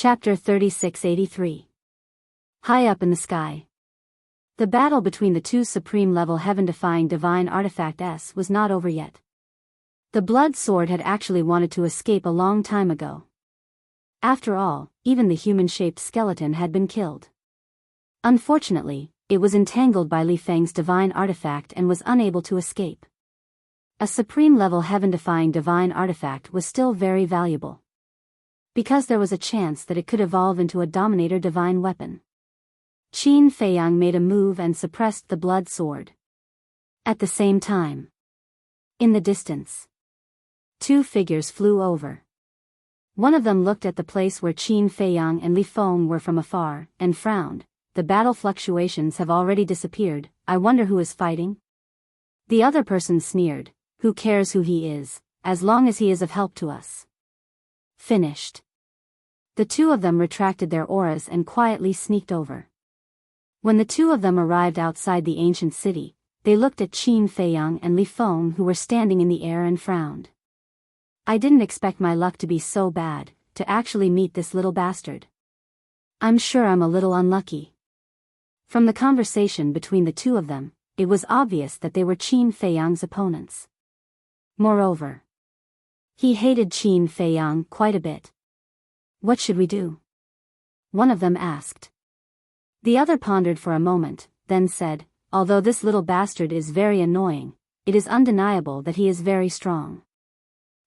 Chapter 3683. High up in the sky. The battle between the two supreme-level heaven-defying divine artifacts was not over yet. The blood sword had actually wanted to escape a long time ago. After all, even the human-shaped skeleton had been killed. Unfortunately, it was entangled by Li Feng's divine artifact and was unable to escape. A supreme-level heaven-defying divine artifact was still very valuable, because there was a chance that it could evolve into a dominator divine weapon. Qin Feiyang made a move and suppressed the blood sword. At the same time, in the distance, two figures flew over. One of them looked at the place where Qin Feiyang and Li Feng were from afar, and frowned. The battle fluctuations have already disappeared, I wonder who is fighting? The other person sneered, who cares who he is, as long as he is of help to us. Finished. The two of them retracted their auras and quietly sneaked over. When the two of them arrived outside the ancient city, they looked at Qin Feiyang and Li Feng, who were standing in the air, and frowned. I didn't expect my luck to be so bad, to actually meet this little bastard. I'm sure I'm a little unlucky. From the conversation between the two of them, it was obvious that they were Qin Feiyang's opponents. Moreover, he hated Qin Feiyang quite a bit. What should we do? One of them asked. The other pondered for a moment, then said, although this little bastard is very annoying, it is undeniable that he is very strong.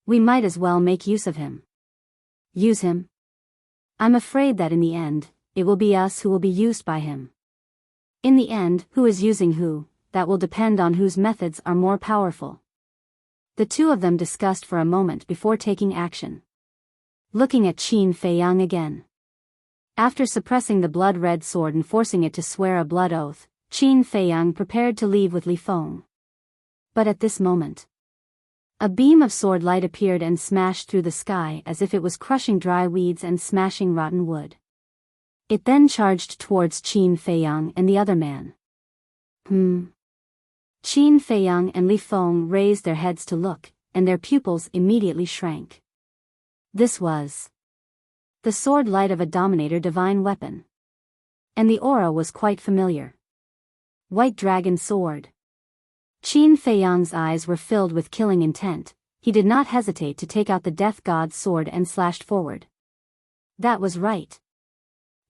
We might as well make use of him. Use him? I'm afraid that in the end, it will be us who will be used by him. In the end, who is using who, that will depend on whose methods are more powerful. The two of them discussed for a moment before taking action. Looking at Qin Feiyang again. After suppressing the blood-red sword and forcing it to swear a blood oath, Qin Feiyang prepared to leave with Li Feng. But at this moment, a beam of sword light appeared and smashed through the sky as if it was crushing dry weeds and smashing rotten wood. It then charged towards Qin Feiyang and the other man. Qin Feiyang and Li Feng raised their heads to look, and their pupils immediately shrank. This was the sword light of a dominator divine weapon. And the aura was quite familiar. White dragon sword. Qin Feiyang's eyes were filled with killing intent. He did not hesitate to take out the death god's sword and slashed forward. That was right.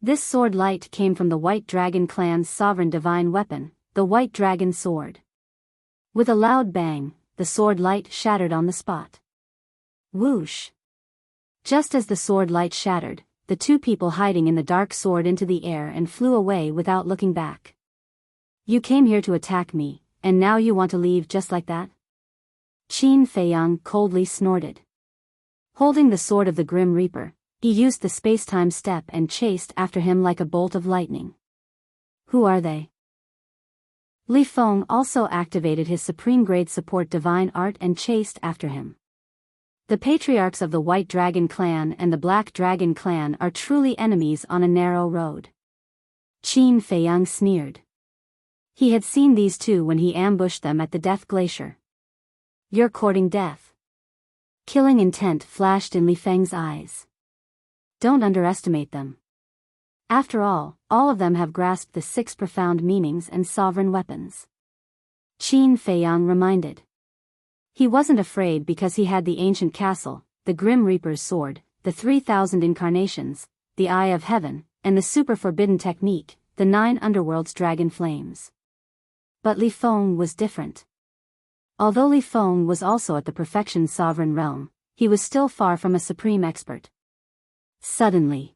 This sword light came from the White Dragon clan's sovereign divine weapon, the White Dragon sword. With a loud bang, the sword light shattered on the spot. Whoosh! Just as the sword light shattered, the two people hiding in the dark soared into the air and flew away without looking back. You came here to attack me, and now you want to leave just like that? Qin Feiyang coldly snorted. Holding the sword of the Grim Reaper, he used the space-time step and chased after him like a bolt of lightning. Who are they? Li Feng also activated his supreme-grade support divine art and chased after him. The patriarchs of the White Dragon clan and the Black Dragon clan are truly enemies on a narrow road. Qin Feiyang sneered. He had seen these two when he ambushed them at the Death Glacier. You're courting death. Killing intent flashed in Li Feng's eyes. Don't underestimate them. After all of them have grasped the 6 profound meanings and sovereign weapons. Qin Feiyang reminded. He wasn't afraid because he had the ancient castle, the Grim Reaper's sword, the 3,000 incarnations, the Eye of Heaven, and the super forbidden technique, the 9 underworld's dragon flames. But Li Feng was different. Although Li Feng was also at the perfection sovereign realm, he was still far from a supreme expert. Suddenly,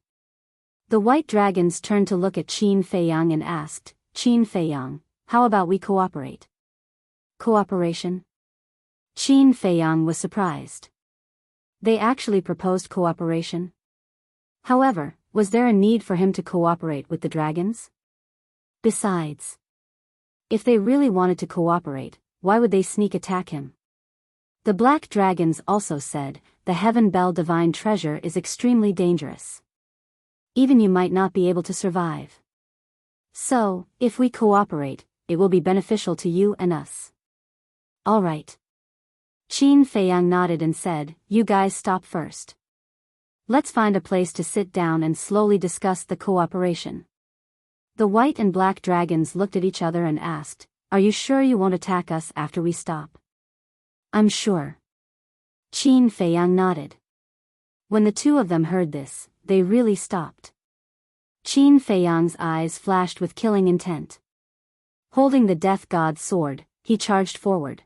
the white dragons turned to look at Qin Feiyang and asked, Qin Feiyang, how about we cooperate? Cooperation? Qin Feiyang was surprised. They actually proposed cooperation? However, was there a need for him to cooperate with the dragons? Besides, if they really wanted to cooperate, why would they sneak attack him? The black dragons also said, the Heaven Bell divine treasure is extremely dangerous. Even you might not be able to survive. So, if we cooperate, it will be beneficial to you and us. All right. Qin Feiyang nodded and said, you guys stop first. Let's find a place to sit down and slowly discuss the cooperation. The white and black dragons looked at each other and asked, "Are you sure you won't attack us after we stop?" "I'm sure." Qin Feiyang nodded. When the two of them heard this, they really stopped. Qin Feiyang's eyes flashed with killing intent. Holding the death god's sword, he charged forward.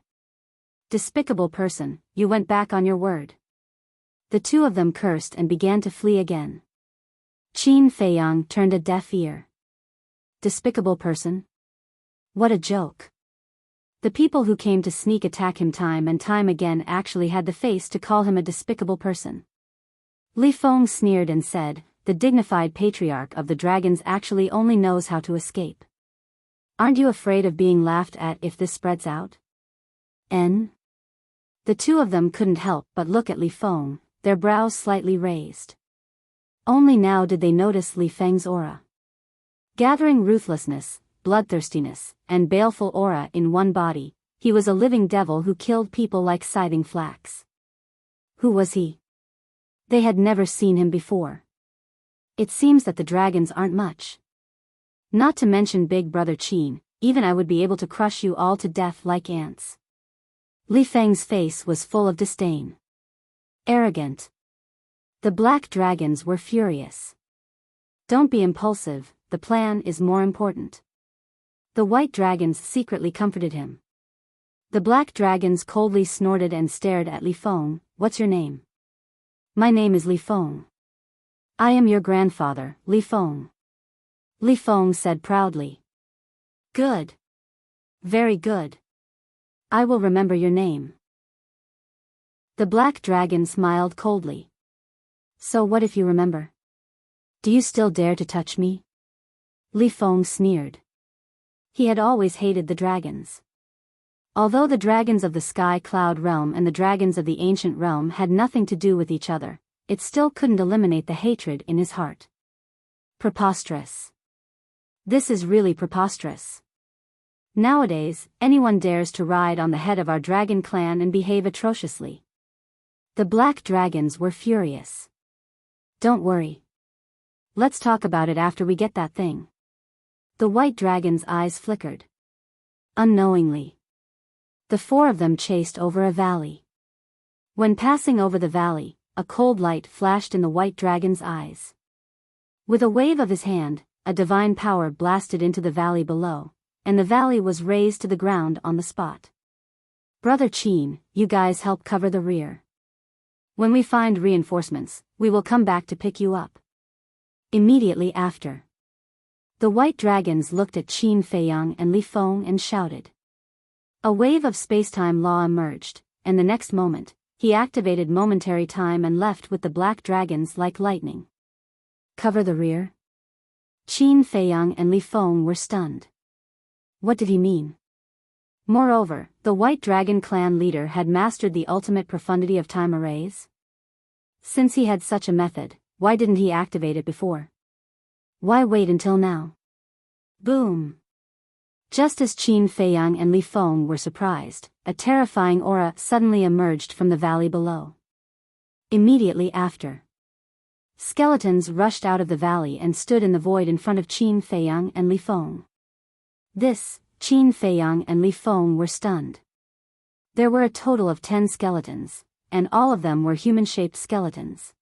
"Despicable person, you went back on your word." The two of them cursed and began to flee again. Qin Feiyang turned a deaf ear. Despicable person? What a joke. The people who came to sneak attack him time and time again actually had the face to call him a despicable person. Li Feng sneered and said, "The dignified patriarch of the dragons actually only knows how to escape. Aren't you afraid of being laughed at if this spreads out?" The two of them couldn't help but look at Li Feng, their brows slightly raised. Only now did they notice Li Feng's aura. Gathering ruthlessness, bloodthirstiness, and baleful aura in one body, he was a living devil who killed people like scything flax. Who was he? They had never seen him before. It seems that the dragons aren't much. Not to mention Big Brother Qin, even I would be able to crush you all to death like ants. Li Feng's face was full of disdain. Arrogant. The black dragons were furious. "Don't be impulsive, the plan is more important." The white dragons secretly comforted him. The black dragons coldly snorted and stared at Li Feng. "What's your name?" "My name is Li Feng." "I am your grandfather, Li Feng." Li Feng said proudly. "Good. Very good. I will remember your name." The black dragon smiled coldly. "So what if you remember? Do you still dare to touch me?" Li Feng sneered. He had always hated the dragons. Although the dragons of the Sky Cloud realm and the dragons of the ancient realm had nothing to do with each other, it still couldn't eliminate the hatred in his heart. Preposterous. This is really preposterous. Nowadays, anyone dares to ride on the head of our dragon clan and behave atrociously. The black dragons were furious. "Don't worry. Let's talk about it after we get that thing." The white dragon's eyes flickered. Unknowingly, the four of them chased over a valley. When passing over the valley, a cold light flashed in the white dragon's eyes. With a wave of his hand, a divine power blasted into the valley below, and the valley was razed to the ground on the spot. "Brother Qin, you guys help cover the rear. When we find reinforcements, we will come back to pick you up." Immediately after, the white dragons looked at Qin Feiyang and Li Feng and shouted. A wave of spacetime law emerged, and the next moment, he activated momentary time and left with the black dragons like lightning. Cover the rear? Qin Feiyang and Li Feng were stunned. What did he mean? Moreover, the White Dragon clan leader had mastered the ultimate profundity of time arrays. Since he had such a method, why didn't he activate it before? Why wait until now? Boom! Just as Qin Feiyang and Li Feng were surprised, a terrifying aura suddenly emerged from the valley below. Immediately after, skeletons rushed out of the valley and stood in the void in front of Qin Feiyang and Li Feng. Qin Feiyang and Li Feng were stunned. There were a total of 10 skeletons, and all of them were human-shaped skeletons.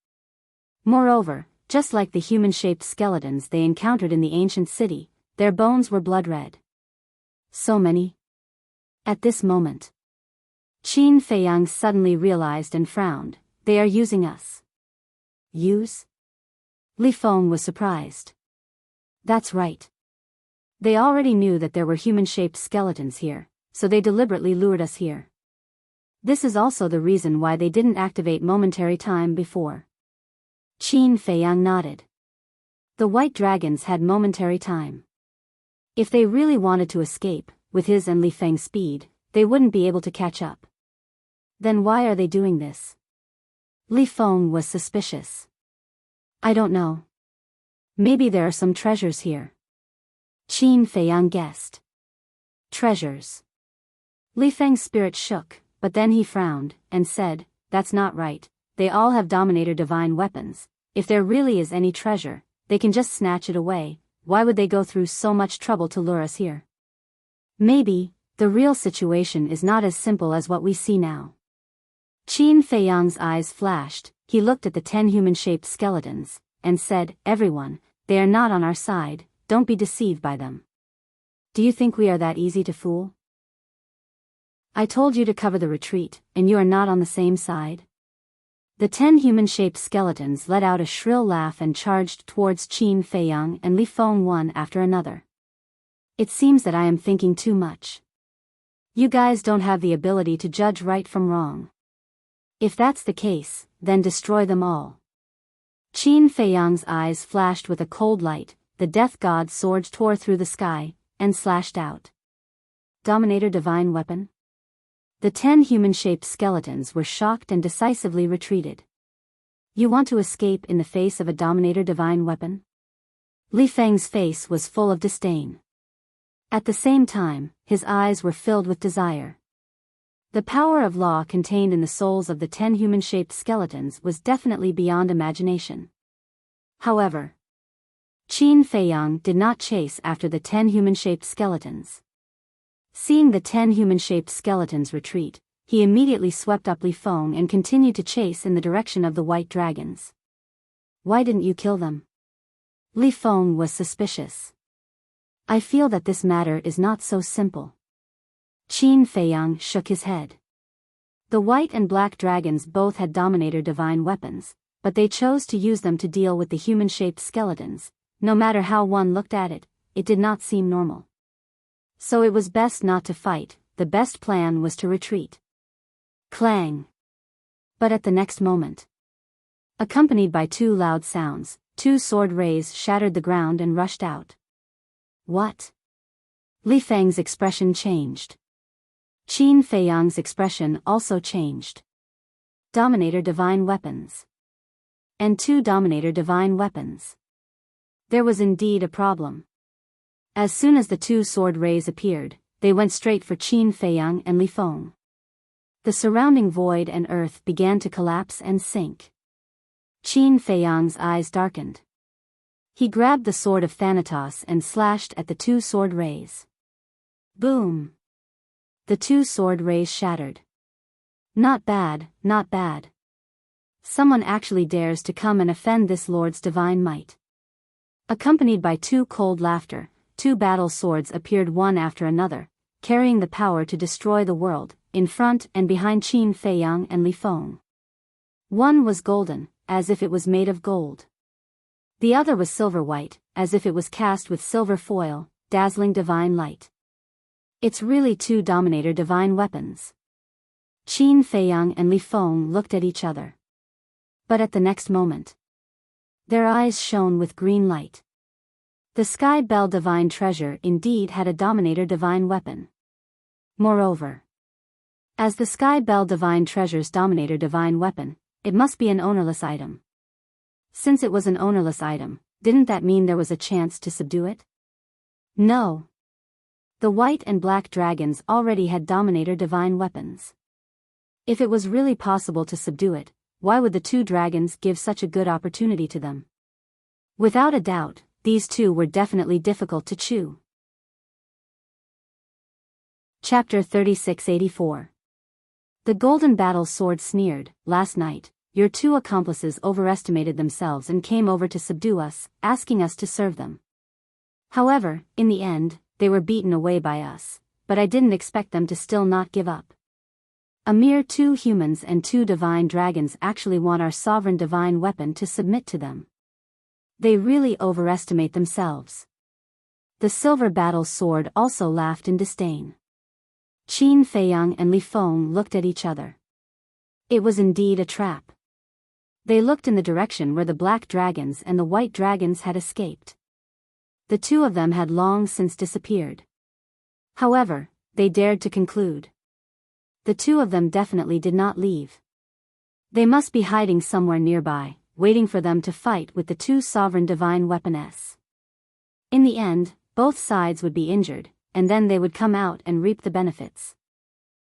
Moreover, just like the human-shaped skeletons they encountered in the ancient city, their bones were blood red. So many? At this moment, Qin Feiyang suddenly realized and frowned. They are using us. Use? Li Feng was surprised. That's right. They already knew that there were human-shaped skeletons here, so they deliberately lured us here. This is also the reason why they didn't activate momentary time before. Qin Feiyang nodded. The white dragons had momentary time. If they really wanted to escape, with his and Li Feng's speed, they wouldn't be able to catch up. Then why are they doing this? Li Feng was suspicious. I don't know. Maybe there are some treasures here. Qin Feiyang guessed. Treasures. Li Feng's spirit shook, but then he frowned, and said, that's not right, they all have Dominator divine weapons, If there really is any treasure, they can just snatch it away. Why would they go through so much trouble to lure us here? Maybe, the real situation is not as simple as what we see now. Qin Feiyang's eyes flashed. He looked at the 10 human-shaped skeletons, and said, "Everyone, they are not on our side, don't be deceived by them. Do you think we are that easy to fool? I told you to cover the retreat, and you are not on the same side?" The 10 human-shaped skeletons let out a shrill laugh and charged towards Qin Feiyang and Li Feng one after another. It seems that I am thinking too much. You guys don't have the ability to judge right from wrong. If that's the case, then destroy them all. Qin Feiyang's eyes flashed with a cold light. The death god's sword tore through the sky, and slashed out. Dominator divine weapon? The 10 human-shaped skeletons were shocked and decisively retreated. You want to escape in the face of a Dominator divine weapon? Li Feng's face was full of disdain. At the same time, his eyes were filled with desire. The power of law contained in the souls of the 10 human-shaped skeletons was definitely beyond imagination. However, Qin Feiyang did not chase after the 10 human-shaped skeletons. Seeing the 10 human-shaped skeletons retreat, he immediately swept up Li Feng and continued to chase in the direction of the white dragons. Why didn't you kill them? Li Feng was suspicious. I feel that this matter is not so simple. Qin Feiyang shook his head. The white and black dragons both had Dominator divine weapons, but they chose to use them to deal with the human-shaped skeletons. No matter how one looked at it, it did not seem normal. So it was best not to fight. The best plan was to retreat. Clang! But at the next moment, accompanied by 2 loud sounds, 2 sword rays shattered the ground and rushed out. What? Li Feng's expression changed. Qin Feiyang's expression also changed. Dominator divine weapons. And 2 Dominator divine weapons. There was indeed a problem. As soon as the 2 sword rays appeared, they went straight for Qin Feiyang and Li Feng. The surrounding void and earth began to collapse and sink. Qin Feiyang's eyes darkened. He grabbed the sword of Thanatos and slashed at the 2 sword rays. Boom! The 2 sword rays shattered. Not bad, not bad. Someone actually dares to come and offend this Lord's divine might. Accompanied by 2 cold laughter, 2 battle swords appeared one after another, carrying the power to destroy the world, in front and behind Qin Feiyang and Li Feng. One was golden, as if it was made of gold. The other was silver-white, as if it was cast with silver foil, dazzling divine light. It's really 2 Dominator divine weapons. Qin Feiyang and Li Feng looked at each other. But at the next moment, their eyes shone with green light. The Sky Bell divine treasure indeed had a Dominator divine weapon. Moreover, as the Sky Bell divine treasure's Dominator divine weapon, it must be an ownerless item. Since it was an ownerless item, didn't that mean there was a chance to subdue it? No. The white and black dragons already had Dominator divine weapons. If it was really possible to subdue it, why would the 2 dragons give such a good opportunity to them? Without a doubt, these 2 were definitely difficult to chew. Chapter 3684. The Golden Battle Sword sneered, "Last night, your 2 accomplices overestimated themselves and came over to subdue us, asking us to serve them. However, in the end, they were beaten away by us, but I didn't expect them to still not give up. A mere 2 humans and 2 divine dragons actually want our sovereign divine weapon to submit to them. They really overestimate themselves." The silver battle sword also laughed in disdain. Qin Feiyang and Li Feng looked at each other. It was indeed a trap. They looked in the direction where the black dragons and the white dragons had escaped. The 2 of them had long since disappeared. However, they dared to conclude. The 2 of them definitely did not leave. They must be hiding somewhere nearby, waiting for them to fight with the 2 sovereign divine weapons. In the end, both sides would be injured, and then they would come out and reap the benefits.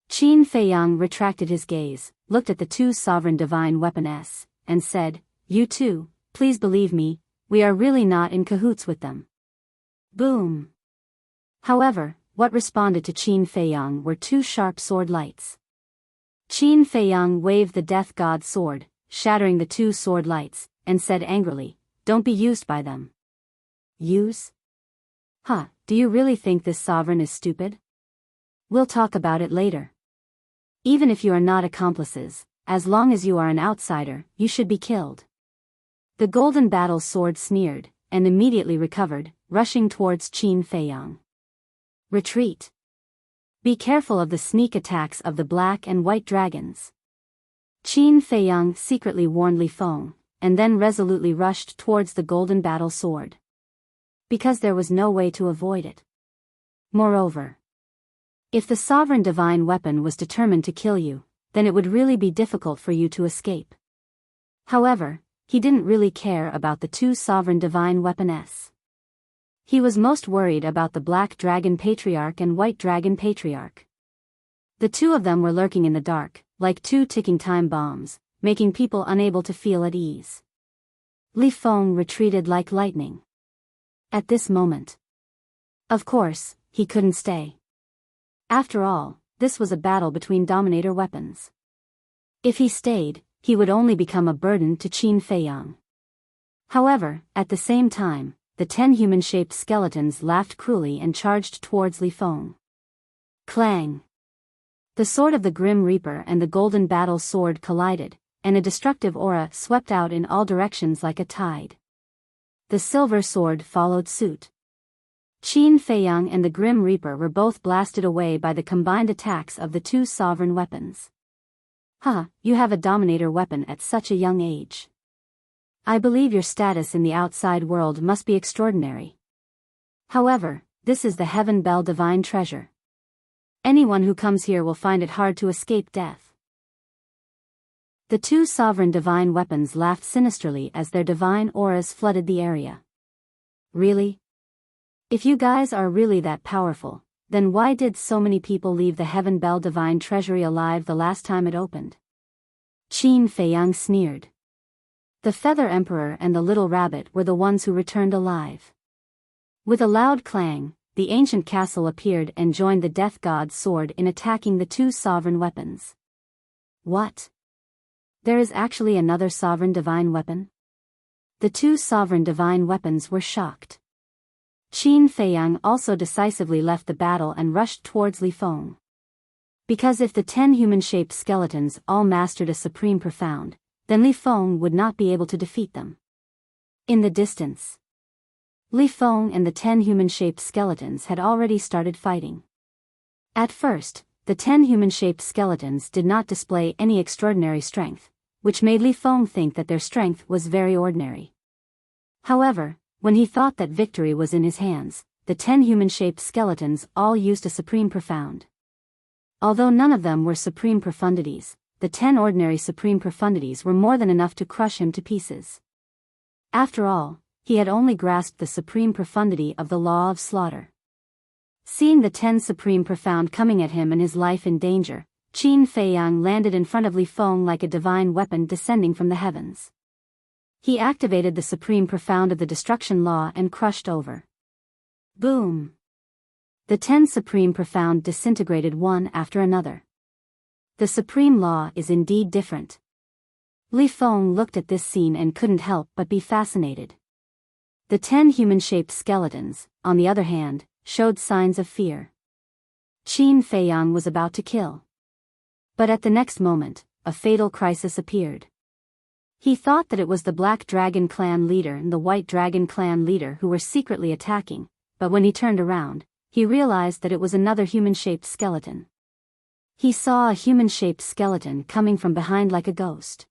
Qin Feiyang retracted his gaze, looked at the 2 sovereign divine weapons, and said, "You 2, Please believe me, we are really not in cahoots with them. Boom. However, what responded to Qin Feiyang were two sharp sword lights. Qin Feiyang waved the death god's sword, shattering the two sword lights, and said angrily, "Don't be used by them." Use? Huh, do you really think this sovereign is stupid? We'll talk about it later. Even if you are not accomplices, as long as you are an outsider, you should be killed. The golden battle sword sneered, and immediately recovered, rushing towards Qin Feiyang. Retreat. Be careful of the sneak attacks of the black and white dragons. Qin Feiyang secretly warned Li Feng, and then resolutely rushed towards the golden battle sword. Because there was no way to avoid it. Moreover, if the sovereign divine weapon was determined to kill you, then it would really be difficult for you to escape. However, he didn't really care about the two sovereign divine weapons. He was most worried about the Black Dragon Patriarch and White Dragon Patriarch. The two of them were lurking in the dark, like two ticking time bombs, making people unable to feel at ease. Li Feng retreated like lightning. At this moment, of course, he couldn't stay. After all, this was a battle between dominator weapons. If he stayed, he would only become a burden to Qin Feiyang. However, at the same time, the 10 human-shaped skeletons laughed cruelly and charged towards Li Feng. Clang! The sword of the Grim Reaper and the golden battle sword collided, and a destructive aura swept out in all directions like a tide. The silver sword followed suit. Qin Feiyang and the Grim Reaper were both blasted away by the combined attacks of the two sovereign weapons. Huh, you have a dominator weapon at such a young age. I believe your status in the outside world must be extraordinary. However, this is the Heaven Bell Divine Treasure. Anyone who comes here will find it hard to escape death. The two sovereign divine weapons laughed sinisterly as their divine auras flooded the area. Really? If you guys are really that powerful, then why did so many people leave the Heaven Bell Divine Treasury alive the last time it opened? Qin Feiyang sneered. The Feather Emperor and the Little Rabbit were the ones who returned alive. With a loud clang, the ancient castle appeared and joined the Death God's sword in attacking the two sovereign weapons. What? There is actually another sovereign divine weapon? The two sovereign divine weapons were shocked. Qin Feiyang also decisively left the battle and rushed towards Li Feng. Because if the 10 human-shaped skeletons all mastered a supreme profound, then Li Feng would not be able to defeat them. In the distance, Li Feng and the 10 human-shaped skeletons had already started fighting. At first, the 10 human-shaped skeletons did not display any extraordinary strength, which made Li Feng think that their strength was very ordinary. However, when he thought that victory was in his hands, the 10 human-shaped skeletons all used a supreme profound. Although none of them were supreme profundities, the 10 ordinary supreme profundities were more than enough to crush him to pieces. After all, he had only grasped the supreme profundity of the law of slaughter. Seeing the 10 supreme profound coming at him and his life in danger, Qin Feiyang landed in front of Li Feng like a divine weapon descending from the heavens. He activated the supreme profound of the destruction law and crushed over. Boom! The 10 supreme profound disintegrated one after another. The supreme law is indeed different. Li Feng looked at this scene and couldn't help but be fascinated. The 10 human-shaped skeletons, on the other hand, showed signs of fear. Qin Feiyang was about to kill. But at the next moment, a fatal crisis appeared. He thought that it was the Black Dragon Clan leader and the White Dragon Clan leader who were secretly attacking, but when he turned around, he realized that it was another human-shaped skeleton. He saw a human-shaped skeleton coming from behind like a ghost.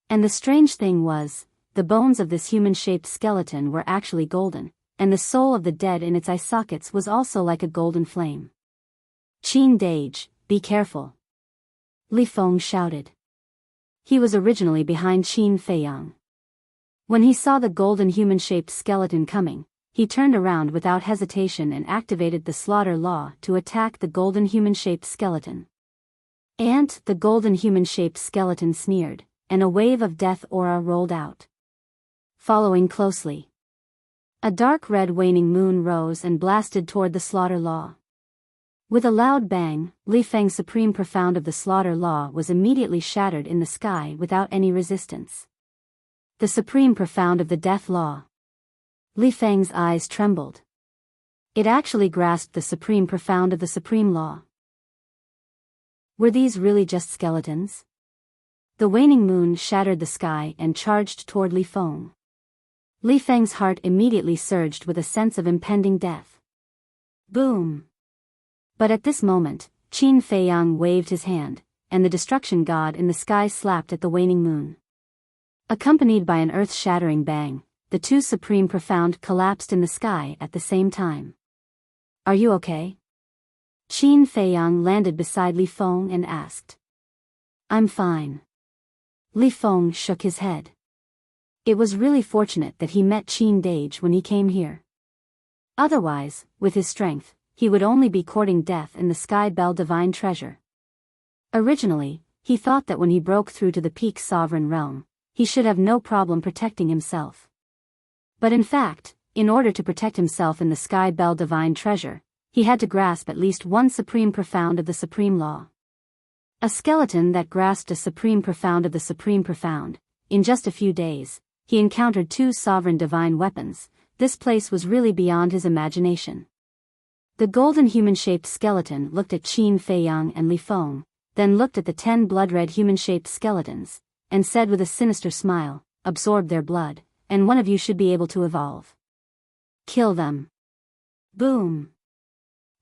And the strange thing was, the bones of this human-shaped skeleton were actually golden, and the soul of the dead in its eye sockets was also like a golden flame. Qin Dage, be careful! Li Feng shouted. He was originally behind Qin Feiyang. When he saw the golden human-shaped skeleton coming, he turned around without hesitation and activated the slaughter law to attack the golden human-shaped skeleton. And the golden human-shaped skeleton sneered, and a wave of death aura rolled out. following closely. A dark red waning moon rose and blasted toward the slaughter law. With a loud bang, Li Feng's supreme profound of the slaughter law was immediately shattered in the sky without any resistance. The supreme profound of the death law. Li Feng's eyes trembled. It actually grasped the supreme profound of the supreme law. Were these really just skeletons? The waning moon shattered the sky and charged toward Li Feng. Li Feng's heart immediately surged with a sense of impending death. Boom! But at this moment, Qin Feiyang waved his hand, and the destruction god in the sky slapped at the waning moon. Accompanied by an earth-shattering bang, the two supreme profound collapsed in the sky at the same time. Are you okay? Qin Feiyang landed beside Li Feng and asked. I'm fine. Li Feng shook his head. It was really fortunate that he met Qin Dage when he came here. Otherwise, with his strength, he would only be courting death in the Sky Bell Divine Treasure. Originally, he thought that when he broke through to the Peak Sovereign Realm, he should have no problem protecting himself. But in fact, in order to protect himself in the Sky Bell Divine Treasure, he had to grasp at least one supreme profound of the supreme law. A skeleton that grasped a supreme profound of the supreme profound. In just a few days, he encountered two sovereign divine weapons. This place was really beyond his imagination. The golden human-shaped skeleton looked at Qin Feiyang and Li Feng, then looked at the 10 blood-red human-shaped skeletons, and said with a sinister smile, absorb their blood, and one of you should be able to evolve. Kill them. Boom.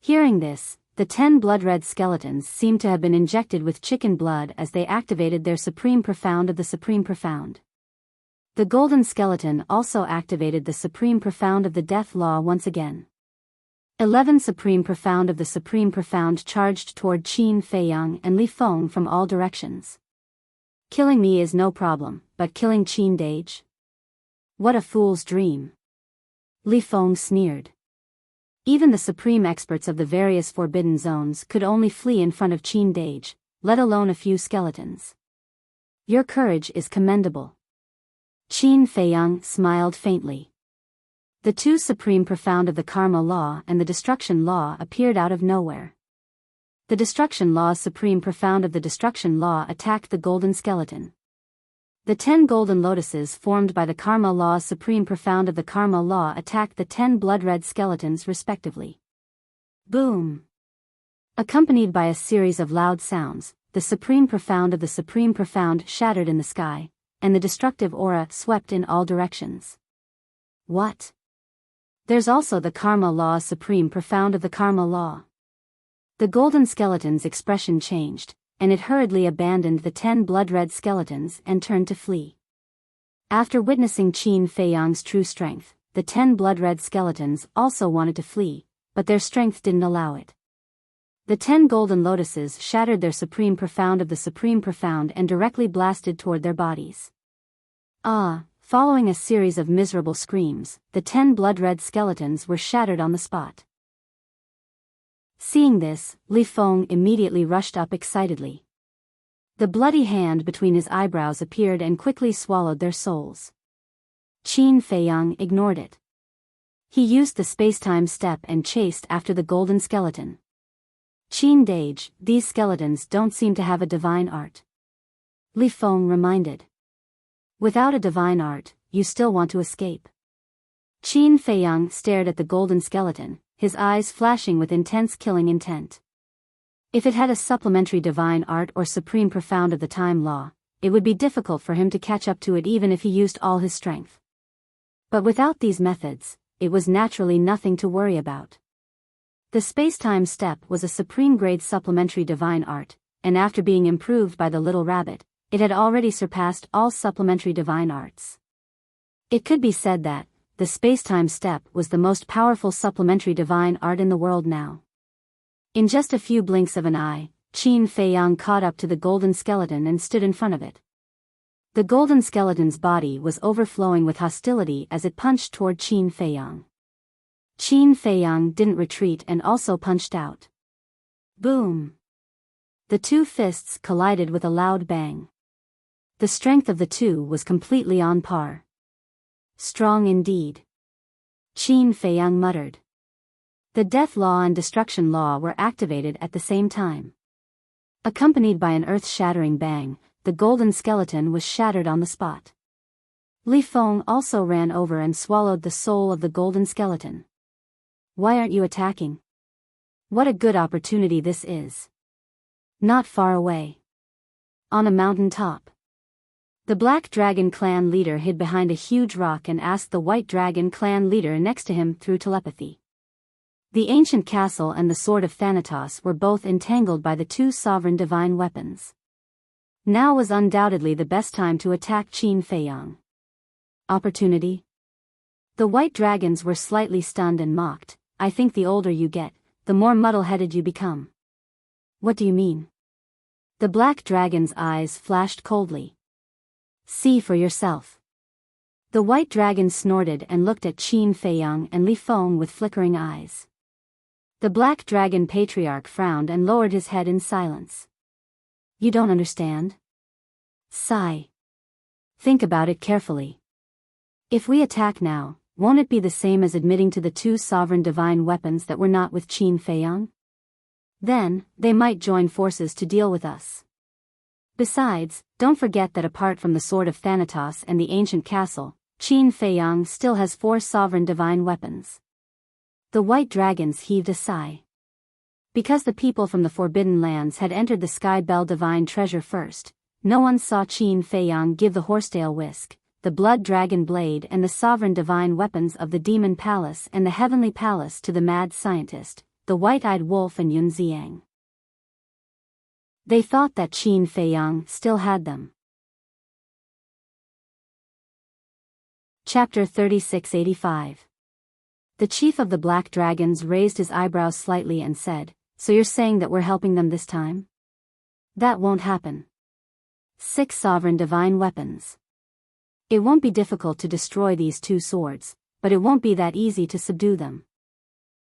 Hearing this, the 10 blood-red skeletons seemed to have been injected with chicken blood as they activated their supreme profound of the supreme profound. The golden skeleton also activated the supreme profound of the death law once again. 11 supreme profound of the supreme profound charged toward Qin Feiyang and Li Feng from all directions. Killing me is no problem, but killing Qin Dage? What a fool's dream. Li Feng sneered. Even the supreme experts of the various forbidden zones could only flee in front of Qin Dage, let alone a few skeletons. Your courage is commendable. Qin Feiyang smiled faintly. The two supreme profound of the karma law and the destruction law appeared out of nowhere. The destruction law's supreme profound of the destruction law attacked the golden skeleton. The 10 golden lotuses formed by the karma law's supreme profound of the karma law attacked the 10 blood-red skeletons respectively. Boom! Accompanied by a series of loud sounds, the supreme profound of the supreme profound shattered in the sky, and the destructive aura swept in all directions. What? There's also the karma law's supreme profound of the karma law. The golden skeleton's expression changed, and it hurriedly abandoned the 10 blood-red skeletons and turned to flee. After witnessing Qin Feiyang's true strength, the 10 blood-red skeletons also wanted to flee, but their strength didn't allow it. The 10 golden lotuses shattered their supreme profound of the supreme profound and directly blasted toward their bodies. Following a series of miserable screams, the 10 blood-red skeletons were shattered on the spot. Seeing this, Li Feng immediately rushed up excitedly. The bloody hand between his eyebrows appeared and quickly swallowed their souls. Qin Feiyang ignored it. He used the space-time step and chased after the golden skeleton. Qin Dage, these skeletons don't seem to have a divine art. Li Feng reminded. Without a divine art, you still want to escape. Qin Feiyang stared at the golden skeleton, his eyes flashing with intense killing intent. If it had a supplementary divine art or supreme profound of the time law, it would be difficult for him to catch up to it even if he used all his strength. But without these methods, it was naturally nothing to worry about. The space-time step was a supreme-grade supplementary divine art, and after being improved by the little rabbit, it had already surpassed all supplementary divine arts. It could be said that the space-time step was the most powerful supplementary divine art in the world now. In just a few blinks of an eye, Qin Feiyang caught up to the golden skeleton and stood in front of it. The golden skeleton's body was overflowing with hostility as it punched toward Qin Feiyang. Qin Feiyang didn't retreat and also punched out. Boom! The two fists collided with a loud bang. The strength of the two was completely on par. Strong indeed. Qin Feiyang muttered. The death law and destruction law were activated at the same time. Accompanied by an earth-shattering bang, the golden skeleton was shattered on the spot. Li Feng also ran over and swallowed the soul of the golden skeleton. Why aren't you attacking? What a good opportunity this is. Not far away. On a mountain top. The Black Dragon clan leader hid behind a huge rock and asked the White Dragon clan leader next to him through telepathy. The ancient castle and the sword of Thanatos were both entangled by the two sovereign divine weapons. Now was undoubtedly the best time to attack Qin Feiyang. Opportunity? The White Dragons were slightly stunned and mocked. I think the older you get, the more muddle-headed you become. What do you mean? The Black Dragon's eyes flashed coldly. See for yourself. The White Dragon snorted and looked at Qin Feiyang and Li Feng with flickering eyes. The Black Dragon Patriarch frowned and lowered his head in silence. You don't understand? Sigh. Think about it carefully. If we attack now, won't it be the same as admitting to the two sovereign divine weapons that were not with Qin Feiyang? Then, they might join forces to deal with us. Besides, don't forget that apart from the sword of Thanatos and the ancient castle, Qin Feiyang still has 4 sovereign divine weapons. The White Dragons heaved a sigh. Because the people from the Forbidden Lands had entered the Sky Bell divine treasure first, no one saw Qin Feiyang give the horsetail whisk, the blood dragon blade and the sovereign divine weapons of the Demon Palace and the Heavenly Palace to the mad scientist, the White-Eyed Wolf and Yun Xiang. They thought that Qin Feiyang still had them. Chapter 3685. The chief of the Black Dragons raised his eyebrows slightly and said, So you're saying that we're helping them this time? That won't happen. 6 sovereign divine weapons. It won't be difficult to destroy these 2 swords, but it won't be that easy to subdue them.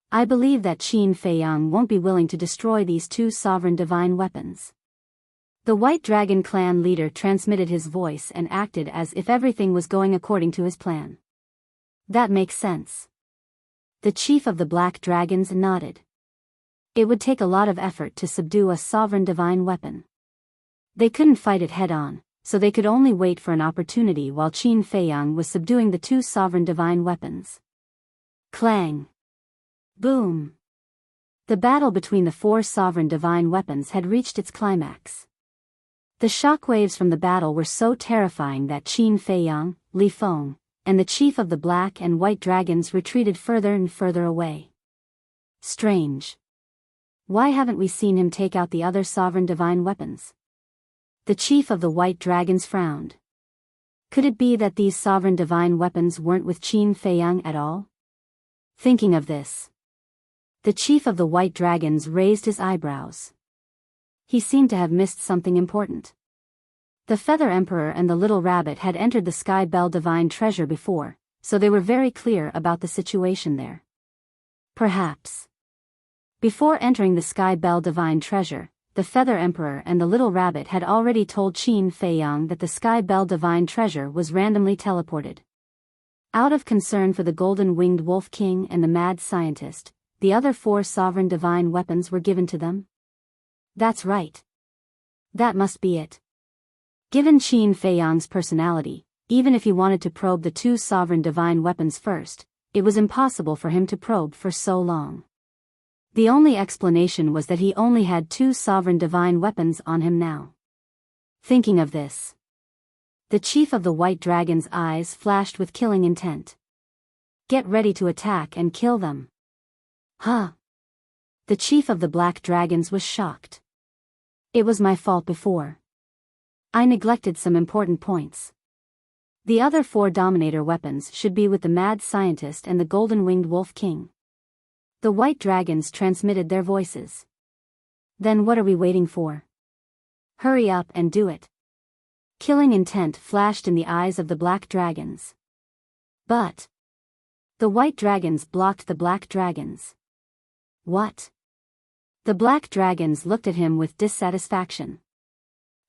I believe that Qin Feiyang won't be willing to destroy these 2 sovereign divine weapons. The White Dragon clan leader transmitted his voice and acted as if everything was going according to his plan. That makes sense. The chief of the Black Dragons nodded. It would take a lot of effort to subdue a sovereign divine weapon. They couldn't fight it head-on, so they could only wait for an opportunity while Qin Feiyang was subduing the 2 sovereign divine weapons. Clang! Boom! The battle between the 4 sovereign divine weapons had reached its climax. The shockwaves from the battle were so terrifying that Qin Feiyang, Li Feng, and the chief of the Black and White Dragons retreated further and further away. Strange. Why haven't we seen him take out the other sovereign divine weapons? The chief of the White Dragons frowned. Could it be that these sovereign divine weapons weren't with Qin Feiyang at all? Thinking of this, the chief of the White Dragons raised his eyebrows. He seemed to have missed something important. The Feather Emperor and the Little Rabbit had entered the Sky Bell divine treasure before, so they were very clear about the situation there. Perhaps. Before entering the Sky Bell divine treasure, the Feather Emperor and the Little Rabbit had already told Qin Feiyang that the Sky Bell divine treasure was randomly teleported. Out of concern for the Golden-Winged Wolf King and the Mad Scientist, the other 4 sovereign divine weapons were given to them. That's right. That must be it. Given Qin Feiyang's personality, even if he wanted to probe the 2 sovereign divine weapons first, it was impossible for him to probe for so long. The only explanation was that he only had 2 sovereign divine weapons on him now. Thinking of this, the chief of the White Dragon's eyes flashed with killing intent. Get ready to attack and kill them. Huh? The chief of the Black Dragons was shocked. It was my fault before. I neglected some important points. The other 4 Dominator weapons should be with the Mad Scientist and the Golden-Winged Wolf King. The White Dragons transmitted their voices. Then what are we waiting for? Hurry up and do it. Killing intent flashed in the eyes of the Black Dragons. But the White Dragons blocked the Black Dragons. What? The Black Dragons looked at him with dissatisfaction.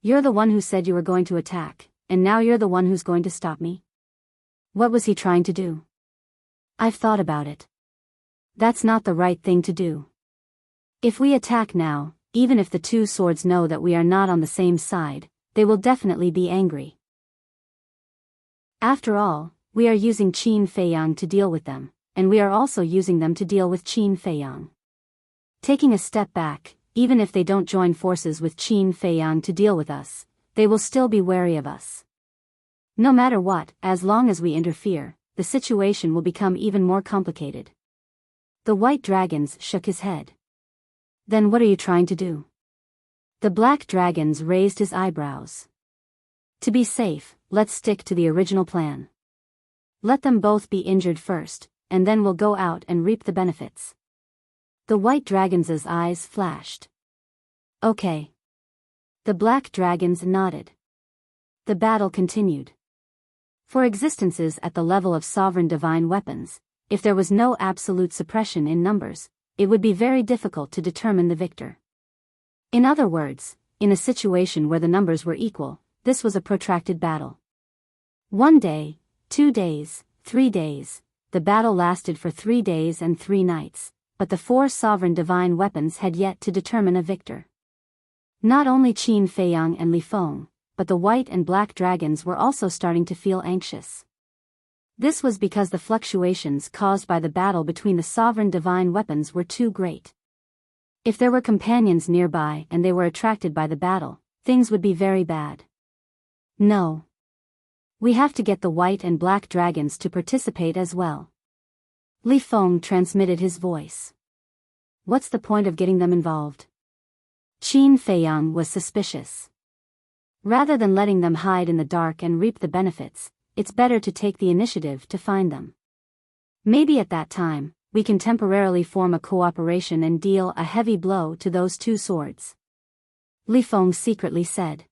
You're the one who said you were going to attack, and now you're the one who's going to stop me? What was he trying to do? I've thought about it. That's not the right thing to do. If we attack now, even if the two swords know that we are not on the same side, they will definitely be angry. After all, we are using Qin Feiyang to deal with them, and we are also using them to deal with Qin Feiyang. Taking a step back, even if they don't join forces with Qin Feiyang to deal with us, they will still be wary of us. No matter what, as long as we interfere, the situation will become even more complicated. The white dragons shook his head. Then what are you trying to do? The black dragons raised his eyebrows. To be safe, let's stick to the original plan. Let them both be injured first, and then we'll go out and reap the benefits. The white dragons' eyes flashed. Okay. The black dragons nodded. The battle continued. For existences at the level of sovereign divine weapons, if there was no absolute suppression in numbers, it would be very difficult to determine the victor. In other words, in a situation where the numbers were equal, this was a protracted battle. 1 day, 2 days, 3 days, the battle lasted for 3 days and 3 nights, but the 4 sovereign divine weapons had yet to determine a victor. Not only Qin Feiyang and Li Feng, but the white and black dragons were also starting to feel anxious. This was because the fluctuations caused by the battle between the sovereign divine weapons were too great. If there were companions nearby and they were attracted by the battle, things would be very bad. No. We have to get the white and black dragons to participate as well. Li Feng transmitted his voice. What's the point of getting them involved? Qin Feiyang was suspicious. Rather than letting them hide in the dark and reap the benefits, it's better to take the initiative to find them. Maybe at that time, we can temporarily form a cooperation and deal a heavy blow to those 2 swords. Li Feng secretly said.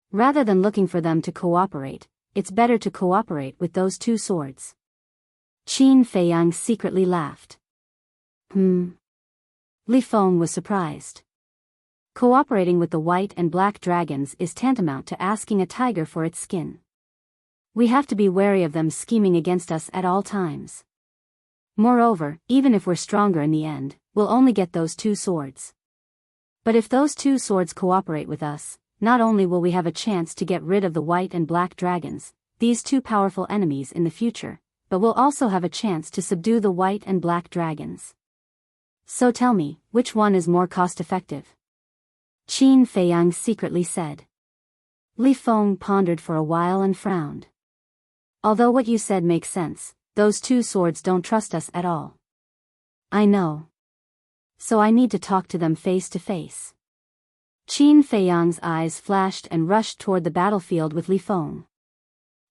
Rather than looking for them to cooperate, it's better to cooperate with those 2 swords. Qin Feiyang secretly laughed. Li Feng was surprised. Cooperating with the white and black dragons is tantamount to asking a tiger for its skin. We have to be wary of them scheming against us at all times. Moreover, even if we're stronger in the end, we'll only get those 2 swords. But if those 2 swords cooperate with us, not only will we have a chance to get rid of the white and black dragons, these 2 powerful enemies in the future, but we'll also have a chance to subdue the white and black dragons. So tell me, which one is more cost-effective? Qin Feiyang secretly said. Li Feng pondered for a while and frowned. Although what you said makes sense, those 2 swords don't trust us at all. I know. So I need to talk to them face to face. Qin Feiyang's eyes flashed and rushed toward the battlefield with Li Feng.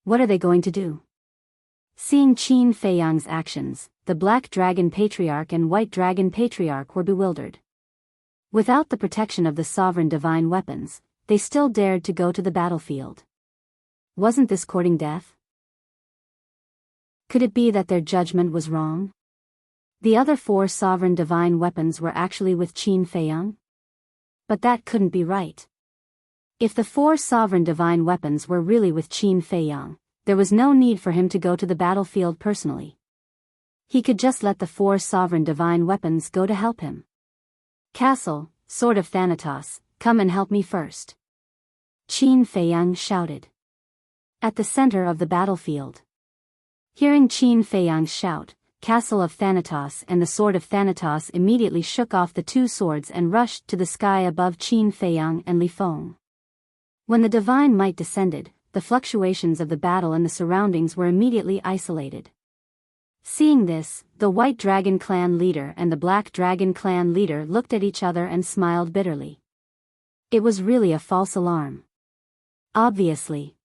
What are they going to do? Seeing Qin Feiyang's actions, the Black Dragon Patriarch and White Dragon Patriarch were bewildered. Without the protection of the sovereign divine weapons, they still dared to go to the battlefield. Wasn't this courting death? Could it be that their judgment was wrong? The other 4 sovereign divine weapons were actually with Qin Feiyang? But that couldn't be right. If the 4 sovereign divine weapons were really with Qin Feiyang, there was no need for him to go to the battlefield personally. He could just let the 4 sovereign divine weapons go to help him. Castle, Sword of Thanatos, come and help me first. Qin Feiyang shouted. At the center of the battlefield. Hearing Qin Feiyang's shout, Castle of Thanatos and the Sword of Thanatos immediately shook off the 2 swords and rushed to the sky above Qin Feiyang and Li Feng. When the divine might descended, the fluctuations of the battle and the surroundings were immediately isolated. Seeing this, the White Dragon Clan leader and the Black Dragon Clan leader looked at each other and smiled bitterly. It was really a false alarm. Obviously.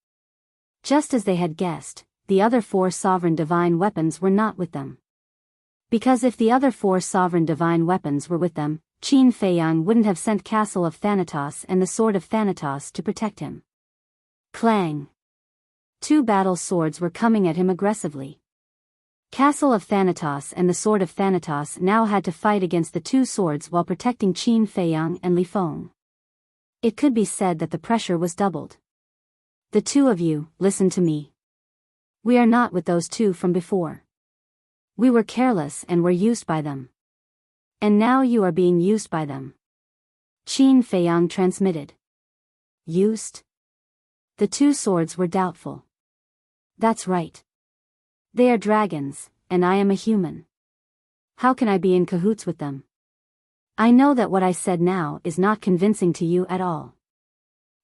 Just as they had guessed, the other 4 sovereign divine weapons were not with them. Because if the other 4 sovereign divine weapons were with them, Qin Feiyang wouldn't have sent Castle of Thanatos and the Sword of Thanatos to protect him. Clang! 2 battle swords were coming at him aggressively. Castle of Thanatos and the Sword of Thanatos now had to fight against the 2 swords while protecting Qin Feiyang and Li Feng. It could be said that the pressure was doubled. The 2 of you, listen to me. We are not with those two from before. We were careless and were used by them. And now you are being used by them. Qin Feiyang transmitted. Used? The two swords were doubtful. That's right. They are dragons, and I am a human. How can I be in cahoots with them? I know that what I said now is not convincing to you at all.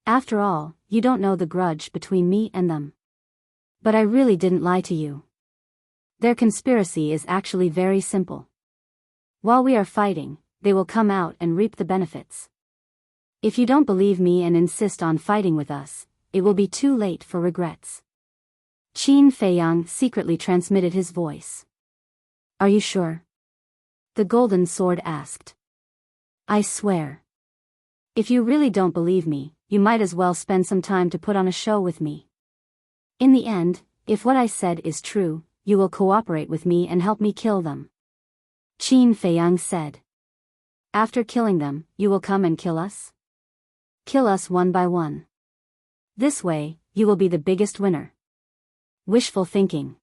After all, you don't know the grudge between me and them. But I really didn't lie to you. Their conspiracy is actually very simple. While we are fighting, they will come out and reap the benefits. If you don't believe me and insist on fighting with us, it will be too late for regrets. Qin Feiyang secretly transmitted his voice. Are you sure? The golden sword asked. I swear. If you really don't believe me, you might as well spend some time to put on a show with me. In the end, if what I said is true, you will cooperate with me and help me kill them. Qin Feiyang said. After killing them, you will come and kill us? Kill us one by one. This way, you will be the biggest winner. Wishful thinking.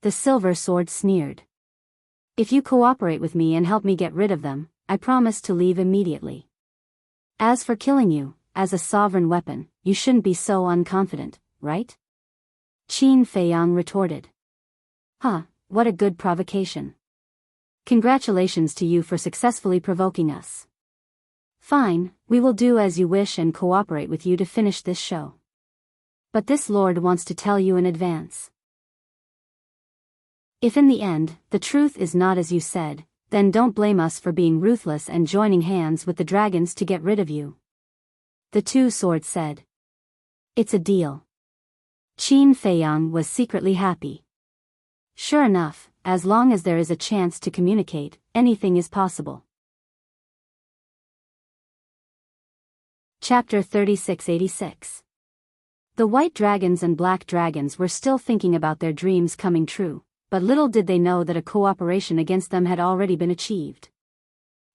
The silver sword sneered. If you cooperate with me and help me get rid of them, I promise to leave immediately. As for killing you, as a sovereign weapon, you shouldn't be so unconfident, right? Qin Feiyang retorted. Huh, what a good provocation. Congratulations to you for successfully provoking us. Fine, we will do as you wish and cooperate with you to finish this show. But this lord wants to tell you in advance. If in the end, the truth is not as you said, then don't blame us for being ruthless and joining hands with the dragons to get rid of you. The two swords said. It's a deal. Qin Feiyang was secretly happy. Sure enough, as long as there is a chance to communicate, anything is possible. Chapter 3686. The white dragons and black dragons were still thinking about their dreams coming true, but little did they know that a cooperation against them had already been achieved.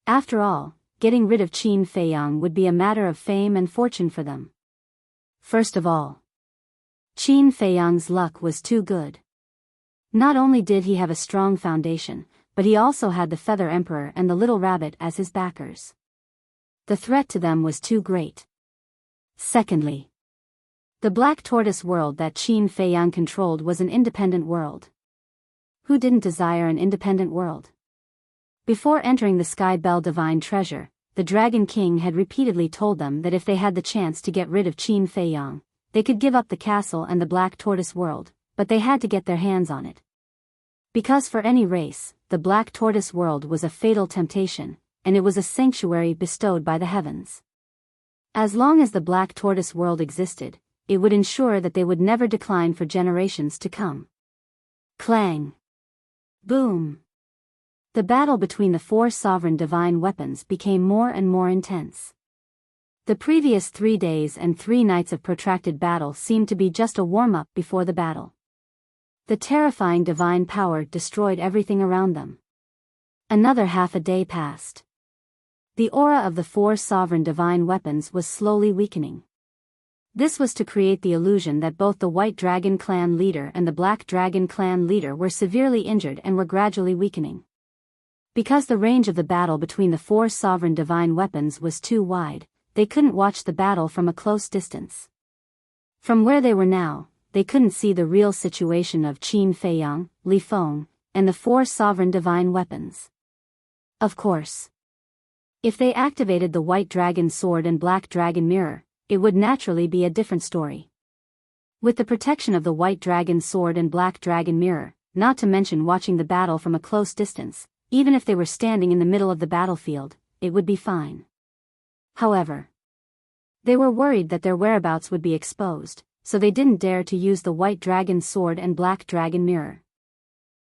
After all, getting rid of Qin Feiyang would be a matter of fame and fortune for them. First of all, Qin Feiyang's luck was too good. Not only did he have a strong foundation, but he also had the Feather Emperor and the Little Rabbit as his backers. The threat to them was too great. Secondly, the Black Tortoise world that Qin Feiyang controlled was an independent world. Who didn't desire an independent world? Before entering the Sky Bell Divine Treasure, the Dragon King had repeatedly told them that if they had the chance to get rid of Qin Feiyang, they could give up the castle and the Black Tortoise world, but they had to get their hands on it. Because for any race, the Black Tortoise world was a fatal temptation, and it was a sanctuary bestowed by the heavens. As long as the Black Tortoise world existed, it would ensure that they would never decline for generations to come. Clang! Boom! The battle between the four sovereign divine weapons became more and more intense. The previous 3 days and 3 nights of protracted battle seemed to be just a warm-up before the battle. The terrifying divine power destroyed everything around them. Another half a day passed. The aura of the four sovereign divine weapons was slowly weakening. This was to create the illusion that both the White Dragon Clan leader and the Black Dragon Clan leader were severely injured and were gradually weakening. Because the range of the battle between the four sovereign divine weapons was too wide, they couldn't watch the battle from a close distance. From where they were now, they couldn't see the real situation of Qin Feiyang, Li Feng, and the four sovereign divine weapons. Of course, if they activated the White Dragon Sword and Black Dragon Mirror, it would naturally be a different story. With the protection of the White Dragon Sword and Black Dragon Mirror, not to mention watching the battle from a close distance, even if they were standing in the middle of the battlefield, it would be fine. However, they were worried that their whereabouts would be exposed, so they didn't dare to use the White Dragon Sword and Black Dragon Mirror.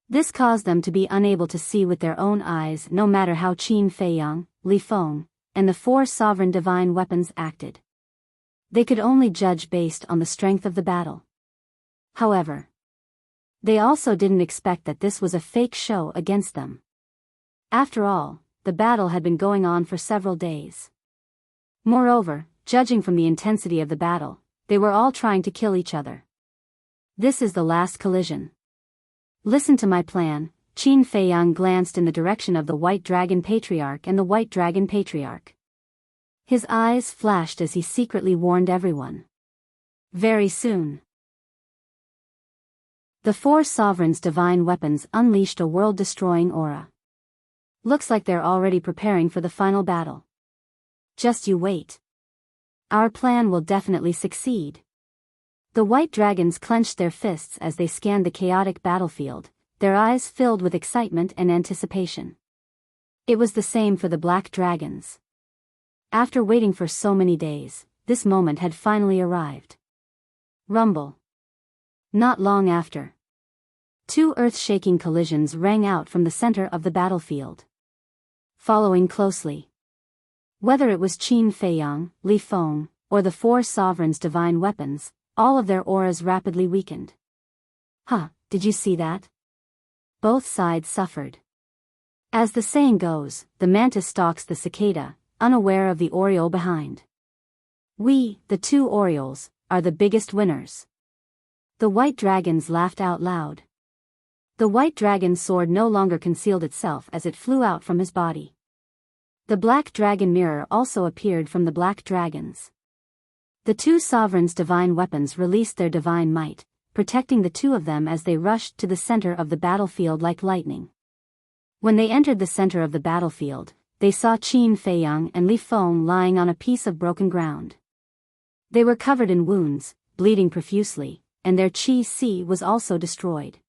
This caused them to be unable to see with their own eyes no matter how Qin Feiyang, Li Feng, and the four sovereign divine weapons acted. They could only judge based on the strength of the battle. However, they also didn't expect that this was a fake show against them. After all, the battle had been going on for several days. Moreover, judging from the intensity of the battle, they were all trying to kill each other. This is the last collision. Listen to my plan. Qin Feiyang glanced in the direction of the White Dragon Patriarch and the White Dragon Patriarch. His eyes flashed as he secretly warned everyone. Very soon, the four sovereigns' divine weapons unleashed a world-destroying aura. Looks like they're already preparing for the final battle. Just you wait. Our plan will definitely succeed. The white dragons clenched their fists as they scanned the chaotic battlefield, their eyes filled with excitement and anticipation. It was the same for the black dragons. After waiting for so many days, this moment had finally arrived. Rumble. Not long after, two earth-shaking collisions rang out from the center of the battlefield. Following closely, whether it was Qin Feiyang, Li Feng, or the four sovereigns' divine weapons, all of their auras rapidly weakened. Huh, did you see that? Both sides suffered. As the saying goes, the mantis stalks the cicada, unaware of the oriole behind. We, the two orioles, are the biggest winners. The white dragons laughed out loud. The white dragon's sword no longer concealed itself as it flew out from his body. The black dragon mirror also appeared from the black dragons. The two sovereigns' divine weapons released their divine might, protecting the two of them as they rushed to the center of the battlefield like lightning. When they entered the center of the battlefield, they saw Qin Feiyang and Li Feng lying on a piece of broken ground. They were covered in wounds, bleeding profusely, and their qi was also destroyed.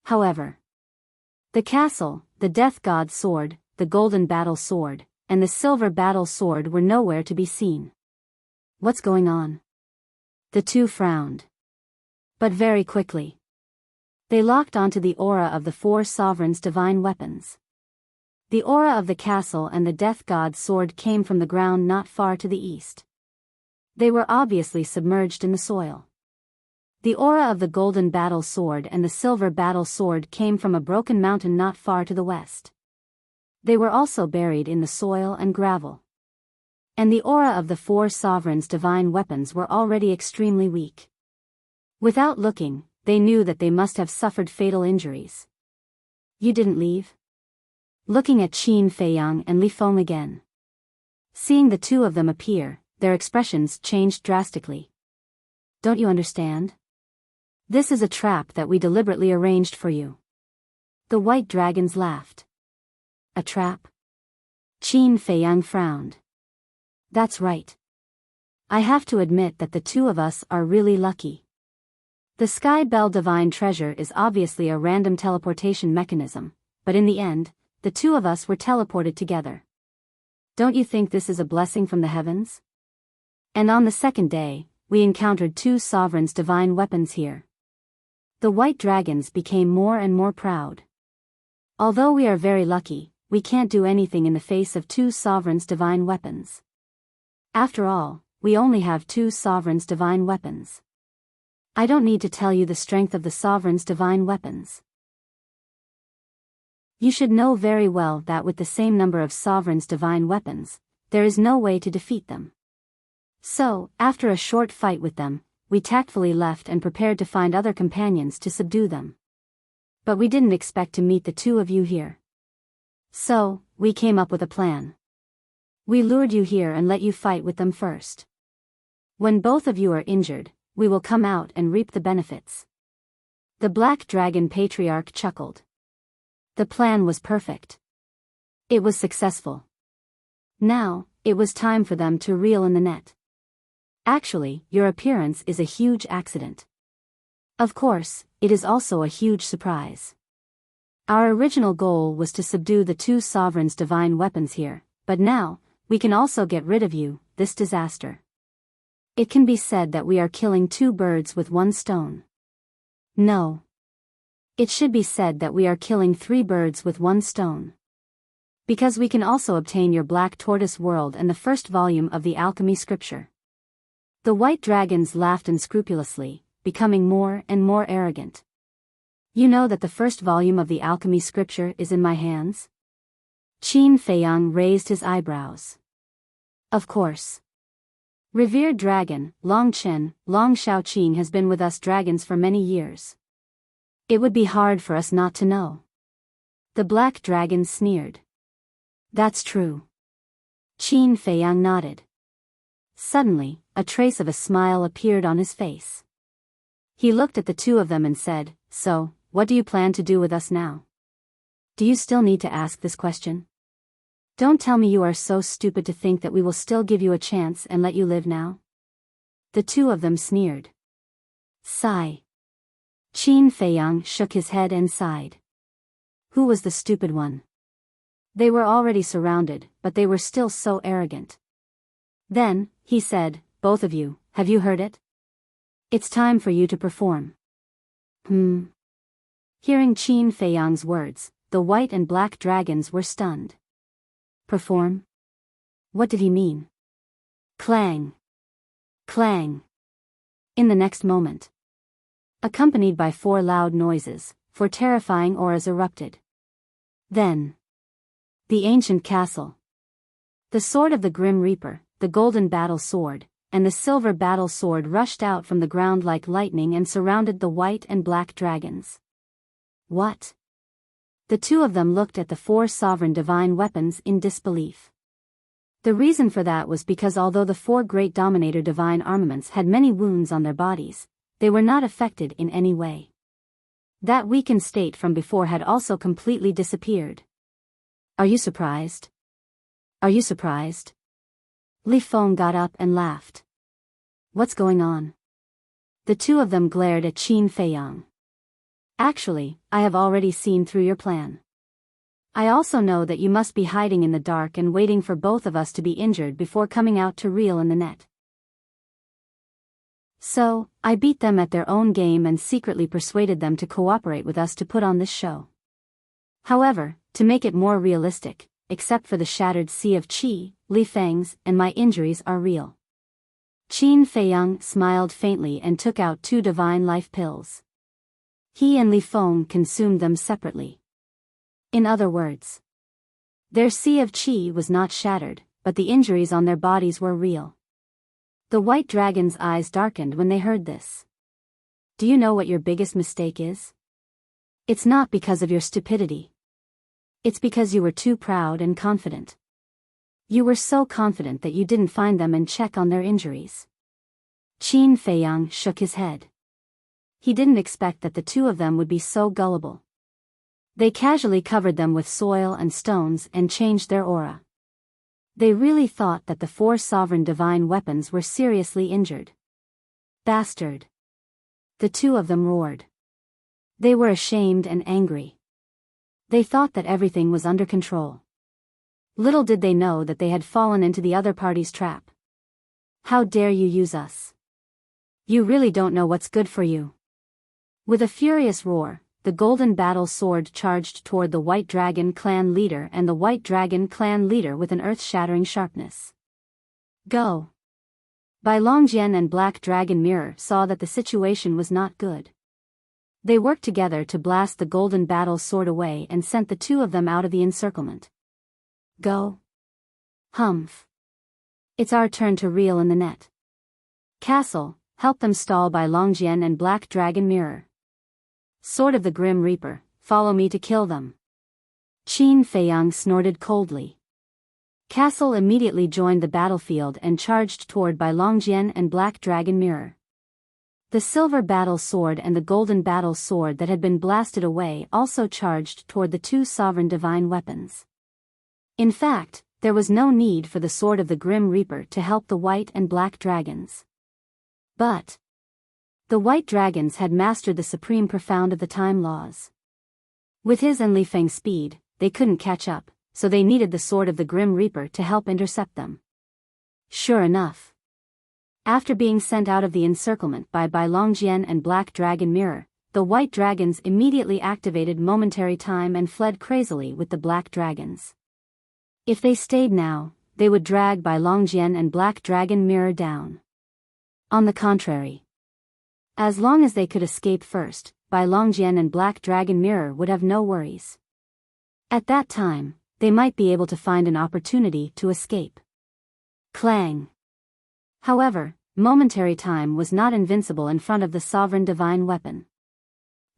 However, the castle, the death god's sword, the golden battle sword, and the silver battle sword were nowhere to be seen. What's going on? The two frowned. But very quickly, they locked onto the aura of the four sovereigns' divine weapons. The aura of the castle and the death god's sword came from the ground not far to the east. They were obviously submerged in the soil. The aura of the golden battle sword and the silver battle sword came from a broken mountain not far to the west. They were also buried in the soil and gravel. And the aura of the four sovereigns' divine weapons were already extremely weak. Without looking, they knew that they must have suffered fatal injuries. You didn't leave? Looking at Qin Feiyang and Li Feng again. Seeing the two of them appear, their expressions changed drastically. Don't you understand? This is a trap that we deliberately arranged for you. The white dragons laughed. A trap? Qin Feiyang frowned. That's right. I have to admit that the two of us are really lucky. The Sky Bell Divine Treasure is obviously a random teleportation mechanism, but in the end, the two of us were teleported together. Don't you think this is a blessing from the heavens? And on the second day, we encountered two sovereigns' divine weapons here. The white dragons became more and more proud. Although we are very lucky, we can't do anything in the face of two sovereigns' divine weapons. After all, we only have two sovereigns' divine weapons. I don't need to tell you the strength of the sovereigns' divine weapons. You should know very well that with the same number of sovereigns' divine weapons, there is no way to defeat them. So, after a short fight with them, we tactfully left and prepared to find other companions to subdue them. But we didn't expect to meet the two of you here. So, we came up with a plan. We lured you here and let you fight with them first. When both of you are injured, we will come out and reap the benefits. The Black Dragon Patriarch chuckled. The plan was perfect. It was successful. Now, it was time for them to reel in the net. Actually, your appearance is a huge accident. Of course, it is also a huge surprise. Our original goal was to subdue the two sovereigns' divine weapons here, but now, we can also get rid of you, this disaster. It can be said that we are killing two birds with one stone. No. It should be said that we are killing three birds with one stone. Because we can also obtain your Black Tortoise World and the first volume of the Alchemy Scripture. The white dragons laughed unscrupulously, becoming more and more arrogant. You know that the first volume of the Alchemy Scripture is in my hands? Qin Feiyang raised his eyebrows. Of course. Revered dragon, Long Chen, Long Shaoqing has been with us dragons for many years. It would be hard for us not to know. The black dragon sneered. That's true. Qin Feiyang nodded. Suddenly, a trace of a smile appeared on his face. He looked at the two of them and said, "So, what do you plan to do with us now? Do you still need to ask this question? Don't tell me you are so stupid to think that we will still give you a chance and let you live now." The two of them sneered. Sigh. Qin Feiyang shook his head and sighed. Who was the stupid one? They were already surrounded, but they were still so arrogant. Then, he said, "Both of you, have you heard it? It's time for you to perform." Hearing Qin Feiyang's words, the white and black dragons were stunned. Perform? What did he mean? Clang! Clang! In the next moment, accompanied by 4 loud noises, 4 terrifying auras erupted. Then, the ancient castle, the sword of the Grim Reaper, the golden battle sword, and the silver battle sword rushed out from the ground like lightning and surrounded the white and black dragons. What? The two of them looked at the 4 sovereign divine weapons in disbelief. The reason for that was because although the 4 great dominator divine armaments had many wounds on their bodies, they were not affected in any way. That weakened state from before had also completely disappeared. Are you surprised? Are you surprised? Li Feng got up and laughed. What's going on? The two of them glared at Qin Feiyang. Actually, I have already seen through your plan. I also know that you must be hiding in the dark and waiting for both of us to be injured before coming out to reel in the net. So, I beat them at their own game and secretly persuaded them to cooperate with us to put on this show. However, to make it more realistic, except for the shattered sea of qi, Li Feng's, and my injuries are real. Qin Feiyang smiled faintly and took out 2 divine life pills. He and Li Feng consumed them separately. In other words, their sea of qi was not shattered, but the injuries on their bodies were real. The white dragon's eyes darkened when they heard this. Do you know what your biggest mistake is? It's not because of your stupidity. It's because you were too proud and confident. You were so confident that you didn't find them and check on their injuries. Qin Feiyang shook his head. He didn't expect that the two of them would be so gullible. They casually covered them with soil and stones and changed their aura. They really thought that the 4 sovereign divine weapons were seriously injured. Bastard! The two of them roared. They were ashamed and angry. They thought that everything was under control. Little did they know that they had fallen into the other party's trap. How dare you use us? You really don't know what's good for you. With a furious roar, the golden battle sword charged toward the White Dragon clan leader and the White Dragon clan leader with an earth-shattering sharpness. Go! Bai Longjian and Black Dragon Mirror saw that the situation was not good. They worked together to blast the golden battle sword away and sent the two of them out of the encirclement. Go! Humph! It's our turn to reel in the net. Castle, help them stall Bai Longjian and Black Dragon Mirror. Sword of the Grim Reaper, follow me to kill them. Qin Feiyang snorted coldly. Castle immediately joined the battlefield and charged toward Bai Longjian and Black Dragon Mirror. The silver battle sword and the golden battle sword that had been blasted away also charged toward the 2 sovereign divine weapons. In fact, there was no need for the sword of the Grim Reaper to help the white and black dragons. But the white dragons had mastered the supreme profound of the time laws. With his and Li Feng's speed, they couldn't catch up, so they needed the sword of the Grim Reaper to help intercept them. Sure enough, after being sent out of the encirclement by Bai Longjian and Black Dragon Mirror, the white dragons immediately activated momentary time and fled crazily with the black dragons. If they stayed now, they would drag Bai Longjian and Black Dragon Mirror down. On the contrary, as long as they could escape first, Bai Longjian and Black Dragon Mirror would have no worries. At that time, they might be able to find an opportunity to escape. Clang! However, momentary time was not invincible in front of the sovereign divine weapon.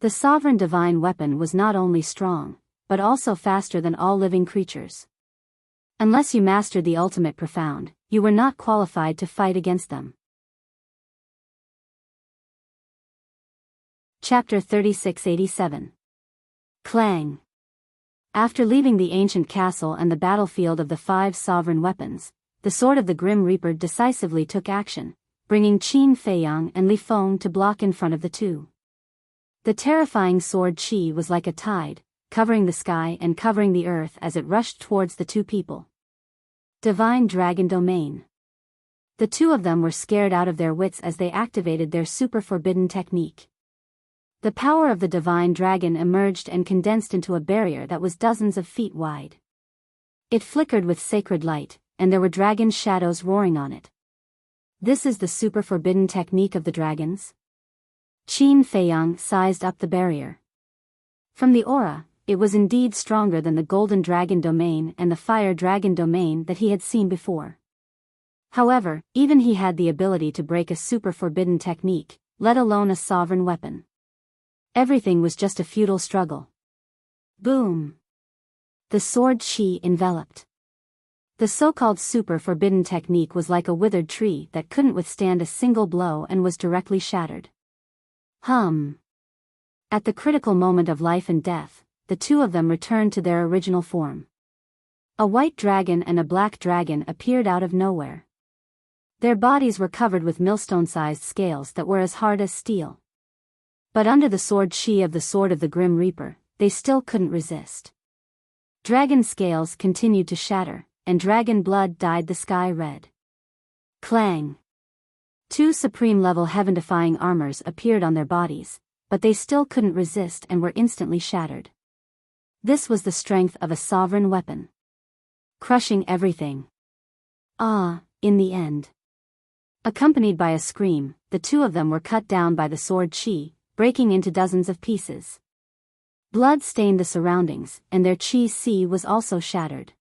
The sovereign divine weapon was not only strong, but also faster than all living creatures. Unless you mastered the ultimate profound, you were not qualified to fight against them. Chapter 3687. Clang. After leaving the ancient castle and the battlefield of the 5 sovereign weapons, the sword of the Grim Reaper decisively took action, bringing Qin Feiyang and Li Feng to block in front of the two. The terrifying sword Qi was like a tide, covering the sky and covering the earth as it rushed towards the two people. Divine Dragon Domain. The two of them were scared out of their wits as they activated their super forbidden technique. The power of the divine dragon emerged and condensed into a barrier that was dozens of feet wide. It flickered with sacred light, and there were dragon shadows roaring on it. This is the super forbidden technique of the dragons? Qin Feiyang sized up the barrier. From the aura, it was indeed stronger than the golden dragon domain and the fire dragon domain that he had seen before. However, even he had the ability to break a super forbidden technique, let alone a sovereign weapon. Everything was just a futile struggle. Boom! The sword Qi enveloped. The so-called super forbidden technique was like a withered tree that couldn't withstand a single blow and was directly shattered. At the critical moment of life and death, the two of them returned to their original form. A white dragon and a black dragon appeared out of nowhere. Their bodies were covered with millstone-sized scales that were as hard as steel. But under the sword Qi of the sword of the Grim Reaper, they still couldn't resist. Dragon scales continued to shatter, and dragon blood dyed the sky red. Clang! 2 supreme-level heaven-defying armors appeared on their bodies, but they still couldn't resist and were instantly shattered. This was the strength of a sovereign weapon. Crushing everything. In the end. Accompanied by a scream, the two of them were cut down by the sword Qi, breaking into dozens of pieces. Blood stained the surroundings, and their Qi sea was also shattered.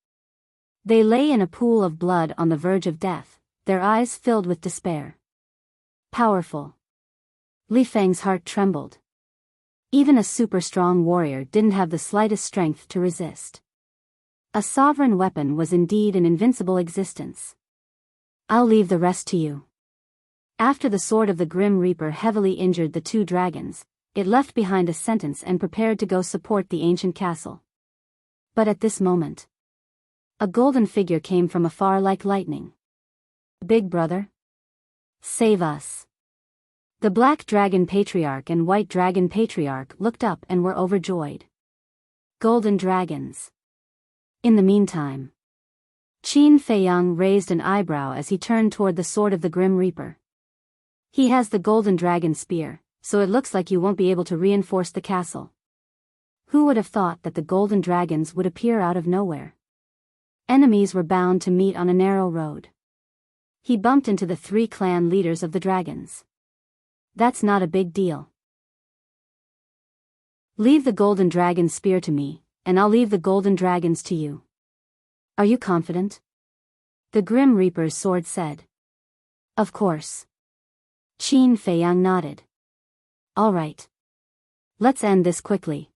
They lay in a pool of blood on the verge of death, their eyes filled with despair. Powerful. Li Feng's heart trembled. Even a super-strong warrior didn't have the slightest strength to resist. A sovereign weapon was indeed an invincible existence. I'll leave the rest to you. After the sword of the Grim Reaper heavily injured the two dragons, it left behind a sentence and prepared to go support the ancient castle. But at this moment, a golden figure came from afar like lightning. Big brother? Save us. The Black Dragon Patriarch and White Dragon Patriarch looked up and were overjoyed. Golden dragons. In the meantime, Qin Feiyang raised an eyebrow as he turned toward the sword of the Grim Reaper. He has the golden dragon spear, so it looks like you won't be able to reinforce the castle. Who would have thought that the golden dragons would appear out of nowhere? Enemies were bound to meet on a narrow road. He bumped into the 3 clan leaders of the dragons. That's not a big deal. Leave the golden dragon spear to me, and I'll leave the golden dragons to you. Are you confident? The Grim Reaper's sword said. Of course. Qin Feiyang nodded. All right. Let's end this quickly.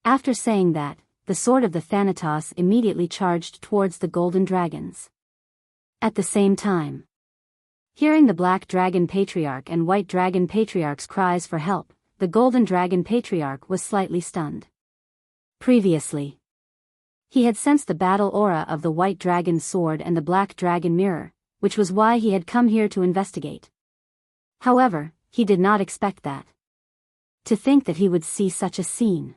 After saying that, the sword of the Thanatos immediately charged towards the golden dragons. At the same time, hearing the Black Dragon Patriarch and White Dragon Patriarch's cries for help, the Golden Dragon Patriarch was slightly stunned. Previously, he had sensed the battle aura of the White Dragon's sword and the Black Dragon mirror, which was why he had come here to investigate. However, he did not expect that. To think that he would see such a scene.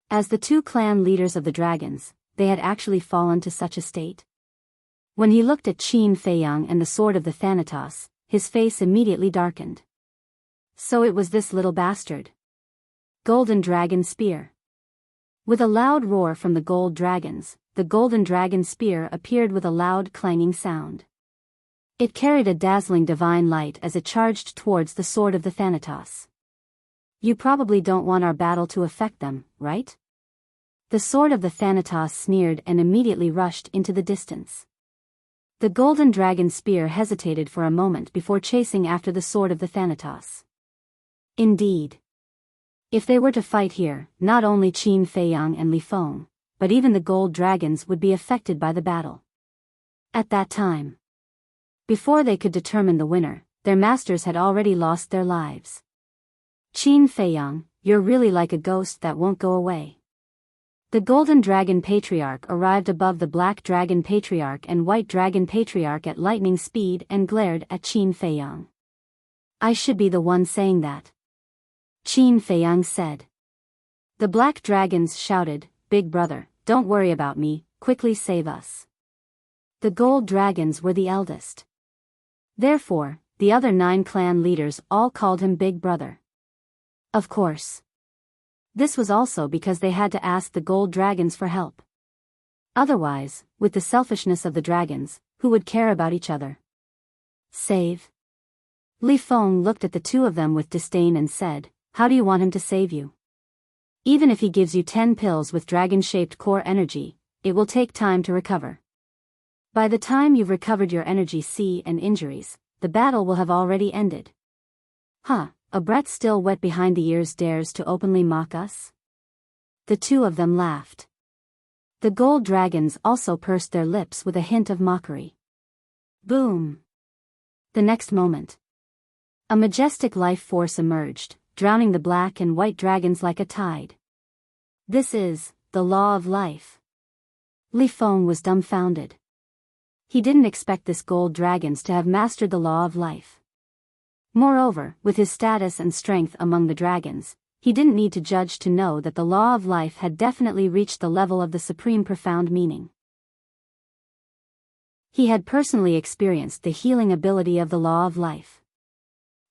As the 2 clan leaders of the dragons, they had actually fallen to such a state. When he looked at Qin Feiyang and the sword of the Thanatos, his face immediately darkened. So it was this little bastard. Golden Dragon Spear. With a loud roar from the gold dragons, the golden dragon spear appeared with a loud clanging sound. It carried a dazzling divine light as it charged towards the sword of the Thanatos. You probably don't want our battle to affect them, right? The sword of the Thanatos sneered and immediately rushed into the distance. The golden dragon spear hesitated for a moment before chasing after the sword of the Thanatos. Indeed. If they were to fight here, not only Qin Feiyang and Li Feng, but even the gold dragons would be affected by the battle. At that time, before they could determine the winner, their masters had already lost their lives. Qin Feiyang, you're really like a ghost that won't go away. The Golden Dragon Patriarch arrived above the Black Dragon Patriarch and White Dragon Patriarch at lightning speed and glared at Qin Feiyang. I should be the one saying that. Qin Feiyang said. The Black Dragons shouted, Big brother, don't worry about me, quickly save us. The Gold Dragons were the eldest. Therefore, the other 9 clan leaders all called him Big Brother. Of course. This was also because they had to ask the Gold Dragons for help. Otherwise, with the selfishness of the dragons, who would care about each other? Save? Li Feng looked at the two of them with disdain and said, how do you want him to save you? Even if he gives you 10 pills with dragon-shaped core energy, it will take time to recover. By the time you've recovered your energy C and injuries, the battle will have already ended. Huh, a brat still wet behind the ears dares to openly mock us? The two of them laughed. The gold dragons also pursed their lips with a hint of mockery. Boom! The next moment, a majestic life force emerged, drowning the black and white dragons like a tide. This is the law of life. Li Feng was dumbfounded. He didn't expect this gold dragons to have mastered the law of life. Moreover, with his status and strength among the dragons, he didn't need to judge to know that the law of life had definitely reached the level of the supreme profound meaning. He had personally experienced the healing ability of the law of life.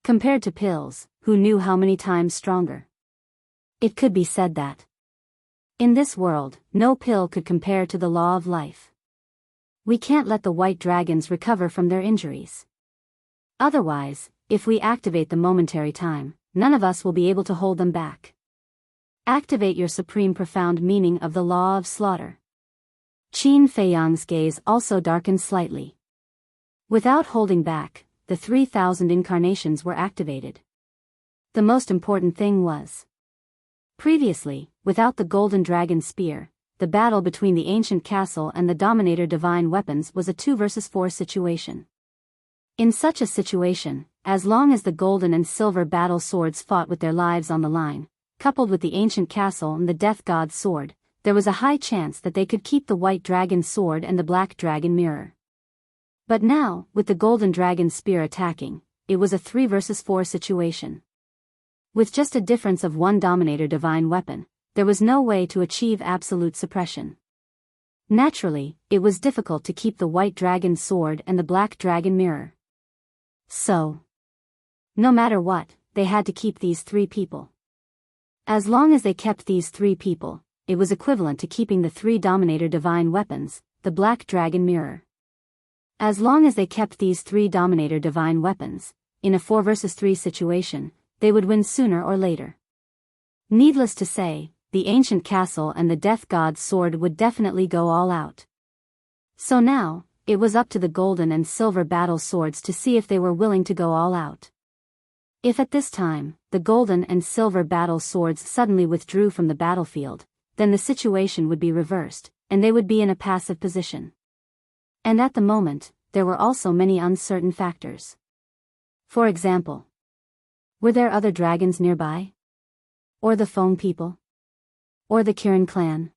Compared to pills, who knew how many times stronger? It could be said that in this world, no pill could compare to the law of life. We can't let the white dragons recover from their injuries. Otherwise, if we activate the momentary time, none of us will be able to hold them back. Activate your supreme profound meaning of the law of slaughter. Qin Feiyang's gaze also darkened slightly. Without holding back, the 3,000 incarnations were activated. The most important thing was, previously, without the golden dragon spear, the battle between the ancient castle and the dominator divine weapons was a 2 versus 4 situation. In such a situation, as long as the golden and silver battle swords fought with their lives on the line, coupled with the ancient castle and the death god's sword, there was a high chance that they could keep the white dragon sword and the black dragon mirror. But now, with the golden dragon spear attacking, it was a 3 versus 4 situation. With just a difference of 1 dominator divine weapon, there was no way to achieve absolute suppression. Naturally, it was difficult to keep the white dragon sword and the black dragon mirror. So, no matter what, they had to keep these 3 people. As long as they kept these 3 people, it was equivalent to keeping the 3 dominator divine weapons, the black dragon mirror. As long as they kept these 3 dominator divine weapons, in a 4 versus 3 situation, they would win sooner or later. Needless to say, the ancient castle and the death god's sword would definitely go all out. So now, it was up to the golden and silver battle swords to see if they were willing to go all out. If at this time, the golden and silver battle swords suddenly withdrew from the battlefield, then the situation would be reversed, and they would be in a passive position. And at the moment, there were also many uncertain factors. For example, were there other dragons nearby? Or the Feng people? Or the Kirin clan?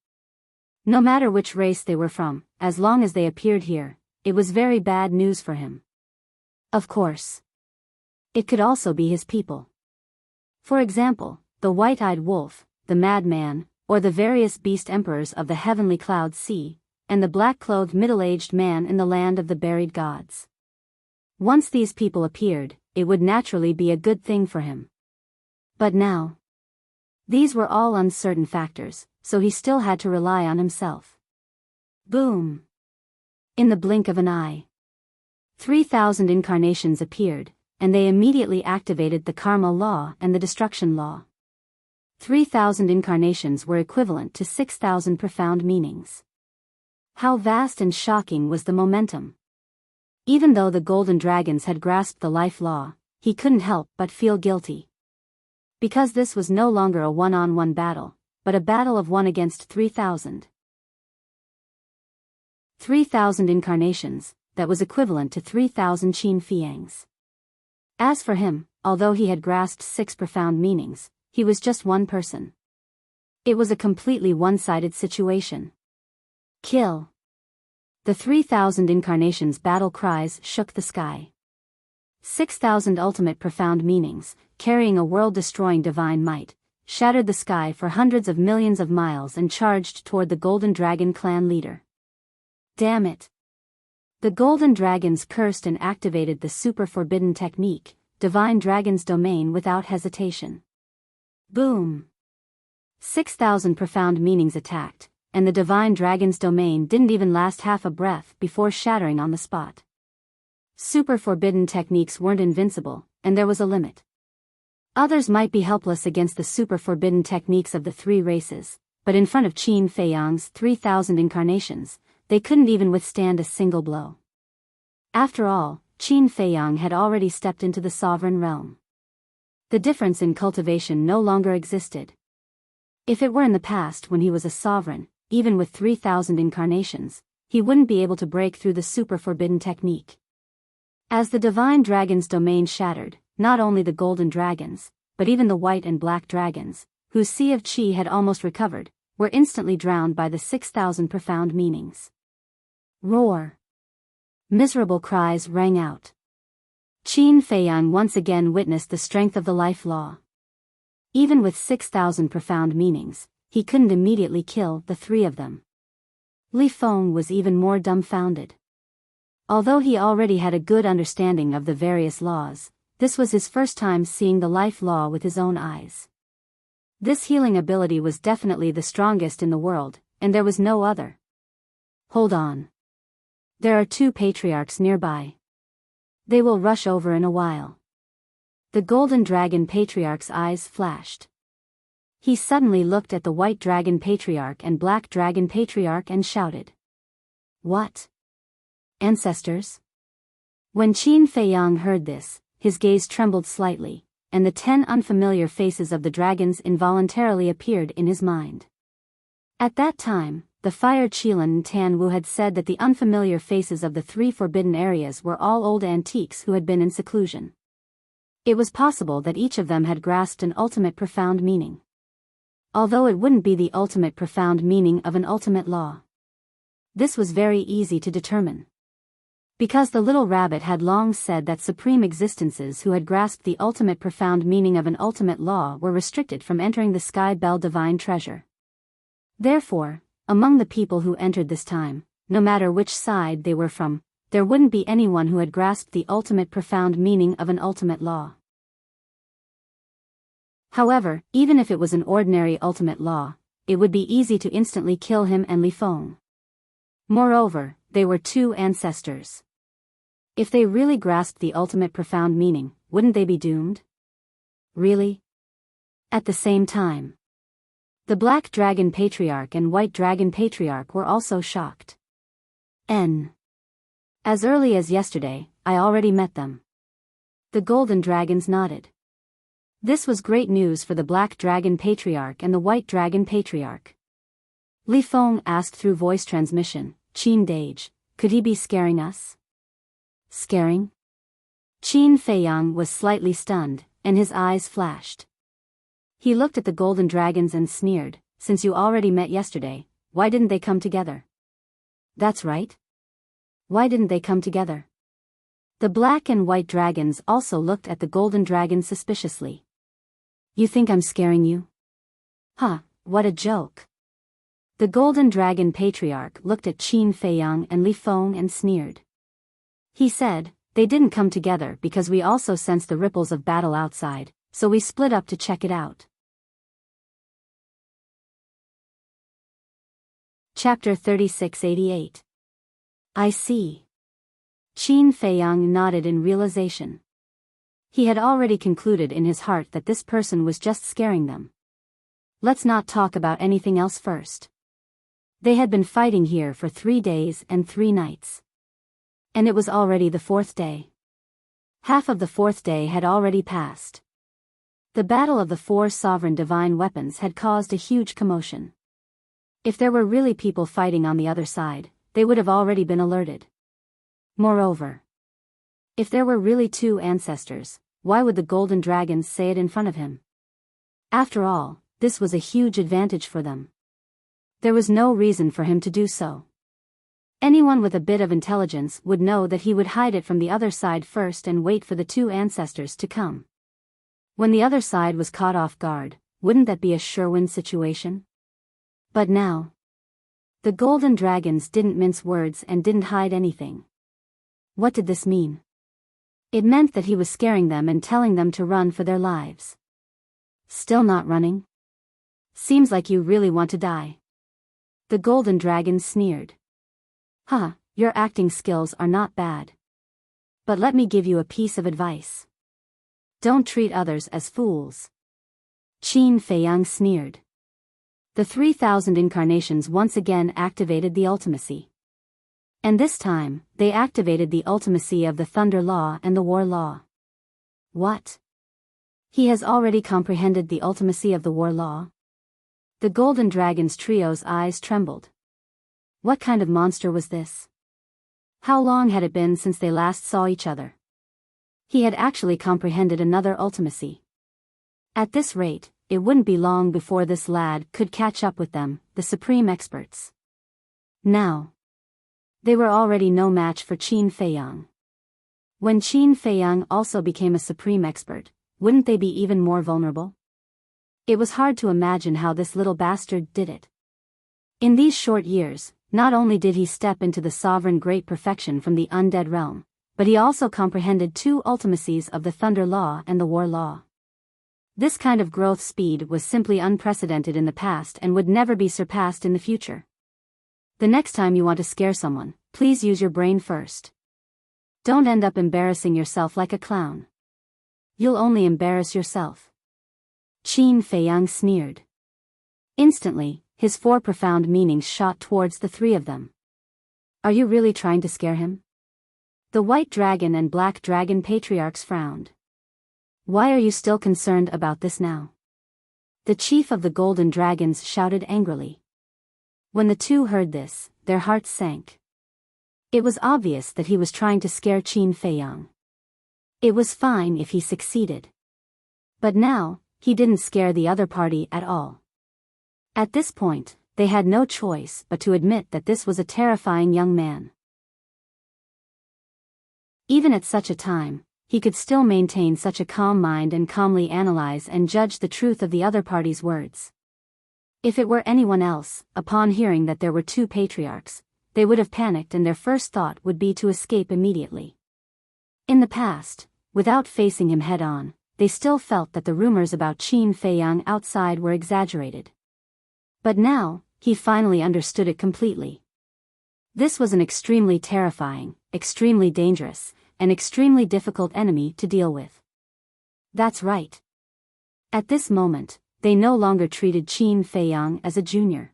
No matter which race they were from, as long as they appeared here, it was very bad news for him. Of course. It could also be his people. For example, the white-eyed wolf, the madman, or the various beast emperors of the heavenly cloud sea, and the black-clothed middle-aged man in the land of the buried gods. Once these people appeared, it would naturally be a good thing for him. But now, these were all uncertain factors, so he still had to rely on himself. Boom! In the blink of an eye, 3,000 incarnations appeared, and they immediately activated the karma law and the destruction law. 3,000 incarnations were equivalent to 6,000 profound meanings. How vast and shocking was the momentum! Even though the golden dragons had grasped the life law, he couldn't help but feel guilty. Because this was no longer a one-on-one battle, but a battle of 1 against 3,000. 3,000 incarnations, that was equivalent to 3,000 Qin Fiangs. As for him, although he had grasped 6 profound meanings, he was just one person. It was a completely one-sided situation. Kill. The 3,000 incarnations' battle cries shook the sky. 6,000 ultimate profound meanings, carrying a world-destroying divine might, shattered the sky for hundreds of millions of miles and charged toward the Golden Dragon clan leader. Damn it! The Golden Dragons cursed and activated the super forbidden technique, Divine Dragon's Domain, without hesitation. Boom! 6,000 profound meanings attacked, and the Divine Dragon's Domain didn't even last half a breath before shattering on the spot. Super forbidden techniques weren't invincible, and there was a limit. Others might be helpless against the super forbidden techniques of the 3 races, but in front of Qin Feiyang's 3,000 incarnations, they couldn't even withstand a single blow. After all, Qin Feiyang had already stepped into the sovereign realm. The difference in cultivation no longer existed. If it were in the past when he was a sovereign, even with 3,000 incarnations, he wouldn't be able to break through the super forbidden technique. As the Divine Dragon's Domain shattered, not only the Golden Dragons, but even the White and Black Dragons, whose Sea of Qi had almost recovered, were instantly drowned by the 6,000 profound meanings. Roar! Miserable cries rang out. Qin Feiyang once again witnessed the strength of the life law. Even with 6,000 profound meanings, he couldn't immediately kill the 3 of them. Li Feng was even more dumbfounded. Although he already had a good understanding of the various laws, this was his first time seeing the life law with his own eyes. This healing ability was definitely the strongest in the world, and there was no other. Hold on. There are 2 patriarchs nearby. They will rush over in a while. The Golden Dragon Patriarch's eyes flashed. He suddenly looked at the White Dragon Patriarch and Black Dragon Patriarch and shouted. What? Ancestors? When Qin Feiyang heard this, his gaze trembled slightly, and the 10 unfamiliar faces of the dragons involuntarily appeared in his mind. At that time, the Fire Qilin Tanwu had said that the unfamiliar faces of the 3 forbidden areas were all old antiques who had been in seclusion. It was possible that each of them had grasped an ultimate profound meaning. Although it wouldn't be the ultimate profound meaning of an ultimate law. This was very easy to determine. Because the little rabbit had long said that supreme existences who had grasped the ultimate profound meaning of an ultimate law were restricted from entering the Sky Bell Divine Treasure. Therefore, among the people who entered this time, no matter which side they were from, there wouldn't be anyone who had grasped the ultimate profound meaning of an ultimate law. However, even if it was an ordinary ultimate law, it would be easy to instantly kill him and Li Feng. Moreover, they were 2 ancestors. If they really grasped the ultimate profound meaning, wouldn't they be doomed? Really? At the same time, the Black Dragon Patriarch and White Dragon Patriarch were also shocked. As early as yesterday, I already met them. The Golden Dragons nodded. This was great news for the Black Dragon Patriarch and the White Dragon Patriarch. Li Feng asked through voice transmission, Qin Dage, could he be scaring us? Scaring? Qin Feiyang was slightly stunned, and his eyes flashed. He looked at the Golden Dragons and sneered, since you already met yesterday, why didn't they come together? That's right. Why didn't they come together? The Black and White Dragons also looked at the Golden Dragon suspiciously. You think I'm scaring you? Huh, what a joke. The Golden Dragon Patriarch looked at Qin Feiyang and Li Feng and sneered. He said, they didn't come together because we also sensed the ripples of battle outside, so we split up to check it out. Chapter 3688. I see. Qin Feiyang nodded in realization. He had already concluded in his heart that this person was just scaring them. Let's not talk about anything else first. They had been fighting here for 3 days and 3 nights. And it was already the 4th day. Half of the 4th day had already passed. The battle of the 4 sovereign divine weapons had caused a huge commotion. If there were really people fighting on the other side, they would have already been alerted. Moreover, if there were really 2 ancestors, why would the golden dragons say it in front of him? After all, this was a huge advantage for them. There was no reason for him to do so. Anyone with a bit of intelligence would know that he would hide it from the other side first and wait for the 2 ancestors to come. When the other side was caught off guard, wouldn't that be a sure-win situation? But now, the golden dragons didn't mince words and didn't hide anything. What did this mean? It meant that he was scaring them and telling them to run for their lives. Still not running? Seems like you really want to die. The golden dragon sneered. Huh, your acting skills are not bad. But let me give you a piece of advice. Don't treat others as fools. Qin Feiyang sneered. The 3,000 incarnations once again activated the ultimacy. And this time, they activated the ultimacy of the Thunder Law and the War Law. What? He has already comprehended the ultimacy of the War Law? The Golden Dragon's trio's eyes trembled. What kind of monster was this? How long had it been since they last saw each other? He had actually comprehended another ultimacy. At this rate, it wouldn't be long before this lad could catch up with them, the supreme experts. Now, they were already no match for Qin Feiyang. When Qin Feiyang also became a supreme expert, wouldn't they be even more vulnerable? It was hard to imagine how this little bastard did it. In these short years, not only did he step into the sovereign great perfection from the undead realm, but he also comprehended 2 ultimacies of the Thunder Law and the War Law. This kind of growth speed was simply unprecedented in the past and would never be surpassed in the future. The next time you want to scare someone, please use your brain first. Don't end up embarrassing yourself like a clown. You'll only embarrass yourself. Qin Feiyang sneered. Instantly, his 4 profound meanings shot towards the 3 of them. Are you really trying to scare him? The White Dragon and Black Dragon patriarchs frowned. Why are you still concerned about this now? The chief of the Golden Dragons shouted angrily. When the 2 heard this, their hearts sank. It was obvious that he was trying to scare Qin Feiyang. It was fine if he succeeded. But now, he didn't scare the other party at all. At this point, they had no choice but to admit that this was a terrifying young man. Even at such a time, he could still maintain such a calm mind and calmly analyze and judge the truth of the other party's words. If it were anyone else, upon hearing that there were 2 patriarchs, they would have panicked and their first thought would be to escape immediately. In the past, without facing him head-on, they still felt that the rumors about Qin Feiyang outside were exaggerated. But now, he finally understood it completely. This was an extremely terrifying, extremely dangerous, and extremely difficult enemy to deal with. That's right. At this moment, they no longer treated Qin Feiyang as a junior.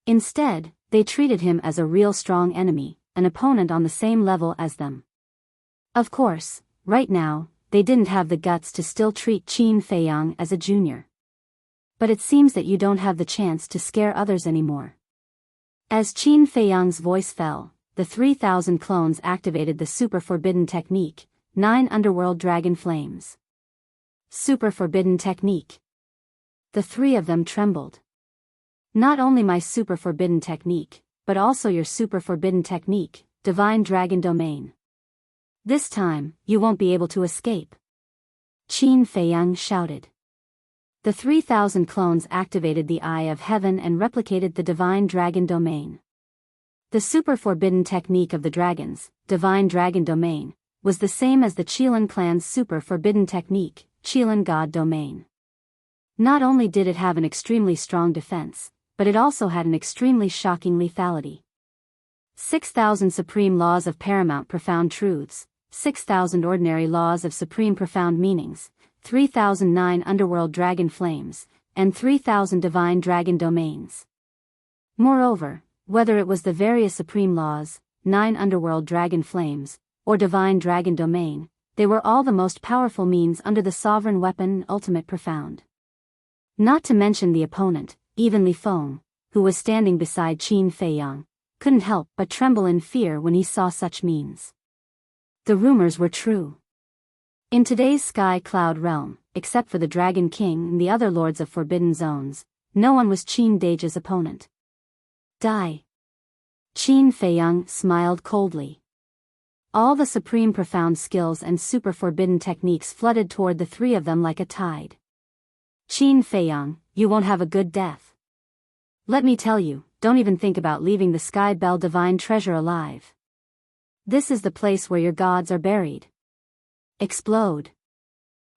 Instead, they treated him as a real strong enemy, an opponent on the same level as them. Of course, right now, they didn't have the guts to still treat Qin Feiyang as a junior. But it seems that you don't have the chance to scare others anymore. As Qin Feiyang's voice fell, the 3,000 clones activated the Super Forbidden Technique, 9 Underworld Dragon Flames. Super Forbidden Technique. The 3 of them trembled. Not only my Super Forbidden Technique, but also your Super Forbidden Technique, Divine Dragon Domain. This time, you won't be able to escape. Qin Feiyang shouted. The 3,000 clones activated the Eye of Heaven and replicated the Divine Dragon Domain. The Super Forbidden Technique of the Dragons, Divine Dragon Domain, was the same as the Qilin clan's Super Forbidden Technique, Qilin God Domain. Not only did it have an extremely strong defense, but it also had an extremely shocking lethality. 6,000 supreme laws of paramount profound truths, 6,000 ordinary laws of supreme profound meanings, 3,009 underworld dragon flames, and 3,000 divine dragon domains. Moreover, whether it was the various supreme laws, 9 underworld dragon flames, or divine dragon domain, they were all the most powerful means under the sovereign weapon ultimate profound. Not to mention the opponent, even Li Feng, who was standing beside Qin Feiyang, couldn't help but tremble in fear when he saw such means. The rumors were true. In today's sky cloud realm, except for the Dragon King and the other lords of forbidden zones, no one was Qin Deji's opponent. Die. Qin Feiyang smiled coldly. All the supreme profound skills and super forbidden techniques flooded toward the three of them like a tide. Qin Feiyang, you won't have a good death. Let me tell you, don't even think about leaving the Sky Bell divine treasure alive. This is the place where your gods are buried. Explode.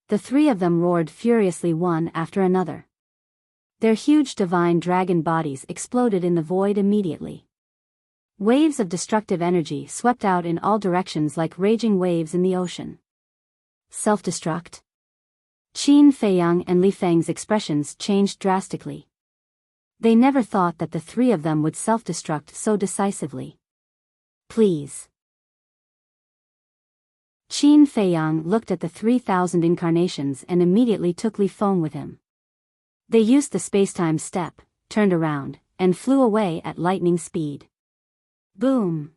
The three of them roared furiously one after another. Their huge divine dragon bodies exploded in the void immediately. Waves of destructive energy swept out in all directions like raging waves in the ocean. Self-destruct? Qin Feiyang and Li Feng's expressions changed drastically. They never thought that the three of them would self-destruct so decisively. Please. Qin Feiyang looked at the 3,000 incarnations and immediately took Li Feng with him. They used the space-time step, turned around, and flew away at lightning speed. Boom!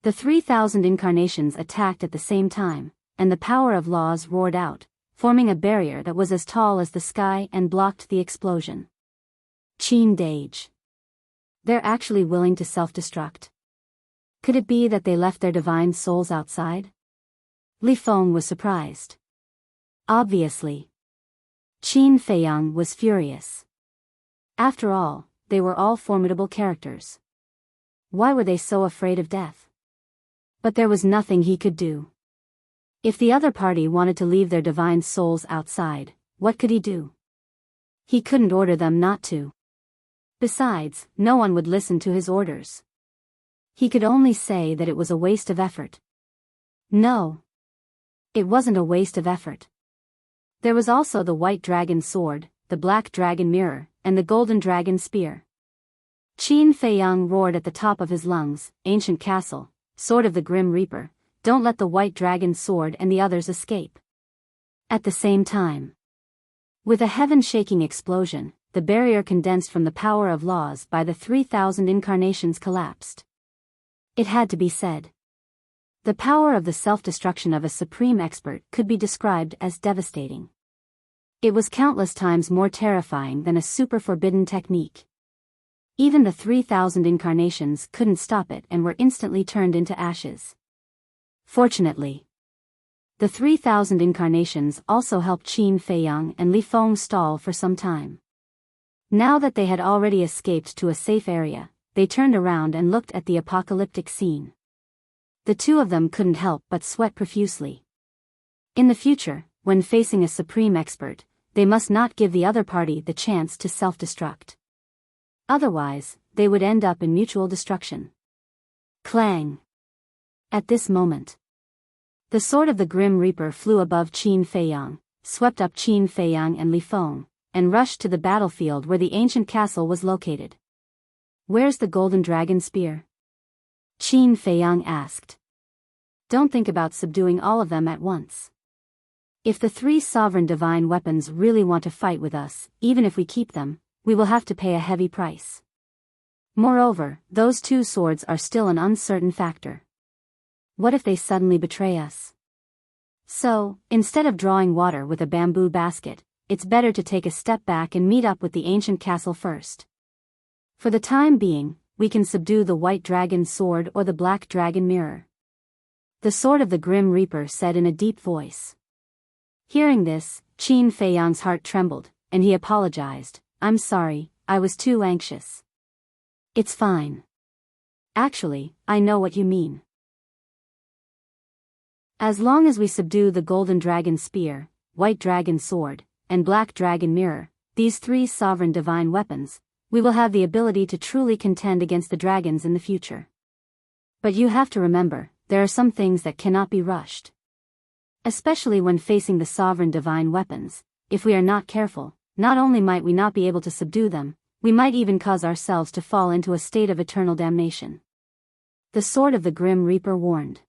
The 3,000 incarnations attacked at the same time, and the power of laws roared out, forming a barrier that was as tall as the sky and blocked the explosion. Qin Deji. They're actually willing to self-destruct. Could it be that they left their divine souls outside? Li Feng was surprised. Obviously. Qin Feiyang was furious. After all, they were all formidable characters. Why were they so afraid of death? But there was nothing he could do. If the other party wanted to leave their divine souls outside, what could he do? He couldn't order them not to. Besides, no one would listen to his orders. He could only say that it was a waste of effort. No. It wasn't a waste of effort. There was also the white dragon sword, the black dragon mirror, and the golden dragon spear. Qin Feiyang roared at the top of his lungs, "Ancient castle, sword of the grim reaper, don't let the white dragon sword and the others escape." At the same time, with a heaven-shaking explosion, the barrier condensed from the power of laws by the 3,000 incarnations collapsed. It had to be said. The power of the self-destruction of a supreme expert could be described as devastating. It was countless times more terrifying than a super forbidden technique. Even the 3,000 incarnations couldn't stop it and were instantly turned into ashes. Fortunately, the 3,000 incarnations also helped Qin Feiyang and Li Feng stall for some time. Now that they had already escaped to a safe area, they turned around and looked at the apocalyptic scene. The two of them couldn't help but sweat profusely. In the future, when facing a supreme expert, they must not give the other party the chance to self-destruct. Otherwise, they would end up in mutual destruction. Clang! At this moment, the sword of the Grim Reaper flew above Qin Feiyang, swept up Qin Feiyang and Li Feng, and rushed to the battlefield where the ancient castle was located. "Where's the golden dragon spear?" Qin Feiyang asked. "Don't think about subduing all of them at once. If the three sovereign divine weapons really want to fight with us, even if we keep them, we will have to pay a heavy price. Moreover, those two swords are still an uncertain factor. What if they suddenly betray us? So, instead of drawing water with a bamboo basket, it's better to take a step back and meet up with the ancient castle first. For the time being, we can subdue the white dragon sword or the black dragon mirror." The sword of the Grim Reaper said in a deep voice. Hearing this, Qin Feiyang's heart trembled, and he apologized. "I'm sorry, I was too anxious." "It's fine. Actually, I know what you mean. As long as we subdue the golden dragon spear, white dragon sword, and black dragon mirror, these three sovereign divine weapons, we will have the ability to truly contend against the dragons in the future. But you have to remember, there are some things that cannot be rushed. Especially when facing the sovereign divine weapons, if we are not careful, not only might we not be able to subdue them, we might even cause ourselves to fall into a state of eternal damnation. The sword of the Grim Reaper warned.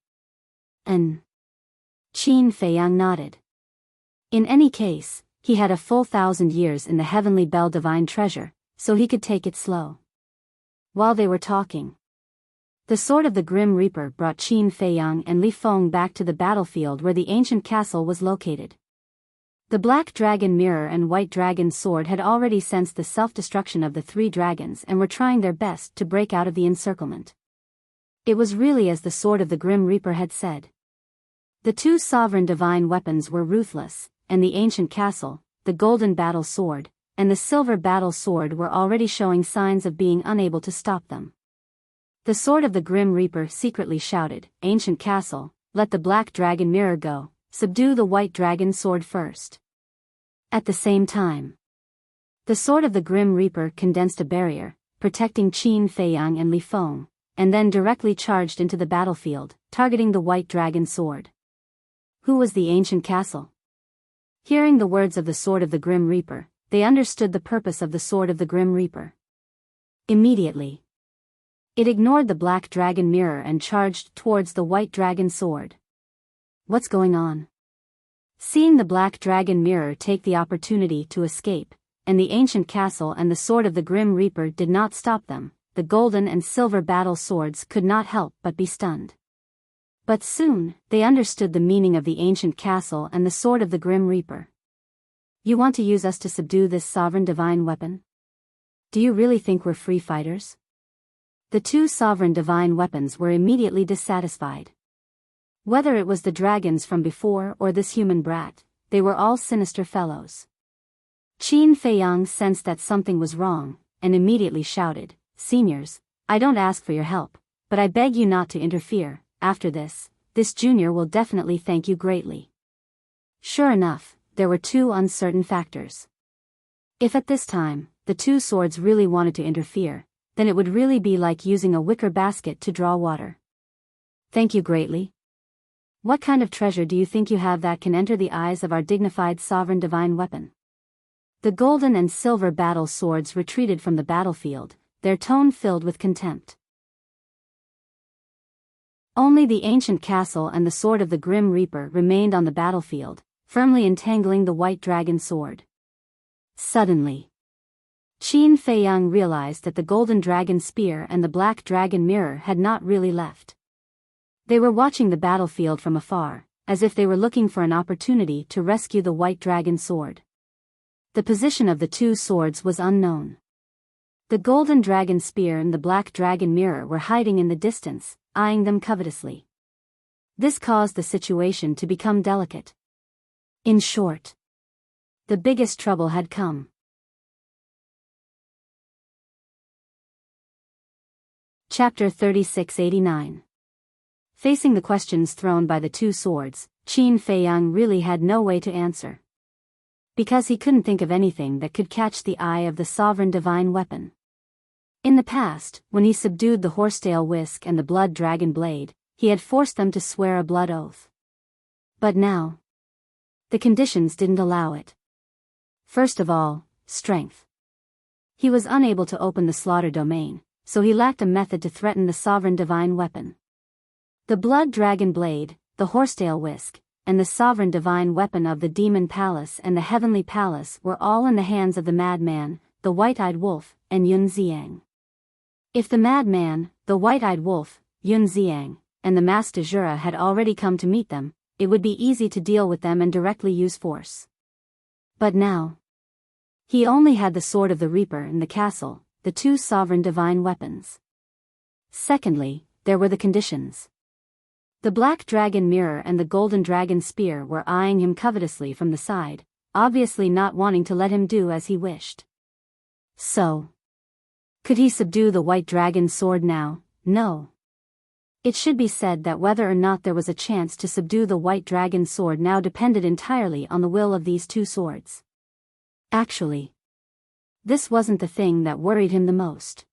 And Qin Feiyang nodded. In any case, he had a full 1,000 years in the heavenly bell divine treasure, so he could take it slow. While they were talking, the sword of the Grim Reaper brought Qin Feiyang and Li Feng back to the battlefield where the ancient castle was located. The Black Dragon Mirror and White Dragon Sword had already sensed the self-destruction of the three dragons and were trying their best to break out of the encirclement. It was really as the sword of the Grim Reaper had said. The two sovereign divine weapons were ruthless, and the ancient castle, the golden battle sword, and the silver battle sword were already showing signs of being unable to stop them. The sword of the Grim Reaper secretly shouted, "Ancient castle, let the Black Dragon Mirror go. Subdue the White Dragon Sword first." At the same time, the sword of the Grim Reaper condensed a barrier, protecting Qin Feiyang and Li Feng, and then directly charged into the battlefield, targeting the White Dragon Sword. Who was the ancient castle? Hearing the words of the sword of the Grim Reaper, they understood the purpose of the sword of the Grim Reaper. Immediately, it ignored the Black Dragon Mirror and charged towards the White Dragon Sword. What's going on? Seeing the Black Dragon Mirror take the opportunity to escape, and the ancient castle and the sword of the Grim Reaper did not stop them, the golden and silver battle swords could not help but be stunned. But soon, they understood the meaning of the ancient castle and the sword of the Grim Reaper. You want to use us to subdue this sovereign divine weapon? Do you really think we're free fighters? The two sovereign divine weapons were immediately dissatisfied. Whether it was the dragons from before or this human brat, they were all sinister fellows. Qin Feiyang sensed that something was wrong, and immediately shouted, "Seniors, I don't ask for your help, but I beg you not to interfere. After this junior will definitely thank you greatly." Sure enough, there were two uncertain factors. If at this time, the two swords really wanted to interfere, then it would really be like using a wicker basket to draw water. "Thank you greatly. What kind of treasure do you think you have that can enter the eyes of our dignified sovereign divine weapon?" The golden and silver battle swords retreated from the battlefield, their tone filled with contempt. Only the ancient castle and the sword of the Grim Reaper remained on the battlefield, firmly entangling the White Dragon Sword. Suddenly, Qin Feiyang realized that the Golden Dragon Spear and the Black Dragon Mirror had not really left. They were watching the battlefield from afar, as if they were looking for an opportunity to rescue the White Dragon Sword. The position of the two swords was unknown. The Golden Dragon Spear and the Black Dragon Mirror were hiding in the distance, eyeing them covetously. This caused the situation to become delicate. In short, the biggest trouble had come. Chapter 3689. Facing the questions thrown by the two swords, Qin Feiyang really had no way to answer. Because he couldn't think of anything that could catch the eye of the sovereign divine weapon. In the past, when he subdued the horsetail whisk and the blood dragon blade, he had forced them to swear a blood oath. But now, the conditions didn't allow it. First of all, strength. He was unable to open the slaughter domain, so he lacked a method to threaten the sovereign divine weapon. The blood dragon blade, the horsetail whisk, and the sovereign divine weapon of the demon palace and the heavenly palace were all in the hands of the madman, the white-eyed wolf, and Yun Xiang. If the madman, the white-eyed wolf, Yun Xiang, and the Master Jura had already come to meet them, it would be easy to deal with them and directly use force. But now, he only had the sword of the Reaper and the castle, the two sovereign divine weapons. Secondly, there were the conditions. The Black Dragon Mirror and the Golden Dragon Spear were eyeing him covetously from the side, obviously not wanting to let him do as he wished. So, could he subdue the White Dragon Sword now? No. It should be said that whether or not there was a chance to subdue the White Dragon Sword now depended entirely on the will of these two swords. Actually, this wasn't the thing that worried him the most.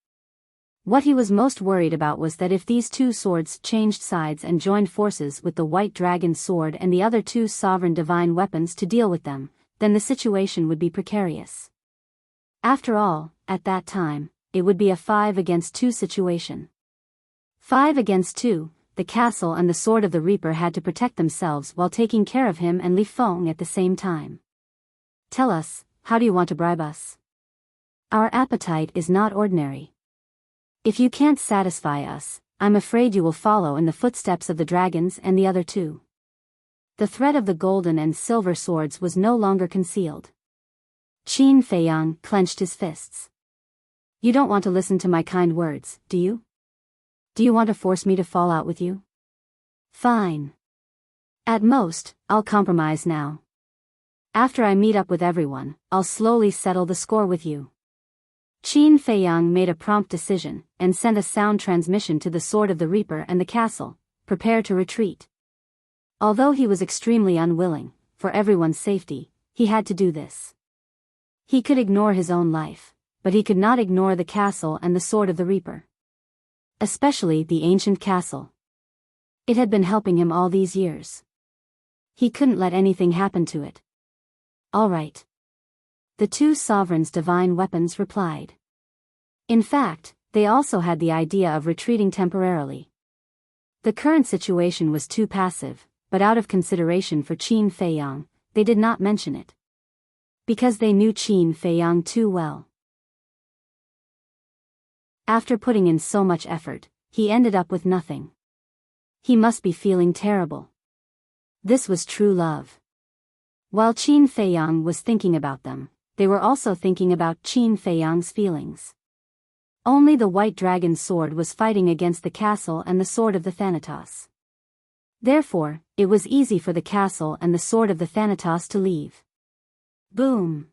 What he was most worried about was that if these two swords changed sides and joined forces with the White Dragon Sword and the other two sovereign divine weapons to deal with them, then the situation would be precarious. After all, at that time, it would be a 5 against 2 situation. 5 against 2, the castle and the sword of the Reaper had to protect themselves while taking care of him and Li Feng at the same time. Tell us, how do you want to bribe us? Our appetite is not ordinary. If you can't satisfy us, I'm afraid you will follow in the footsteps of the dragons and the other two. The threat of the golden and silver swords was no longer concealed. Qin Feiyang clenched his fists. You don't want to listen to my kind words, do you? Do you want to force me to fall out with you? Fine. At most, I'll compromise now. After I meet up with everyone, I'll slowly settle the score with you. Qin Feiyang made a prompt decision, and sent a sound transmission to the Sword of the Reaper and the castle, prepare to retreat. Although he was extremely unwilling, for everyone's safety, he had to do this. He could ignore his own life, but he could not ignore the castle and the Sword of the Reaper. Especially the ancient castle. It had been helping him all these years. He couldn't let anything happen to it. All right. The two sovereigns' divine weapons replied. In fact, they also had the idea of retreating temporarily. The current situation was too passive, but out of consideration for Qin Feiyang, they did not mention it. Because they knew Qin Feiyang too well. After putting in so much effort, he ended up with nothing. He must be feeling terrible. This was true love. While Qin Feiyang was thinking about them, they were also thinking about Qin Feiyang's feelings. Only the white dragon sword was fighting against the castle and the sword of the Thanatos. Therefore, it was easy for the castle and the sword of the Thanatos to leave. Boom!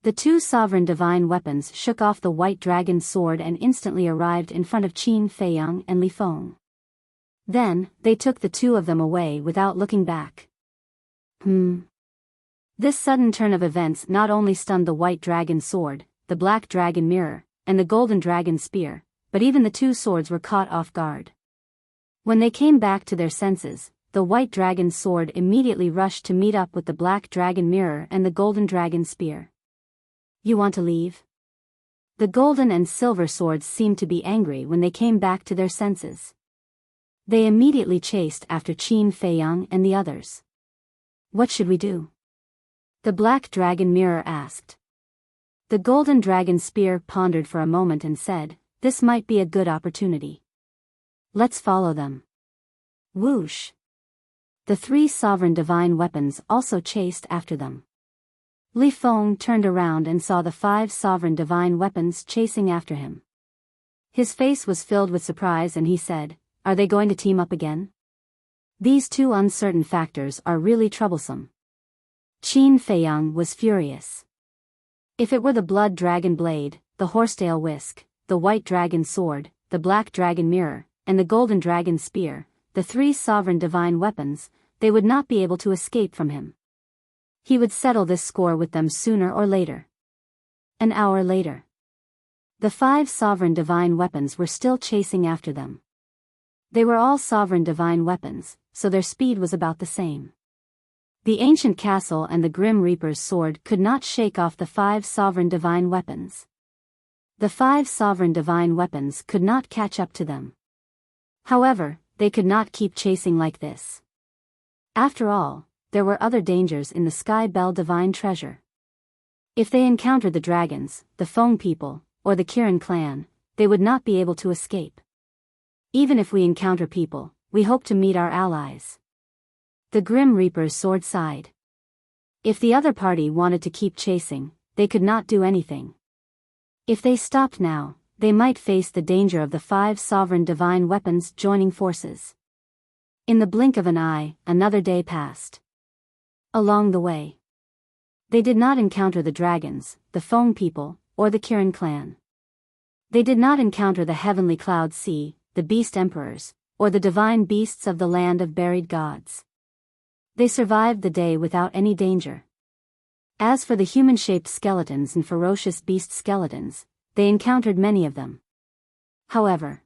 The two sovereign divine weapons shook off the white dragon sword and instantly arrived in front of Qin Feiyang and Li Feng. Then, they took the two of them away without looking back. This sudden turn of events not only stunned the white dragon sword, the black dragon mirror, and the golden dragon spear, but even the two swords were caught off guard. When they came back to their senses, the white dragon sword immediately rushed to meet up with the black dragon mirror and the golden dragon spear. You want to leave? The golden and silver swords seemed to be angry when they came back to their senses. They immediately chased after Qin Feiyang and the others. What should we do? The black dragon mirror asked. The golden dragon spear pondered for a moment and said, this might be a good opportunity. Let's follow them. Whoosh! The three sovereign divine weapons also chased after them. Li Feng turned around and saw the 5 sovereign divine weapons chasing after him. His face was filled with surprise and he said, are they going to team up again? These two uncertain factors are really troublesome. Qin Feiyang was furious. If it were the blood dragon blade, the horsetail whisk, the white dragon sword, the black dragon mirror, and the golden dragon spear, the 3 sovereign divine weapons, they would not be able to escape from him. He would settle this score with them sooner or later. An hour later. The 5 sovereign divine weapons were still chasing after them. They were all sovereign divine weapons, so their speed was about the same. The ancient castle and the Grim Reaper's sword could not shake off the 5 sovereign divine weapons. The 5 sovereign divine weapons could not catch up to them. However, they could not keep chasing like this. After all, there were other dangers in the Sky Bell divine treasure. If they encountered the dragons, the Feng people, or the Kirin clan, they would not be able to escape. Even if we encounter people, we hope to meet our allies. The Grim Reaper's sword sighed. If the other party wanted to keep chasing, they could not do anything. If they stopped now, they might face the danger of the 5 sovereign divine weapons joining forces. In the blink of an eye, another day passed. Along the way, they did not encounter the dragons, the Feng people, or the Kirin clan. They did not encounter the heavenly cloud sea, the beast emperors, or the divine beasts of the land of buried gods. They survived the day without any danger. As for the human-shaped skeletons and ferocious beast skeletons, they encountered many of them. However,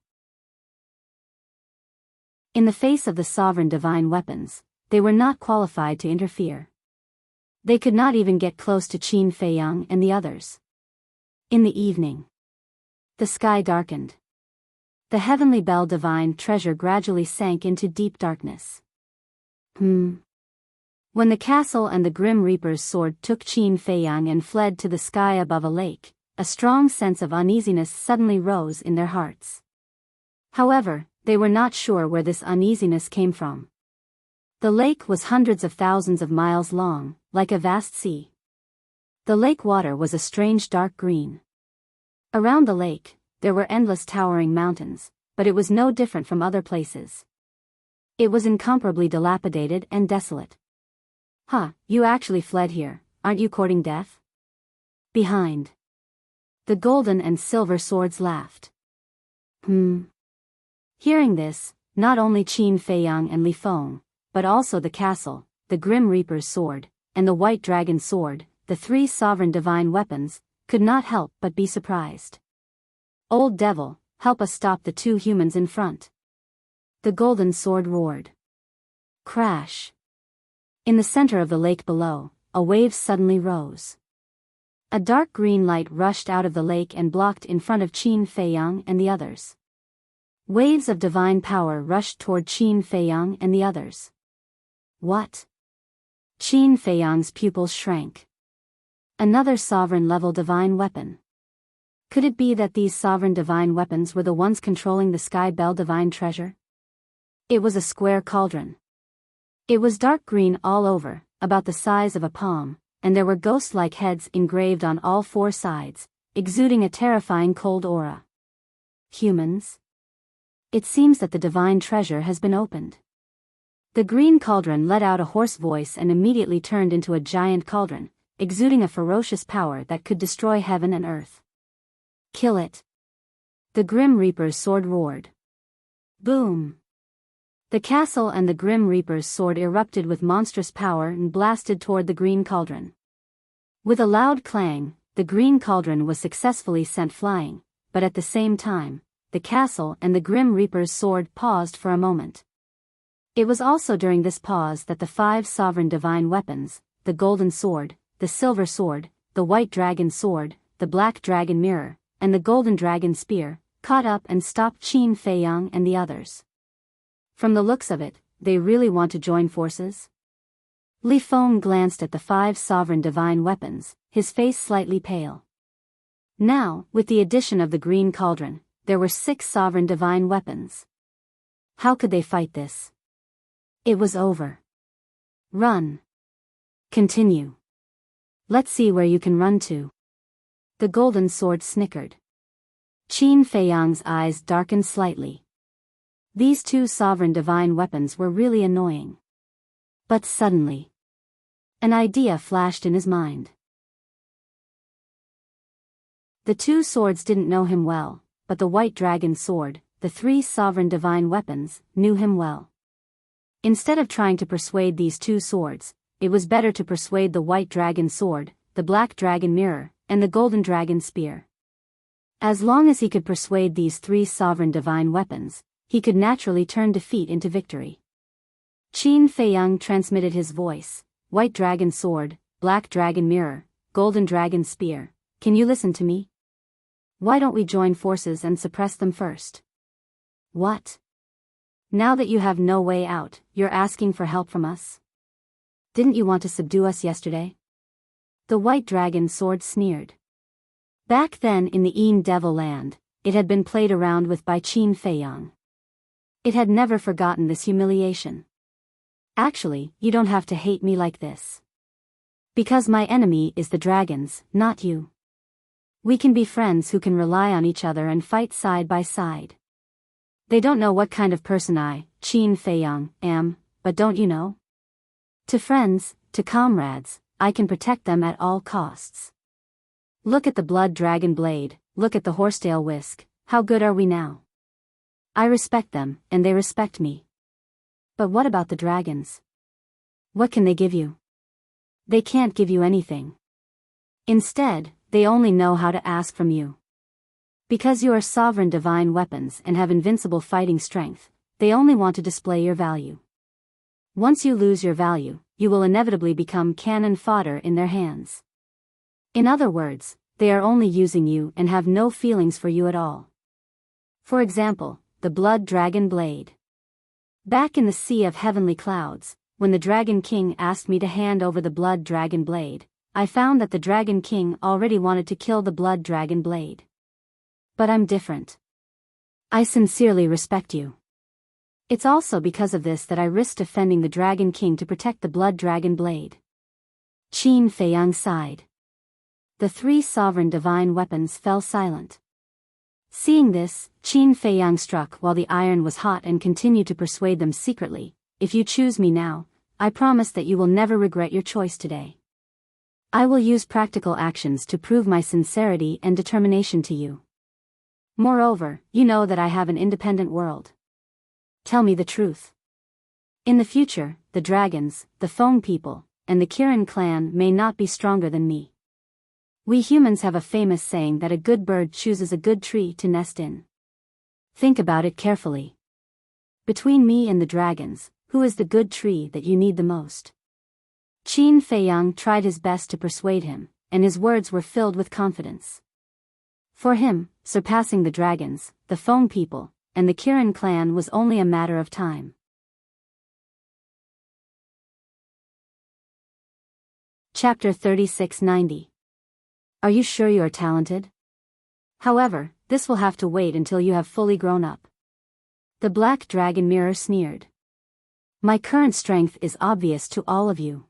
in the face of the sovereign divine weapons, they were not qualified to interfere. They could not even get close to Qin Feiyang and the others. In the evening, the sky darkened. The heavenly bell divine treasure gradually sank into deep darkness. When the castle and the Grim Reaper's sword took Qin Feiyang and fled to the sky above a lake, a strong sense of uneasiness suddenly rose in their hearts. However, they were not sure where this uneasiness came from. The lake was hundreds of thousands of miles long, like a vast sea. The lake water was a strange dark green. Around the lake, there were endless towering mountains, but it was no different from other places. It was incomparably dilapidated and desolate. You actually fled here, aren't you courting death? Behind. The golden and silver swords laughed. Hearing this, not only Qin Feiyang and Li Feng, but also the castle, the Grim Reaper's sword, and the White Dragon's sword, the three sovereign divine weapons, could not help but be surprised. Old devil, help us stop the two humans in front. The golden sword roared. Crash. In the center of the lake below, a wave suddenly rose. A dark green light rushed out of the lake and blocked in front of Qin Feiyang and the others. Waves of divine power rushed toward Qin Feiyang and the others. What? Qin Feiyang's pupils shrank. Another sovereign-level divine weapon. Could it be that these sovereign divine weapons were the ones controlling the Sky Bell divine treasure? It was a square cauldron. It was dark green all over, about the size of a palm, and there were ghost-like heads engraved on all four sides, exuding a terrifying cold aura. Humans? It seems that the divine treasure has been opened. The green cauldron let out a hoarse voice and immediately turned into a giant cauldron, exuding a ferocious power that could destroy heaven and earth. Kill it. The Grim Reaper's sword roared. Boom. The castle and the Grim Reaper's sword erupted with monstrous power and blasted toward the green cauldron. With a loud clang, the green cauldron was successfully sent flying, but at the same time, the castle and the Grim Reaper's sword paused for a moment. It was also during this pause that the five sovereign divine weapons, the golden sword, the silver sword, the white dragon sword, the black dragon mirror, and the golden dragon spear, caught up and stopped Qin Feiyang and the others. From the looks of it, they really want to join forces? Li Feng glanced at the five sovereign divine weapons, his face slightly pale. Now, with the addition of the green cauldron, there were 6 sovereign divine weapons. How could they fight this? It was over. Run. Continue. Let's see where you can run to. The golden sword snickered. Qin Feiyang's eyes darkened slightly. These 2 sovereign divine weapons were really annoying. But suddenly, an idea flashed in his mind. The 2 swords didn't know him well, but the white dragon sword, the 3 sovereign divine weapons, knew him well. Instead of trying to persuade these 2 swords, it was better to persuade the white dragon sword, the black dragon mirror, and the golden dragon spear. As long as he could persuade these 3 sovereign divine weapons, he could naturally turn defeat into victory. Qin Feiyang transmitted his voice. White dragon sword, black dragon mirror, golden dragon spear, can you listen to me? Why don't we join forces and suppress them first? What? Now that you have no way out, you're asking for help from us? Didn't you want to subdue us yesterday? The white dragon sword sneered. Back then in the Een Devil land, it had been played around with by Qin Feiyang. It had never forgotten this humiliation. Actually, you don't have to hate me like this. Because my enemy is the dragons, not you. We can be friends who can rely on each other and fight side by side. They don't know what kind of person I, Qin Feiyang, am, but don't you know? To friends, to comrades, I can protect them at all costs. Look at the blood dragon blade, look at the horsetail whisk, how good are we now? I respect them, and they respect me. But what about the dragons? What can they give you? They can't give you anything. Instead, they only know how to ask from you. Because you are sovereign divine weapons and have invincible fighting strength, they only want to display your value. Once you lose your value, you will inevitably become cannon fodder in their hands. In other words, they are only using you and have no feelings for you at all. For example, the blood dragon blade. Back in the sea of heavenly clouds, when the Dragon King asked me to hand over the blood dragon blade, I found that the Dragon King already wanted to kill the blood dragon blade. But I'm different. I sincerely respect you. It's also because of this that I risked offending the Dragon King to protect the blood dragon blade. Qin Feiyang sighed. The three sovereign divine weapons fell silent. Seeing this, Qin Feiyang struck while the iron was hot and continued to persuade them secretly, if you choose me now, I promise that you will never regret your choice today. I will use practical actions to prove my sincerity and determination to you. Moreover, you know that I have an independent world. Tell me the truth. In the future, the dragons, the Feng people, and the Kirin clan may not be stronger than me. We humans have a famous saying that a good bird chooses a good tree to nest in. Think about it carefully. Between me and the dragons, who is the good tree that you need the most? Qin Feiyang tried his best to persuade him, and his words were filled with confidence. For him, surpassing the dragons, the Feng people, and the Kirin clan was only a matter of time. Chapter 3690. Are you sure you are talented? However, this will have to wait until you have fully grown up. The black dragon mirror sneered. My current strength is obvious to all of you.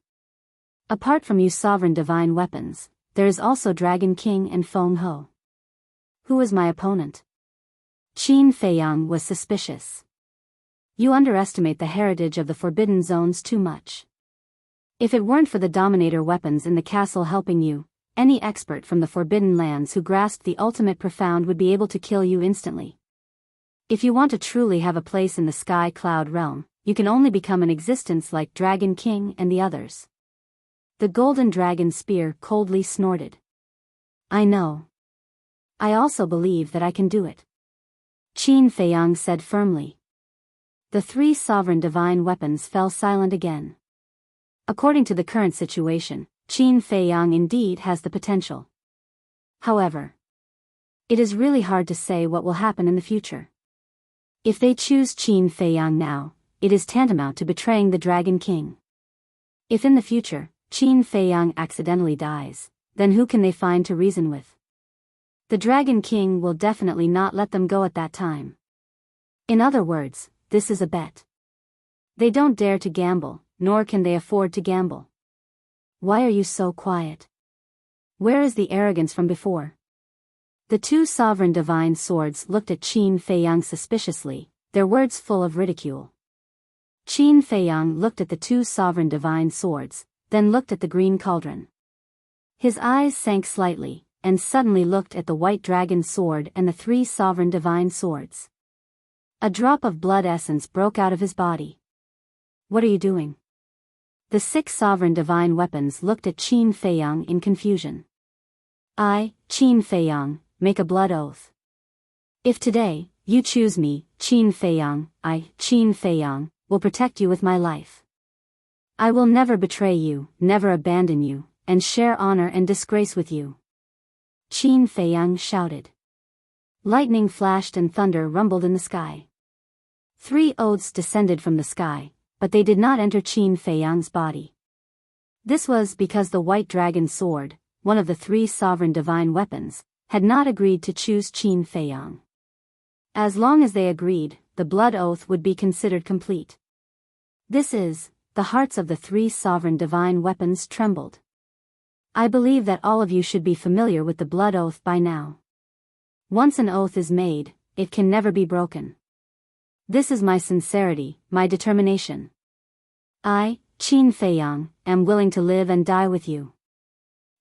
Apart from you sovereign divine weapons, there is also Dragon King and Feng Ho. Who is my opponent? Qin Feiyang was suspicious. You underestimate the heritage of the Forbidden Zones too much. If it weren't for the Dominator weapons in the castle helping you, any expert from the Forbidden Lands who grasped the ultimate profound would be able to kill you instantly. If you want to truly have a place in the Sky Cloud realm, you can only become an existence like Dragon King and the others. The golden dragon spear coldly snorted. I know. I also believe that I can do it. Qin Feiyang said firmly. The three sovereign divine weapons fell silent again. According to the current situation, Qin Feiyang indeed has the potential. However, it is really hard to say what will happen in the future. If they choose Qin Feiyang now, it is tantamount to betraying the Dragon King. If in the future, Qin Feiyang accidentally dies, then who can they find to reason with? The Dragon King will definitely not let them go at that time. In other words, this is a bet. They don't dare to gamble, nor can they afford to gamble. Why are you so quiet? Where is the arrogance from before? The two sovereign divine swords looked at Qin Feiyang suspiciously, their words full of ridicule. Qin Feiyang looked at the two sovereign divine swords, then looked at the green cauldron. His eyes sank slightly, and suddenly looked at the white dragon sword and the three sovereign divine swords. A drop of blood essence broke out of his body. What are you doing? The six sovereign divine weapons looked at Qin Feiyang in confusion. I, Qin Feiyang, make a blood oath. If today, you choose me, Qin Feiyang, I, Qin Feiyang, will protect you with my life. I will never betray you, never abandon you, and share honor and disgrace with you. Qin Feiyang shouted. Lightning flashed and thunder rumbled in the sky. 3 oaths descended from the sky, but they did not enter Qin Feiyang's body. This was because the white dragon sword, one of the 3 sovereign divine weapons, had not agreed to choose Qin Feiyang. As long as they agreed, the blood oath would be considered complete. This is, the hearts of the 3 sovereign divine weapons trembled. I believe that all of you should be familiar with the blood oath by now. Once an oath is made, it can never be broken. This is my sincerity, my determination. I, Qin Feiyang, am willing to live and die with you.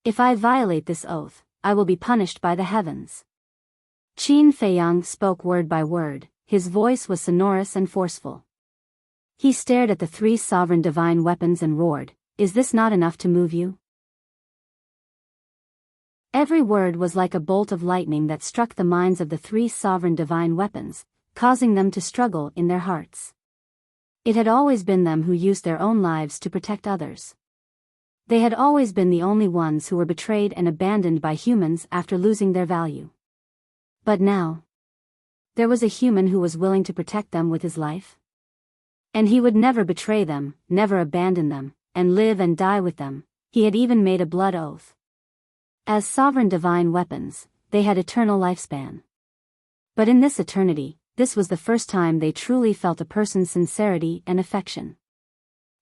If I violate this oath, I will be punished by the heavens. Qin Feiyang spoke word by word, his voice was sonorous and forceful. He stared at the 3 sovereign divine weapons and roared, "Is this not enough to move you?" Every word was like a bolt of lightning that struck the minds of the 3 sovereign divine weapons, causing them to struggle in their hearts. It had always been them who used their own lives to protect others. They had always been the only ones who were betrayed and abandoned by humans after losing their value. But now, There was a human who was willing to protect them with his life. And he would never betray them, never abandon them, and live and die with them. He had even made a blood oath. As sovereign divine weapons, they had eternal lifespan. But in this eternity, this was the first time they truly felt a person's sincerity and affection.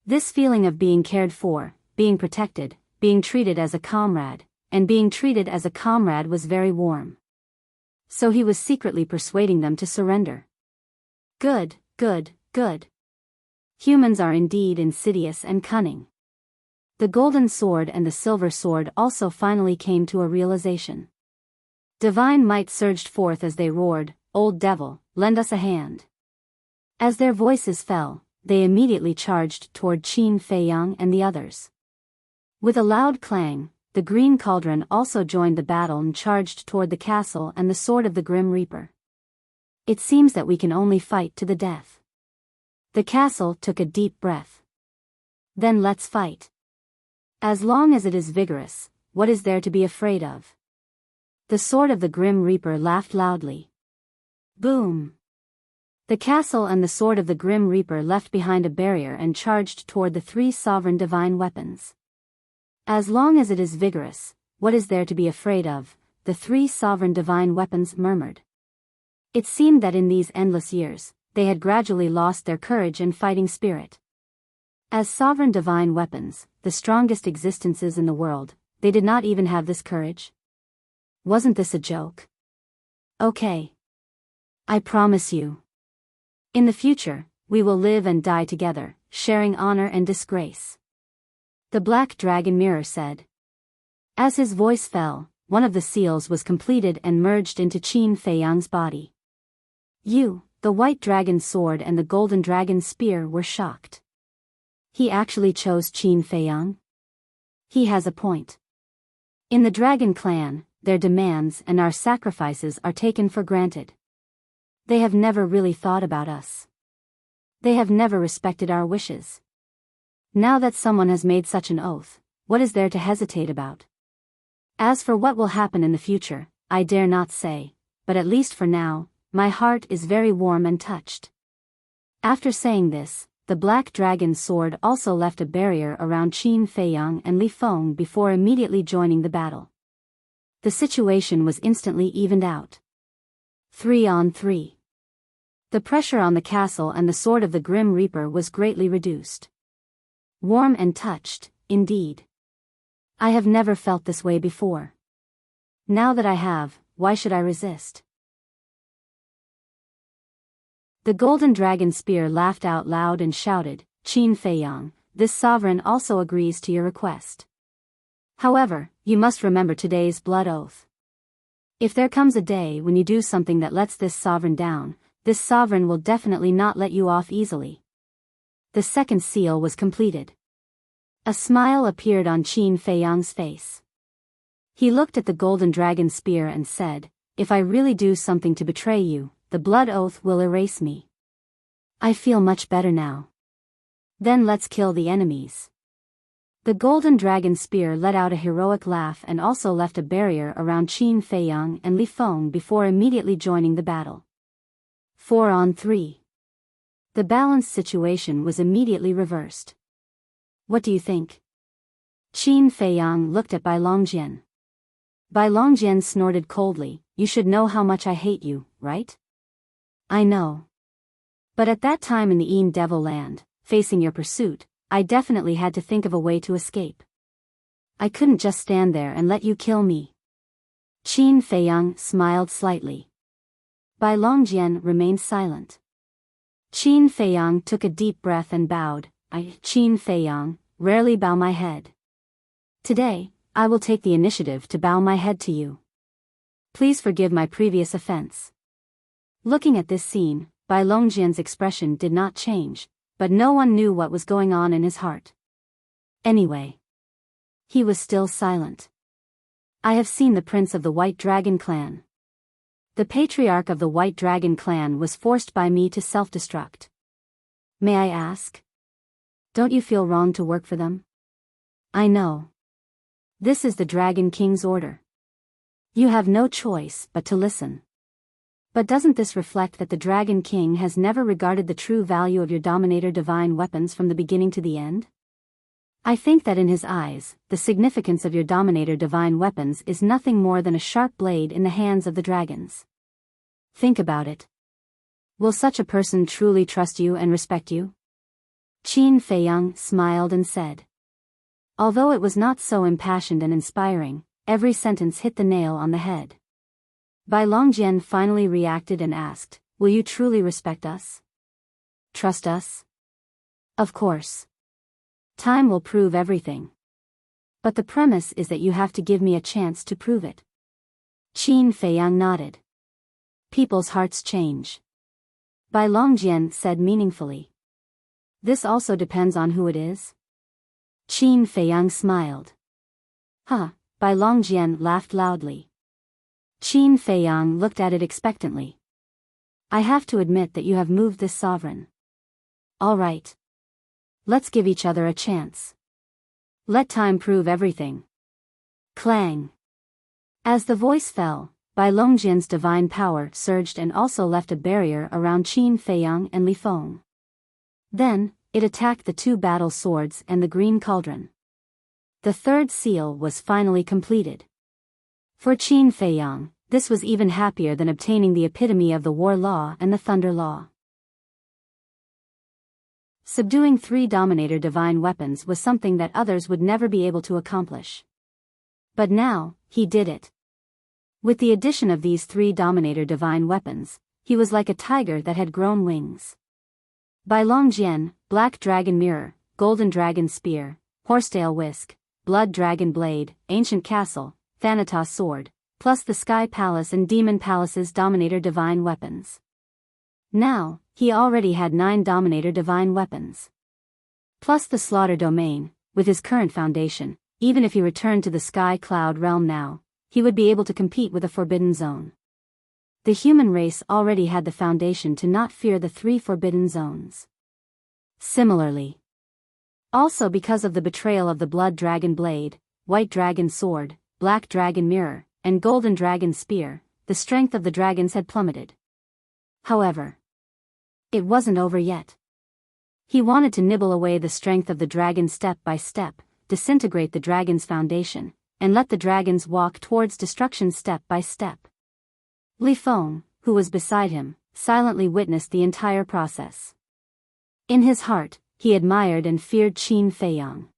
This feeling of being cared for, being protected, being treated as a comrade, and being treated as a comrade was very warm. So he was secretly persuading them to surrender. Good, good, good. Humans are indeed insidious and cunning. The golden sword and the silver sword also finally came to a realization. Divine might surged forth as they roared, "Old devil, lend us a hand." As their voices fell, they immediately charged toward Qin Feiyang and the others. With a loud clang, the green cauldron also joined the battle and charged toward the castle and the sword of the Grim Reaper. It seems that we can only fight to the death. The castle took a deep breath. Then let's fight. As long as it is vigorous, what is there to be afraid of? The sword of the Grim Reaper laughed loudly. Boom! The castle and the sword of the Grim Reaper left behind a barrier and charged toward the three sovereign divine weapons. As long as it is vigorous, what is there to be afraid of? The three sovereign divine weapons murmured. It seemed that in these endless years, they had gradually lost their courage and fighting spirit. As sovereign divine weapons, the strongest existences in the world, they did not even have this courage. Wasn't this a joke? Okay. I promise you. In the future, we will live and die together, sharing honor and disgrace. The black dragon mirror said. As his voice fell, one of the seals was completed and merged into Qin Feiyang's body. You, the white dragon sword and the golden dragon spear were shocked. He actually chose Qin Feiyang? He has a point. In the dragon clan, their demands and our sacrifices are taken for granted. They have never really thought about us. They have never respected our wishes. Now that someone has made such an oath, what is there to hesitate about? As for what will happen in the future, I dare not say, but at least for now, my heart is very warm and touched. After saying this, the black dragon sword also left a barrier around Qin Feiyang and Li Feng before immediately joining the battle. The situation was instantly evened out. 3 on 3. The pressure on the castle and the sword of the Grim Reaper was greatly reduced. Warm and touched, indeed. I have never felt this way before. Now that I have, why should I resist? The golden dragon spear laughed out loud and shouted, Qin Feiyang, this sovereign also agrees to your request. However, you must remember today's blood oath. If there comes a day when you do something that lets this sovereign down, this sovereign will definitely not let you off easily. The second seal was completed. A smile appeared on Qin Feiyang's face. He looked at the golden dragon spear and said, if I really do something to betray you, the blood oath will erase me. I feel much better now. Then let's kill the enemies. The golden dragon spear let out a heroic laugh and also left a barrier around Qin Feiyang and Li Feng before immediately joining the battle. 4 on 3. The balanced situation was immediately reversed. What do you think? Qin Feiyang looked at Bai Longjian. Bai Longjian snorted coldly, you should know how much I hate you, right? I know. But at that time in the Een Devil Land, facing your pursuit, I definitely had to think of a way to escape. I couldn't just stand there and let you kill me. Qin Feiyang smiled slightly. Bai Longjian remained silent. Qin Feiyang took a deep breath and bowed. Qin Feiyang, rarely bow my head. Today, I will take the initiative to bow my head to you. Please forgive my previous offense. Looking at this scene, Bai Longjian's expression did not change, but no one knew what was going on in his heart. Anyway, he was still silent. I have seen the prince of the White Dragon clan. The patriarch of the White Dragon clan was forced by me to self-destruct. May I ask? Don't you feel wrong to work for them? I know. This is the Dragon King's order. You have no choice but to listen. But doesn't this reflect that the Dragon King has never regarded the true value of your Dominator divine weapons from the beginning to the end? I think that in his eyes, the significance of your Dominator divine weapons is nothing more than a sharp blade in the hands of the dragons. Think about it. Will such a person truly trust you and respect you? Qin Feiyang smiled and said. Although it was not so impassioned and inspiring, every sentence hit the nail on the head. Bai Longjian finally reacted and asked, will you truly respect us? Trust us? Of course. Time will prove everything. But the premise is that you have to give me a chance to prove it. Qin Feiyang nodded. People's hearts change. Bai Longjian said meaningfully. This also depends on who it is? Qin Feiyang smiled. Huh, Bai Longjian laughed loudly. Qin Feiyang looked at it expectantly. I have to admit that you have moved this sovereign. All right. Let's give each other a chance. Let time prove everything. Clang. As the voice fell, Bai Longjian's divine power surged and also left a barrier around Qin Feiyang and Li Feng. Then, it attacked the two battle swords and the green cauldron. The third seal was finally completed. For Qin Feiyang, this was even happier than obtaining the epitome of the war law and the thunder law. Subduing 3 Dominator divine weapons was something that others would never be able to accomplish. But now, he did it. With the addition of these 3 Dominator divine weapons, he was like a tiger that had grown wings. Bai Longjian, Black Dragon Mirror, Golden Dragon Spear, Horsetail Whisk, Blood Dragon Blade, Ancient Castle, Thanatos Sword, plus the Sky Palace and Demon Palace's Dominator divine weapons. Now, he already had 9 Dominator divine weapons. Plus the Slaughter Domain, with his current foundation, even if he returned to the Sky Cloud realm now, he would be able to compete with a Forbidden Zone. The human race already had the foundation to not fear the 3 Forbidden Zones. Similarly, also because of the betrayal of the Blood Dragon Blade, White Dragon Sword, Black Dragon Mirror, and Golden Dragon Spear, the strength of the dragons had plummeted. However, it wasn't over yet. He wanted to nibble away the strength of the dragon step by step, disintegrate the dragon's foundation, and let the dragons walk towards destruction step by step. Li Feng, who was beside him, silently witnessed the entire process. In his heart, he admired and feared Qin Feiyang.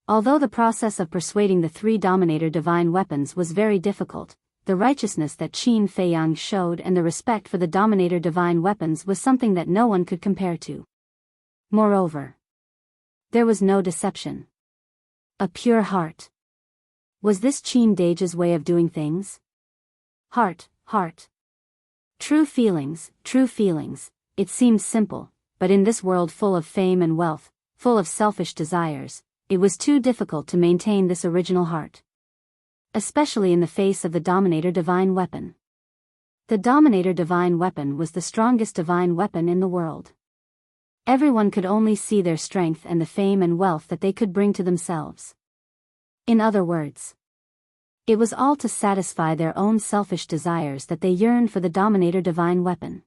Although the process of persuading the 3 Dominator divine weapons was very difficult, the righteousness that Qin Feiyang showed and the respect for the Dominator divine weapons was something that no one could compare to. Moreover, there was no deception. A pure heart. Was this Qin Dage's way of doing things? Heart. True feelings, it seemed simple, but in this world full of fame and wealth, full of selfish desires, it was too difficult to maintain this original heart. Especially in the face of the Dominator divine weapon. The Dominator divine weapon was the strongest divine weapon in the world. Everyone could only see their strength and the fame and wealth that they could bring to themselves. In other words, it was all to satisfy their own selfish desires that they yearned for the Dominator divine weapon.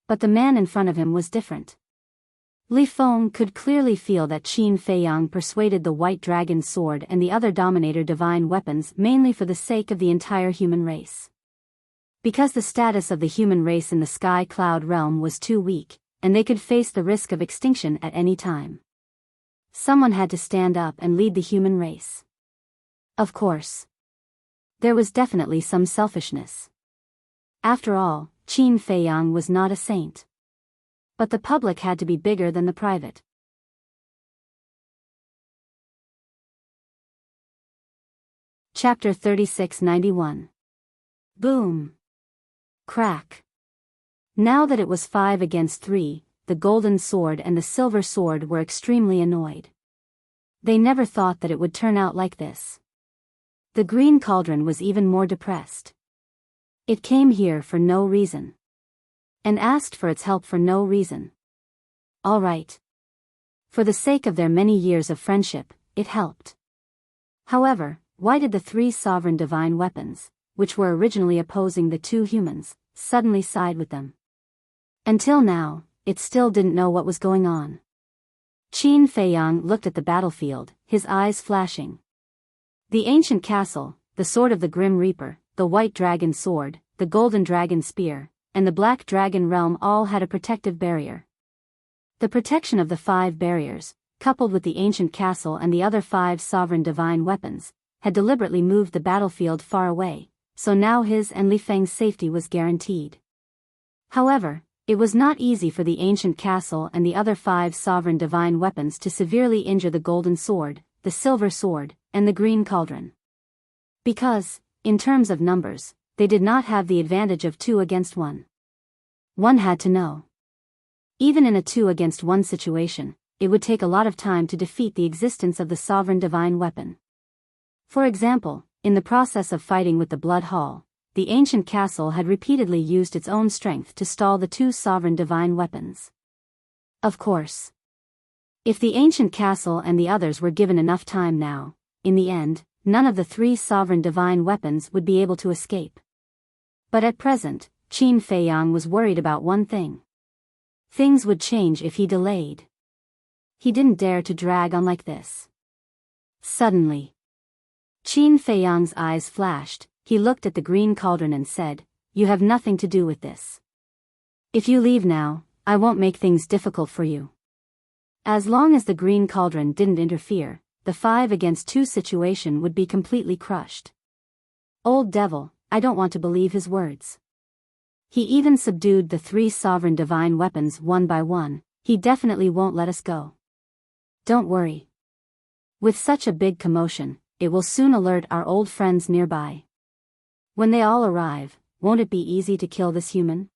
But the man in front of him was different. Li Feng could clearly feel that Qin Feiyang persuaded the White Dragon Sword and the other Dominator divine weapons mainly for the sake of the entire human race. Because the status of the human race in the Sky Cloud realm was too weak, and they could face the risk of extinction at any time. Someone had to stand up and lead the human race. Of course, there was definitely some selfishness. After all, Qin Feiyang was not a saint. But the public had to be bigger than the private. Chapter 3691. Boom. Crack. Now that it was 5 against 3, the Golden Sword and the Silver Sword were extremely annoyed. They never thought that it would turn out like this. The Green Cauldron was even more depressed. It came here for no reason. And asked for its help for no reason. All right. For the sake of their many years of friendship, it helped. However, why did the 3 sovereign divine weapons, which were originally opposing the 2 humans, suddenly sighed with them. Until now, it still didn't know what was going on. Qin Feiyang looked at the battlefield, his eyes flashing. The ancient castle, the sword of the Grim Reaper, the white dragon sword, the golden dragon spear, and the black dragon realm all had a protective barrier. The protection of the 5 barriers, coupled with the ancient castle and the other 5 sovereign divine weapons, had deliberately moved the battlefield far away, so now his and Li Feng's safety was guaranteed. However, it was not easy for the ancient castle and the other 5 sovereign divine weapons to severely injure the golden sword, the silver sword, and the green cauldron. Because, in terms of numbers, they did not have the advantage of 2 against 1. One had to know. Even in a 2 against 1 situation, it would take a lot of time to defeat the existence of the sovereign divine weapon. For example, in the process of fighting with the Blood Hall, the ancient castle had repeatedly used its own strength to stall the 2 sovereign divine weapons. Of course, if the ancient castle and the others were given enough time now, in the end, none of the 3 sovereign divine weapons would be able to escape. But at present, Qin Feiyang was worried about one thing. Things would change if he delayed. He didn't dare to drag on like this. Suddenly, Qin Feiyang's eyes flashed. He looked at the green cauldron and said, "You have nothing to do with this. If you leave now, I won't make things difficult for you." As long as the green cauldron didn't interfere, the 5 against 2 situation would be completely crushed. Old devil, I don't want to believe his words. He even subdued the 3 sovereign divine weapons one by one. He definitely won't let us go. Don't worry. With such a big commotion, it will soon alert our old friends nearby. When they all arrive, won't it be easy to kill this human?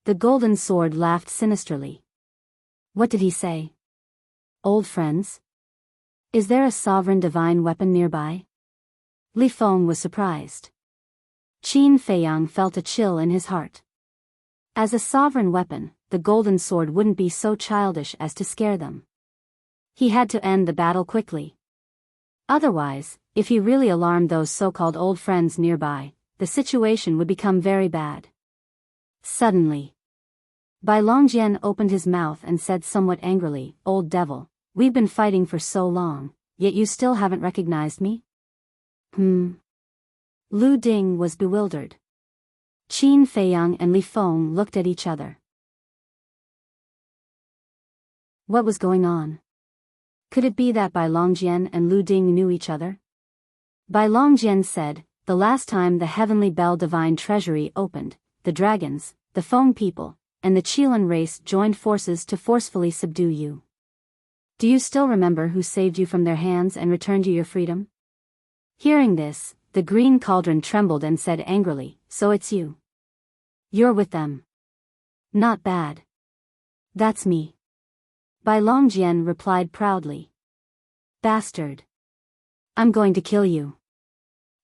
The golden sword laughed sinisterly. What did he say? Old friends? Is there a sovereign divine weapon nearby? Li Feng was surprised. Qin Feiyang felt a chill in his heart. As a sovereign weapon, the golden sword wouldn't be so childish as to scare them. He had to end the battle quickly. Otherwise, if he really alarmed those so-called old friends nearby, the situation would become very bad. Suddenly, Bai Longjian opened his mouth and said somewhat angrily, "Old devil, we've been fighting for so long, yet you still haven't recognized me?" Lu Ding was bewildered. Qin Feiyang and Li Feng looked at each other. What was going on? Could it be that Bai Longjian and Lu Ding knew each other? Bai Longjian said, "The last time the Heavenly Bell Divine Treasury opened, the dragons, the Feng people, and the Qilin race joined forces to forcefully subdue you. Do you still remember who saved you from their hands and returned you your freedom?" Hearing this, the green cauldron trembled and said angrily, "So it's you. You're with them. Not bad. That's me." Bai Longjian replied proudly. "Bastard. I'm going to kill you."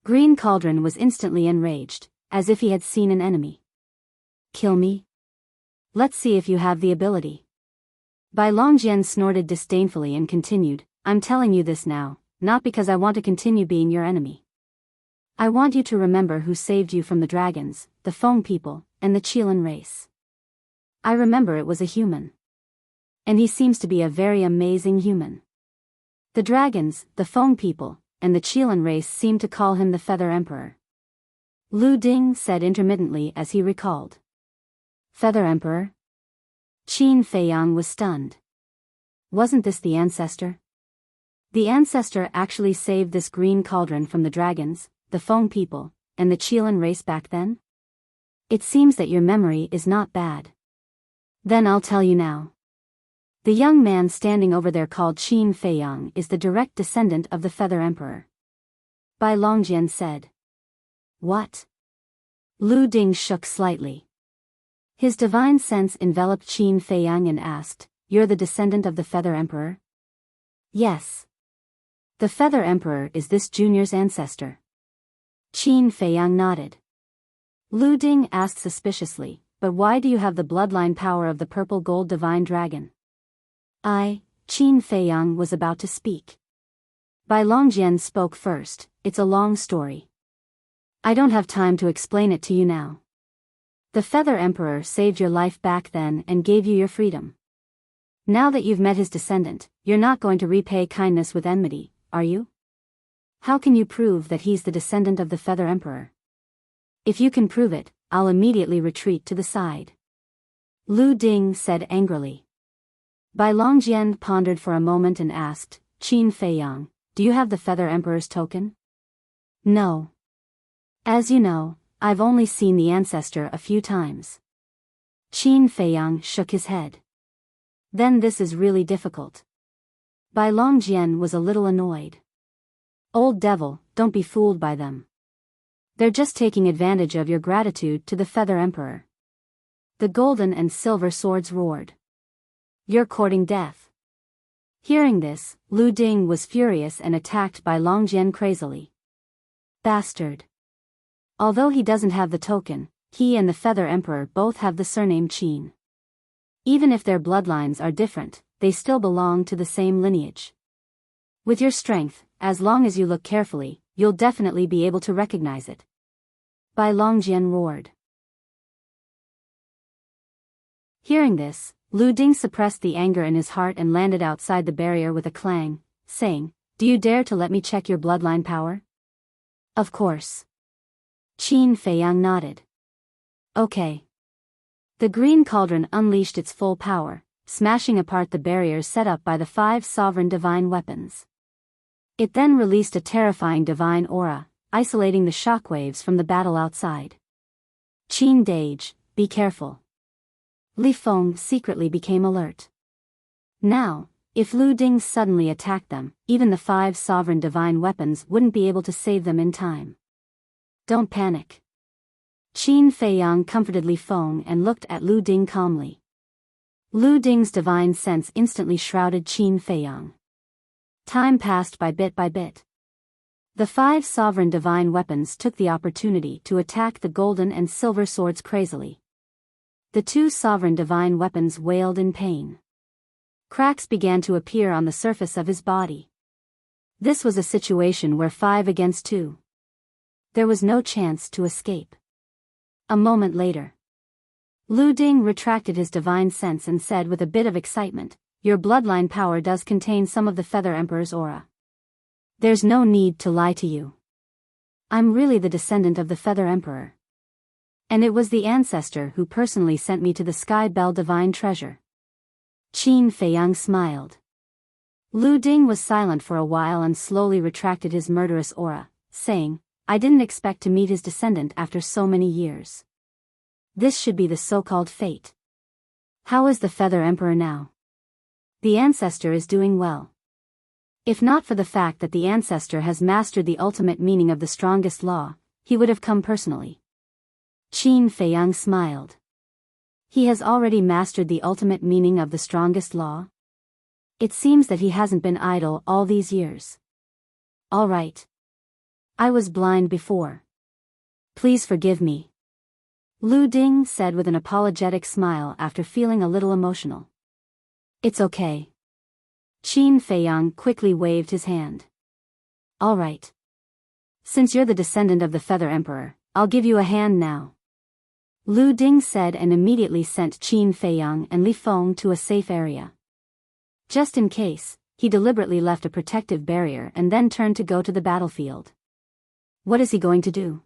Green Cauldron was instantly enraged, as if he had seen an enemy. "Kill me? Let's see if you have the ability." Bai Longjian snorted disdainfully and continued, "I'm telling you this now, not because I want to continue being your enemy. I want you to remember who saved you from the dragons, the Feng people, and the Qilin race. I remember it was a human. And he seems to be a very amazing human. The dragons, the Feng people, and the Qilin race seem to call him the Feather Emperor." Lu Ding said intermittently as he recalled. "Feather Emperor?" Qin Feiyang was stunned. Wasn't this the ancestor? The ancestor actually saved this green cauldron from the dragons, the Feng people, and the Qilin race back then? It seems that your memory is not bad. Then I'll tell you now. The young man standing over there called Qin Feiyang is the direct descendant of the Feather Emperor. Bai Longjian said. What? Lu Ding shook slightly. His divine sense enveloped Qin Feiyang and asked, "You're the descendant of the Feather Emperor?" "Yes. The Feather Emperor is this junior's ancestor." Qin Feiyang nodded. Lu Ding asked suspiciously, "But why do you have the bloodline power of the purple gold divine dragon?" Qin Feiyang was about to speak. Bai Longjian spoke first. "It's a long story. I don't have time to explain it to you now. The Feather Emperor saved your life back then and gave you your freedom. Now that you've met his descendant, you're not going to repay kindness with enmity, are you? How can you prove that he's the descendant of the Feather Emperor? If you can prove it, I'll immediately retreat to the side. Lu Ding said angrily. Bai Longjian pondered for a moment and asked, Qin Feiyang, do you have the Feather Emperor's token? No. As you know, I've only seen the ancestor a few times. Qin Feiyang shook his head. Then this is really difficult. Bai Longjian was a little annoyed. Old devil, don't be fooled by them. They're just taking advantage of your gratitude to the Feather Emperor. The golden and silver swords roared. You're courting death. Hearing this, Lu Ding was furious and attacked Bai Longjian crazily. Bastard. Although he doesn't have the token, he and the Feather Emperor both have the surname Qin. Even if their bloodlines are different, they still belong to the same lineage. With your strength, as long as you look carefully, you'll definitely be able to recognize it. Bai Longjian roared. Hearing this, Lu Ding suppressed the anger in his heart and landed outside the barrier with a clang, saying, Do you dare to let me check your bloodline power? Of course. Qin Feiyang nodded. Okay. The green cauldron unleashed its full power, smashing apart the barriers set up by the 5 sovereign divine weapons. It then released a terrifying divine aura, isolating the shockwaves from the battle outside. Qin Dage, be careful. Li Feng secretly became alert. Now, if Lu Ding suddenly attacked them, even the 5 sovereign divine weapons wouldn't be able to save them in time. Don't panic. Qin Feiyang comforted Li Feng and looked at Lu Ding calmly. Lu Ding's divine sense instantly shrouded Qin Feiyang. Time passed by bit by bit. The 5 sovereign divine weapons took the opportunity to attack the golden and silver swords crazily. The 2 sovereign divine weapons wailed in pain. Cracks began to appear on the surface of his body. This was a situation where 5 against 2. There was no chance to escape. A moment later, Lu Ding retracted his divine sense and said with a bit of excitement, Your bloodline power does contain some of the Feather Emperor's aura. There's no need to lie to you. I'm really the descendant of the Feather Emperor. And it was the ancestor who personally sent me to the Sky Bell Divine Treasure. Qin Feiyang smiled. Lu Ding was silent for a while and slowly retracted his murderous aura, saying, I didn't expect to meet his descendant after so many years. This should be the so-called fate. How is the Feather Emperor now? The ancestor is doing well. If not for the fact that the ancestor has mastered the ultimate meaning of the strongest law, he would have come personally. Qin Feiyang smiled. He has already mastered the ultimate meaning of the strongest law? It seems that he hasn't been idle all these years. All right. I was blind before. Please forgive me. Lu Ding said with an apologetic smile after feeling a little emotional. It's okay. Qin Feiyang quickly waved his hand. All right. Since you're the descendant of the Feather Emperor, I'll give you a hand now. Lu Ding said and immediately sent Qin Feiyang and Li Feng to a safe area. Just in case, he deliberately left a protective barrier and then turned to go to the battlefield. What is he going to do?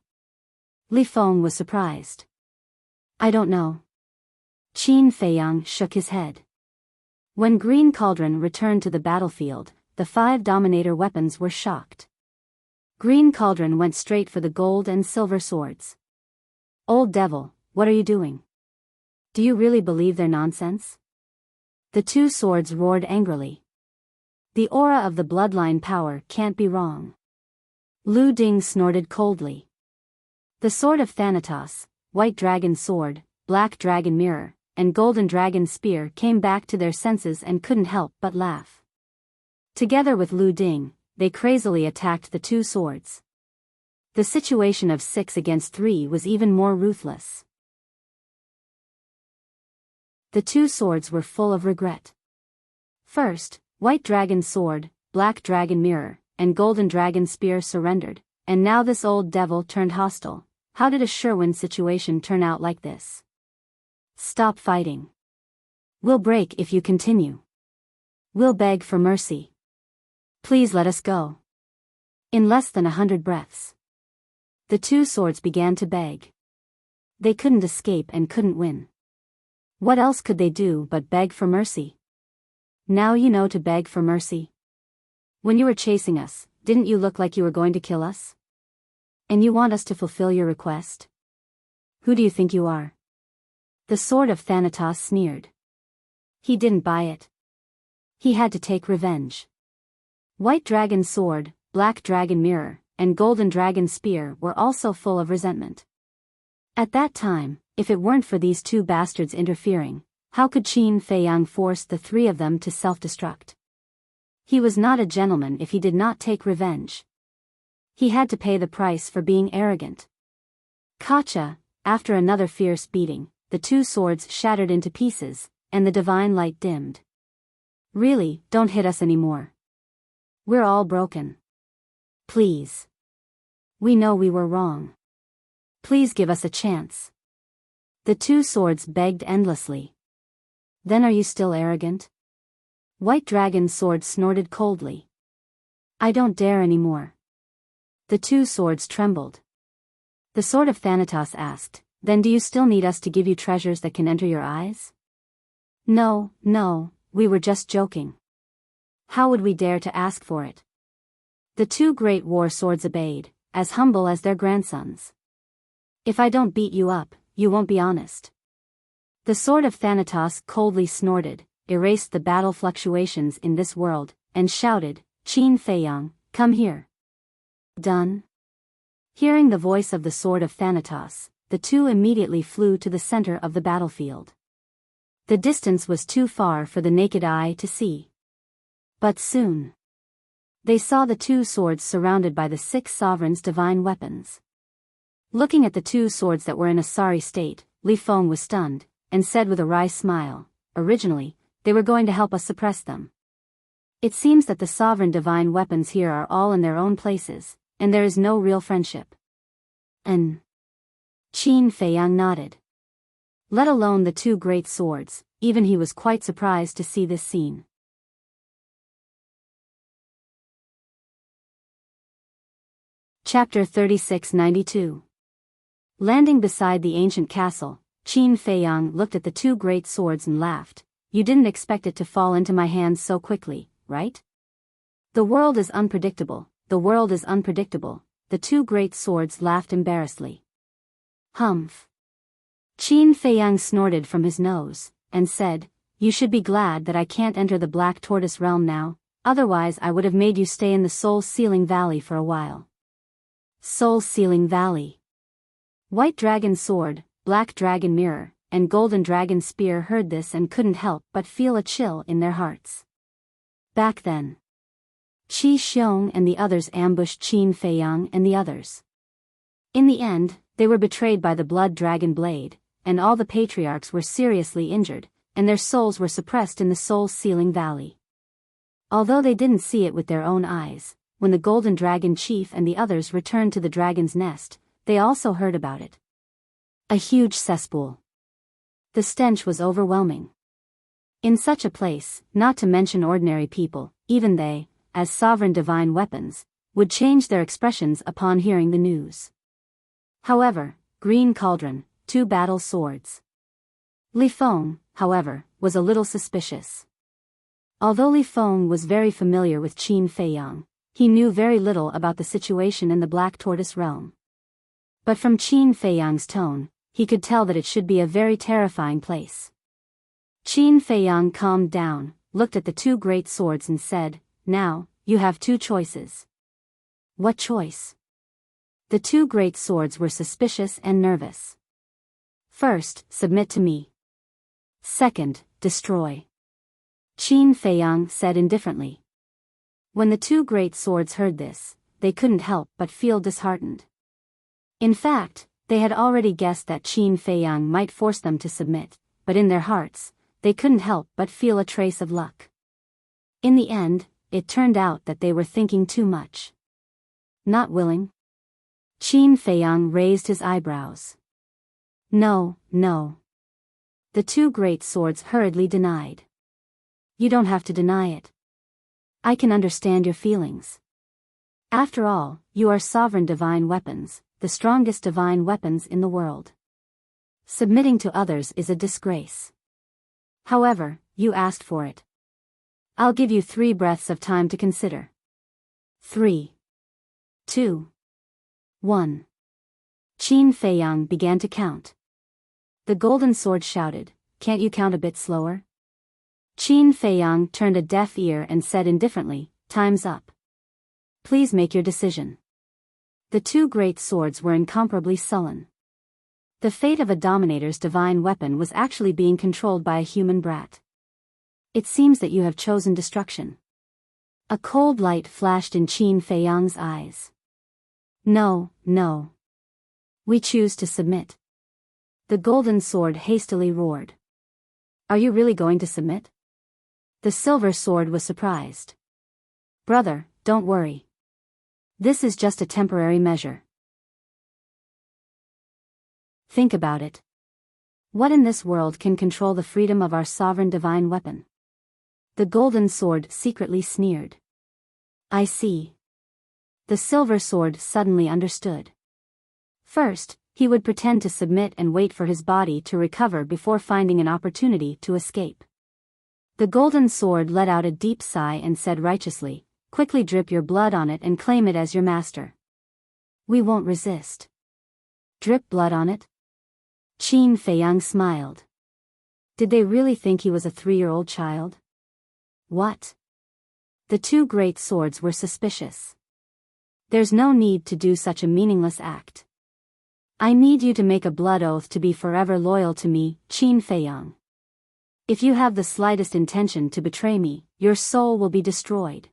Li Feng was surprised. I don't know. Qin Feiyang shook his head. When Green Cauldron returned to the battlefield, the 5 Dominator weapons were shocked. Green Cauldron went straight for the gold and silver swords. Old devil, what are you doing? Do you really believe their nonsense? The 2 swords roared angrily. The aura of the bloodline power can't be wrong. Lu Ding snorted coldly. The sword of Thanatos, white dragon sword, black dragon mirror, and golden dragon spear came back to their senses and couldn't help but laugh. Together with Lu Ding, they crazily attacked the 2 swords. The situation of 6 against 3 was even more ruthless. The 2 swords were full of regret. First, white dragon sword, black dragon mirror, and golden dragon spear surrendered, and now this old devil turned hostile, How did a sure-win situation turn out like this? Stop fighting. We'll break if you continue. We'll beg for mercy. Please let us go. In less than 100 breaths, the two swords began to beg. They couldn't escape and couldn't win. What else could they do but beg for mercy? Now you know to beg for mercy. When you were chasing us, didn't you look like you were going to kill us? And you want us to fulfill your request? Who do you think you are? The sword of Thanatos sneered. He didn't buy it. He had to take revenge. White dragon sword, black dragon mirror, and golden dragon spear were also full of resentment. At that time, if it weren't for these two bastards interfering, how could Qin Feiyang force the three of them to self-destruct? He was not a gentleman if he did not take revenge. He had to pay the price for being arrogant. Kacha, after another fierce beating, the two swords shattered into pieces, and the divine light dimmed. Really, don't hit us anymore. We're all broken. Please. We know we were wrong. Please give us a chance. The two swords begged endlessly. Then are you still arrogant? White dragon's sword snorted coldly. I don't dare anymore. The two swords trembled. The sword of Thanatos asked, then do you still need us to give you treasures that can enter your eyes? No, we were just joking. How would we dare to ask for it? The two great war swords obeyed, as humble as their grandsons. If I don't beat you up, you won't be honest. The sword of Thanatos coldly snorted, erased the battle fluctuations in this world, and shouted, Qin Feiyang, come here. Done? Hearing the voice of the sword of Thanatos, the two immediately flew to the center of the battlefield. The distance was too far for the naked eye to see. But soon, they saw the two swords surrounded by the 6 sovereigns' divine weapons. Looking at the two swords that were in a sorry state, Li Feng was stunned, and said with a wry smile, originally, they were going to help us suppress them. It seems that the sovereign divine weapons here are all in their own places, and there is no real friendship. Qin Feiyang nodded. Let alone the two great swords, even he was quite surprised to see this scene. Chapter 3692. Landing beside the ancient castle, Qin Feiyang looked at the two great swords and laughed. You didn't expect it to fall into my hands so quickly, right? The world is unpredictable, the world is unpredictable. The two great swords laughed embarrassedly. Humph. Qin Feiyang snorted from his nose, and said, you should be glad that I can't enter the Black Tortoise realm now, otherwise I would have made you stay in the Soul-Sealing Valley for a while. Soul-Sealing Valley. White Dragon Sword, Black Dragon Mirror, and Golden Dragon Spear heard this and couldn't help but feel a chill in their hearts. Back then, Qi Xiong and the others ambushed Qin Feiyang and the others. In the end, they were betrayed by the Blood Dragon Blade, and all the patriarchs were seriously injured, and their souls were suppressed in the Soul-Sealing Valley. Although they didn't see it with their own eyes, when the Golden Dragon Chief and the others returned to the Dragon's Nest, they also heard about it. A huge cesspool. The stench was overwhelming. In such a place, not to mention ordinary people, even they, as sovereign divine weapons, would change their expressions upon hearing the news. However, Green Cauldron, 2 battle swords. Li Feng, however, was a little suspicious. Although Li Feng was very familiar with Qin Feiyang, he knew very little about the situation in the Black Tortoise realm. But from Qin Feiyang's tone, he could tell that it should be a very terrifying place. Qin Feiyang calmed down, looked at the 2 great swords and said, now, you have 2 choices. What choice? The 2 great swords were suspicious and nervous. First, submit to me. Second, destroy. Qin Feiyang said indifferently. When the 2 great swords heard this, they couldn't help but feel disheartened. In fact, they had already guessed that Qin Feiyang might force them to submit, but in their hearts, they couldn't help but feel a trace of luck. In the end, it turned out that they were thinking too much. Not willing. Qin Feiyang raised his eyebrows. No, no. The two great swords hurriedly denied. You don't have to deny it. I can understand your feelings. After all, you are sovereign divine weapons, the strongest divine weapons in the world. Submitting to others is a disgrace. However, you asked for it. I'll give you 3 breaths of time to consider. 3, 2, 1. Qin Feiyang began to count. The golden sword shouted, "Can't you count a bit slower?" Qin Feiyang turned a deaf ear and said indifferently, "Time's up. Please make your decision." The two great swords were incomparably sullen. The fate of a dominator's divine weapon was actually being controlled by a human brat. It seems that you have chosen destruction. A cold light flashed in Qin Feiyang's eyes. No, no. We choose to submit. The golden sword hastily roared. Are you really going to submit? The silver sword was surprised. Brother, don't worry. This is just a temporary measure. Think about it. What in this world can control the freedom of our sovereign divine weapon? The golden sword secretly sneered. I see. The silver sword suddenly understood. First, he would pretend to submit and wait for his body to recover before finding an opportunity to escape. The golden sword let out a deep sigh and said righteously, "Quickly drip your blood on it and claim it as your master. We won't resist." Drip blood on it? Qin Feiyang smiled. Did they really think he was a 3-year-old child? What? The two great swords were suspicious. There's no need to do such a meaningless act. I need you to make a blood oath to be forever loyal to me, Qin Feiyang. If you have the slightest intention to betray me, your soul will be destroyed.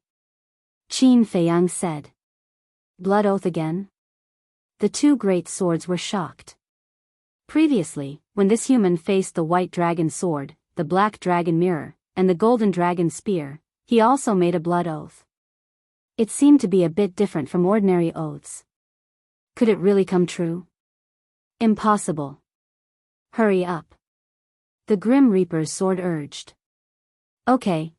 Qin Feiyang said. Blood oath again? The two great swords were shocked. Previously, when this human faced the white dragon sword, the black dragon mirror, and the golden dragon spear, he also made a blood oath. It seemed to be a bit different from ordinary oaths. Could it really come true? Impossible. Hurry up. The Grim Reaper's sword urged. Okay.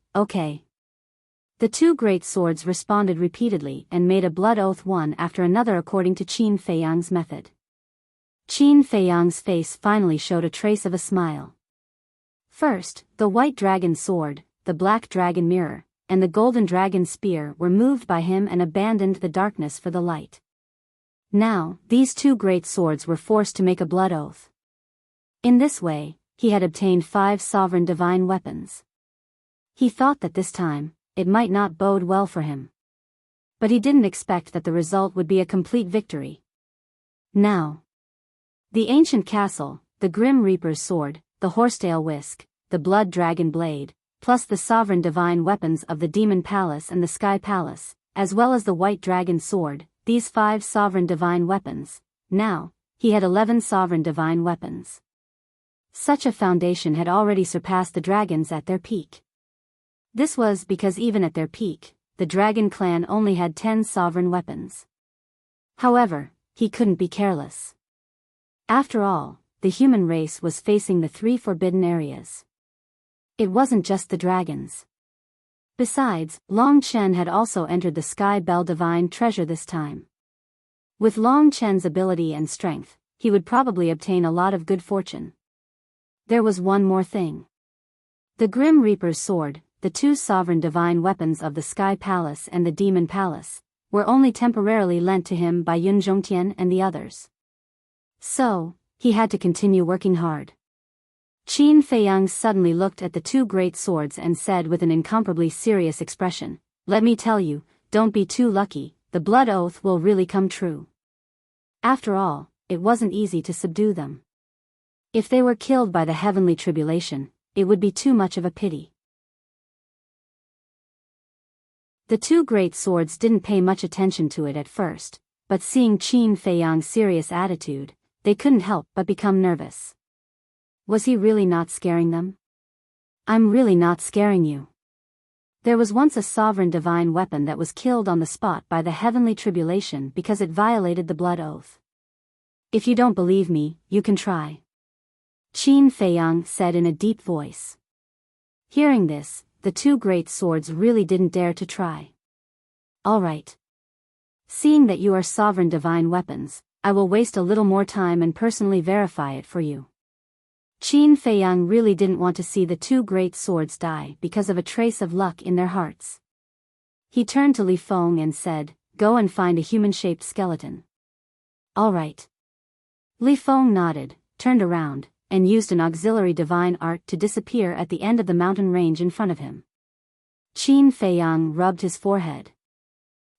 The two great swords responded repeatedly and made a blood oath one after another according to Qin Feiyang's method. Qin Feiyang's face finally showed a trace of a smile. First, the white dragon sword, the black dragon mirror, and the golden dragon spear were moved by him and abandoned the darkness for the light. Now, these two great swords were forced to make a blood oath. In this way, he had obtained 5 sovereign divine weapons. He thought that this time, it might not bode well for him. But he didn't expect that the result would be a complete victory. Now, the ancient castle, the Grim Reaper's sword, the horsetail whisk, the blood dragon blade, plus the sovereign divine weapons of the demon palace and the sky palace, as well as the white dragon sword, these 5 sovereign divine weapons. Now, he had 11 sovereign divine weapons. Such a foundation had already surpassed the dragons at their peak. This was because even at their peak, the dragon clan only had 10 sovereign weapons. However, he couldn't be careless. After all, the human race was facing the 3 forbidden areas. It wasn't just the dragons. Besides, Long Chen had also entered the Sky Bell Divine Treasure this time. With Long Chen's ability and strength, he would probably obtain a lot of good fortune. There was one more thing. The Grim Reaper's sword, the 2 sovereign divine weapons of the Sky Palace and the Demon Palace, were only temporarily lent to him by Yun Zhongtian and the others. So, he had to continue working hard. Qin Feiyang suddenly looked at the 2 great swords and said with an incomparably serious expression, "Let me tell you, don't be too lucky, the blood oath will really come true." After all, it wasn't easy to subdue them. If they were killed by the heavenly tribulation, it would be too much of a pity. The 2 great swords didn't pay much attention to it at first, but seeing Qin Feiyang's serious attitude, they couldn't help but become nervous. Was he really not scaring them? I'm really not scaring you. There was once a sovereign divine weapon that was killed on the spot by the heavenly tribulation because it violated the blood oath. If you don't believe me, you can try. Qin Feiyang said in a deep voice. Hearing this, the two great swords really didn't dare to try. All right. Seeing that you are sovereign divine weapons, I will waste a little more time and personally verify it for you. Qin Feiyang really didn't want to see the two great swords die because of a trace of luck in their hearts. He turned to Li Feng and said, "Go and find a human-shaped skeleton." All right. Li Feng nodded, turned around, and used an auxiliary divine art to disappear at the end of the mountain range in front of him. Qin Feiyang rubbed his forehead.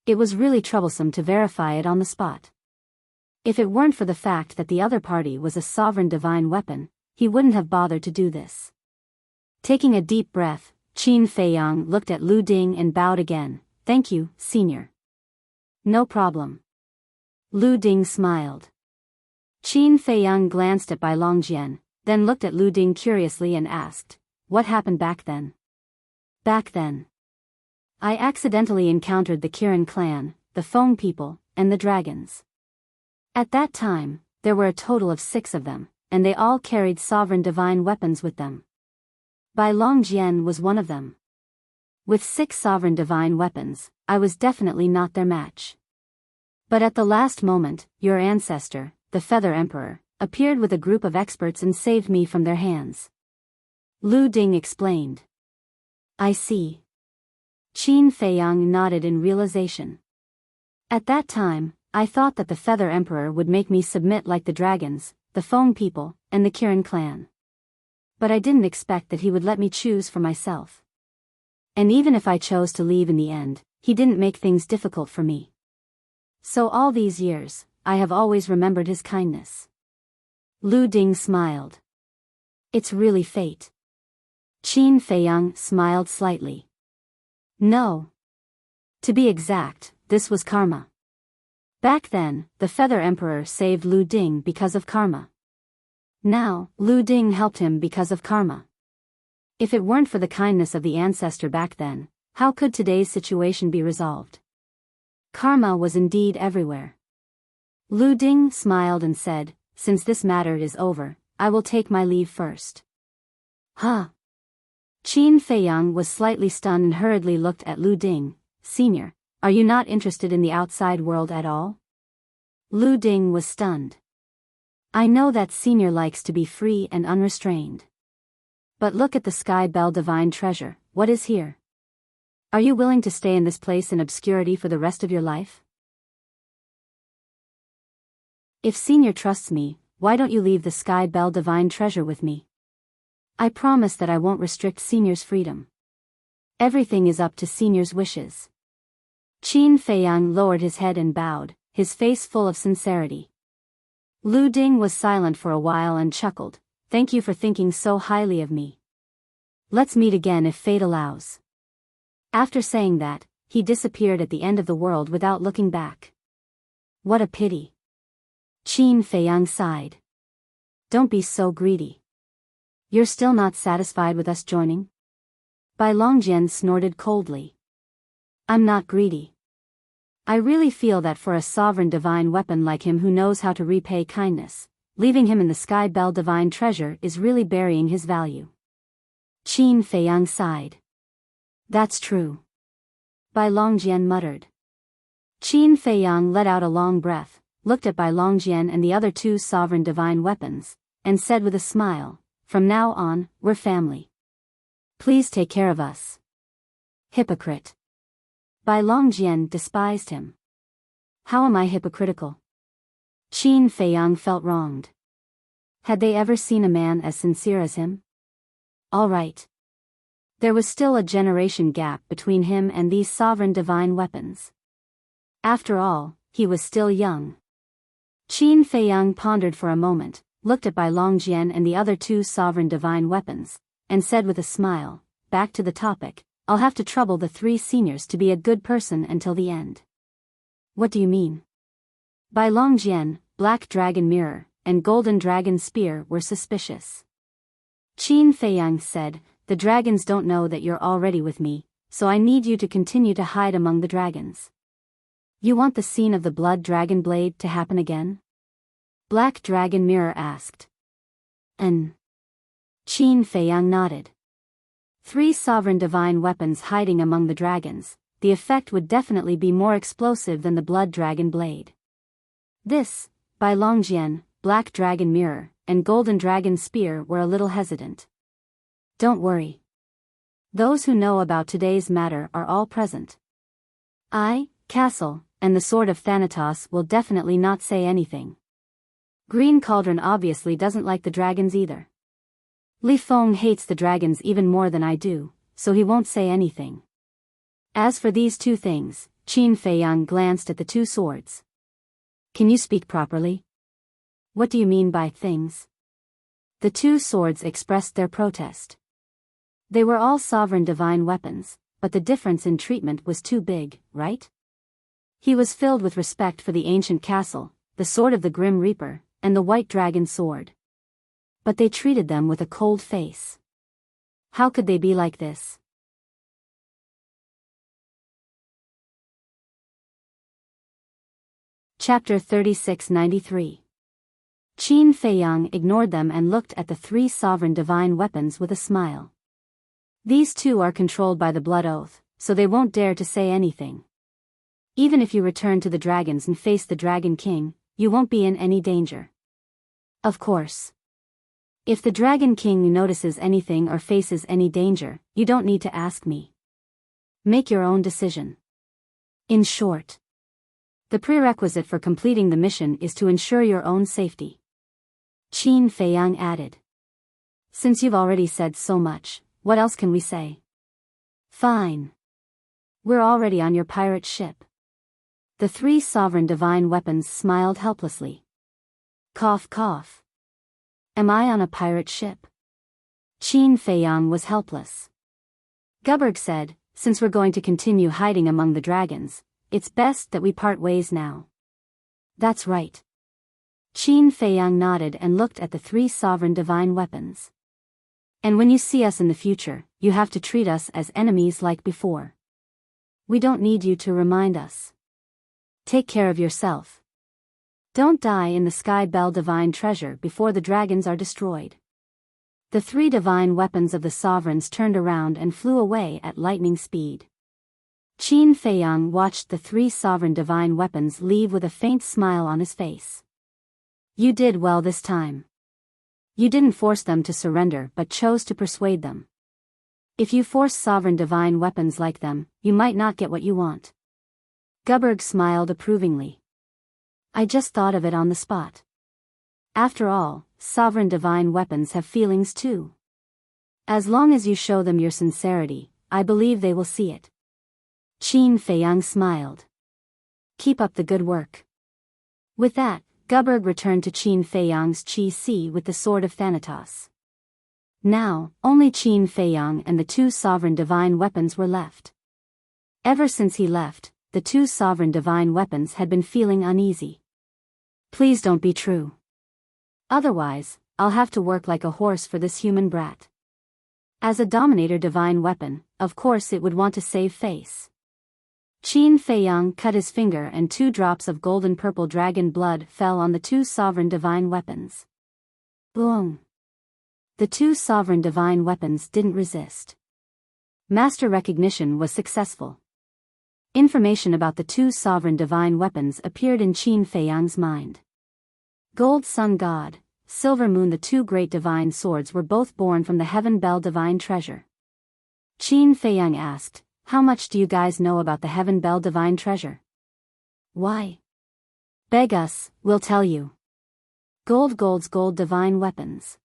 It was really troublesome to verify it on the spot. If it weren't for the fact that the other party was a sovereign divine weapon, he wouldn't have bothered to do this. Taking a deep breath, Qin Feiyang looked at Lu Ding and bowed again. "Thank you, senior." "No problem." Lu Ding smiled. Qin Feiyang glanced at Bai Longjian, then looked at Lu Ding curiously and asked, "What happened back then?" "Back then, I accidentally encountered the Kirin clan, the Feng people, and the dragons. At that time, there were a total of 6 of them, and they all carried sovereign divine weapons with them. Bai Longjian was one of them. With 6 sovereign divine weapons, I was definitely not their match. But at the last moment, your ancestor, the Feather Emperor, appeared with a group of experts and saved me from their hands." Lu Ding explained. "I see." Qin Feiyang nodded in realization. "At that time, I thought that the Feather Emperor would make me submit like the dragons, the Feng people, and the Kirin clan. But I didn't expect that he would let me choose for myself. And even if I chose to leave in the end, he didn't make things difficult for me. So all these years, I have always remembered his kindness." Lu Ding smiled. "It's really fate." Qin Feiyang smiled slightly. "No. To be exact, this was karma. Back then, the Feather Emperor saved Lu Ding because of karma. Now, Lu Ding helped him because of karma. If it weren't for the kindness of the ancestor back then, how could today's situation be resolved? Karma was indeed everywhere." Lu Ding smiled and said, "Since this matter is over, I will take my leave first." "Huh?" Qin Feiyang was slightly stunned and hurriedly looked at Lu Ding. "Senior, are you not interested in the outside world at all?" Lu Ding was stunned. "I know that senior likes to be free and unrestrained. But look at the Sky Bell Divine Treasure, what is here? Are you willing to stay in this place in obscurity for the rest of your life? If senior trusts me, why don't you leave the Sky Bell Divine Treasure with me? I promise that I won't restrict senior's freedom. Everything is up to senior's wishes." Qin Feiyang lowered his head and bowed, his face full of sincerity. Lu Ding was silent for a while and chuckled. "Thank you for thinking so highly of me. Let's meet again if fate allows." After saying that, he disappeared at the end of the world without looking back. "What a pity." Qin Feiyang sighed. "Don't be so greedy. You're still not satisfied with us joining?" Bai Longjian snorted coldly. "I'm not greedy. I really feel that for a sovereign divine weapon like him who knows how to repay kindness, leaving him in the Sky Bell Divine Treasure is really burying his value." Qin Feiyang sighed. "That's true." Bai Longjian muttered. Qin Feiyang let out a long breath, looked at Bai Longjian and the other 2 sovereign divine weapons, and said with a smile, "From now on, we're family. Please take care of us." "Hypocrite." Bai Longjian despised him. "How am I hypocritical?" Qin Feiyang felt wronged. Had they ever seen a man as sincere as him? All right. There was still a generation gap between him and these sovereign divine weapons. After all, he was still young. Qin Feiyang pondered for a moment, looked at Bai Longjian and the other 2 sovereign divine weapons, and said with a smile, "Back to the topic, I'll have to trouble the 3 seniors to be a good person until the end." "What do you mean?" Bai Longjian, Black Dragon Mirror, and Golden Dragon Spear were suspicious. Qin Feiyang said, "The dragons don't know that you're already with me, so I need you to continue to hide among the dragons. You want the scene of the blood dragon blade to happen again? Black Dragon Mirror asked. Qin Feiyang nodded. 3 sovereign divine weapons hiding among the dragons, the effect would definitely be more explosive than the blood dragon blade. This, Bai Longjian, Black Dragon Mirror, and Golden Dragon Spear were a little hesitant. Don't worry. Those who know about today's matter are all present. I, Castle, and the Sword of Thanatos will definitely not say anything. Green Cauldron obviously doesn't like the dragons either. Li Feng hates the dragons even more than I do, so he won't say anything. As for these 2 things, Qin Feiyang glanced at the 2 swords. Can you speak properly? What do you mean by things? The 2 swords expressed their protest. They were all sovereign divine weapons, but the difference in treatment was too big, right? He was filled with respect for the ancient castle, the sword of the Grim Reaper, and the white dragon sword. But they treated them with a cold face. How could they be like this? Chapter 3693. Qin Feiyang ignored them and looked at the 3 sovereign divine weapons with a smile. These 2 are controlled by the blood oath, so they won't dare to say anything. Even if you return to the dragons and face the Dragon King, you won't be in any danger. Of course. If the Dragon King notices anything or faces any danger, you don't need to ask me. Make your own decision. In short, the prerequisite for completing the mission is to ensure your own safety. Qin Feiyang added. Since you've already said so much, what else can we say? Fine. We're already on your pirate ship. The 3 sovereign divine weapons smiled helplessly. Cough cough. Am I on a pirate ship? Qin Feiyang was helpless. Guberg said, since we're going to continue hiding among the dragons, it's best that we part ways now. That's right. Qin Feiyang nodded and looked at the 3 sovereign divine weapons. And when you see us in the future, you have to treat us as enemies like before. We don't need you to remind us. Take care of yourself. Don't die in the Sky Bell divine treasure before the dragons are destroyed. The 3 divine weapons of the sovereigns turned around and flew away at lightning speed. Qin Feiyang watched the 3 sovereign divine weapons leave with a faint smile on his face. You did well this time. You didn't force them to surrender but chose to persuade them. If you force sovereign divine weapons like them, you might not get what you want. Guberg smiled approvingly. I just thought of it on the spot. After all, sovereign divine weapons have feelings too. As long as you show them your sincerity, I believe they will see it. Qin Feiyang smiled. Keep up the good work. With that, Guberg returned to Qin Feiyang's Qi with the Sword of Thanatos. Now, only Qin Feiyang and the 2 sovereign divine weapons were left. Ever since he left, the 2 sovereign divine weapons had been feeling uneasy. Please don't be true. Otherwise, I'll have to work like a horse for this human brat. As a Dominator divine weapon, of course it would want to save face. Qin Feiyang cut his finger and 2 drops of golden purple dragon blood fell on the 2 sovereign divine weapons. Boom! The 2 sovereign divine weapons didn't resist. Master recognition was successful. Information about the 2 sovereign divine weapons appeared in Qin Feiyang's mind. Gold Sun God, Silver Moon. The 2 great divine swords were both born from the Heaven Bell divine treasure. Qin Feiyang asked, how much do you guys know about the Heaven Bell divine treasure? Why? Beg us, we'll tell you. Gold's gold divine weapons.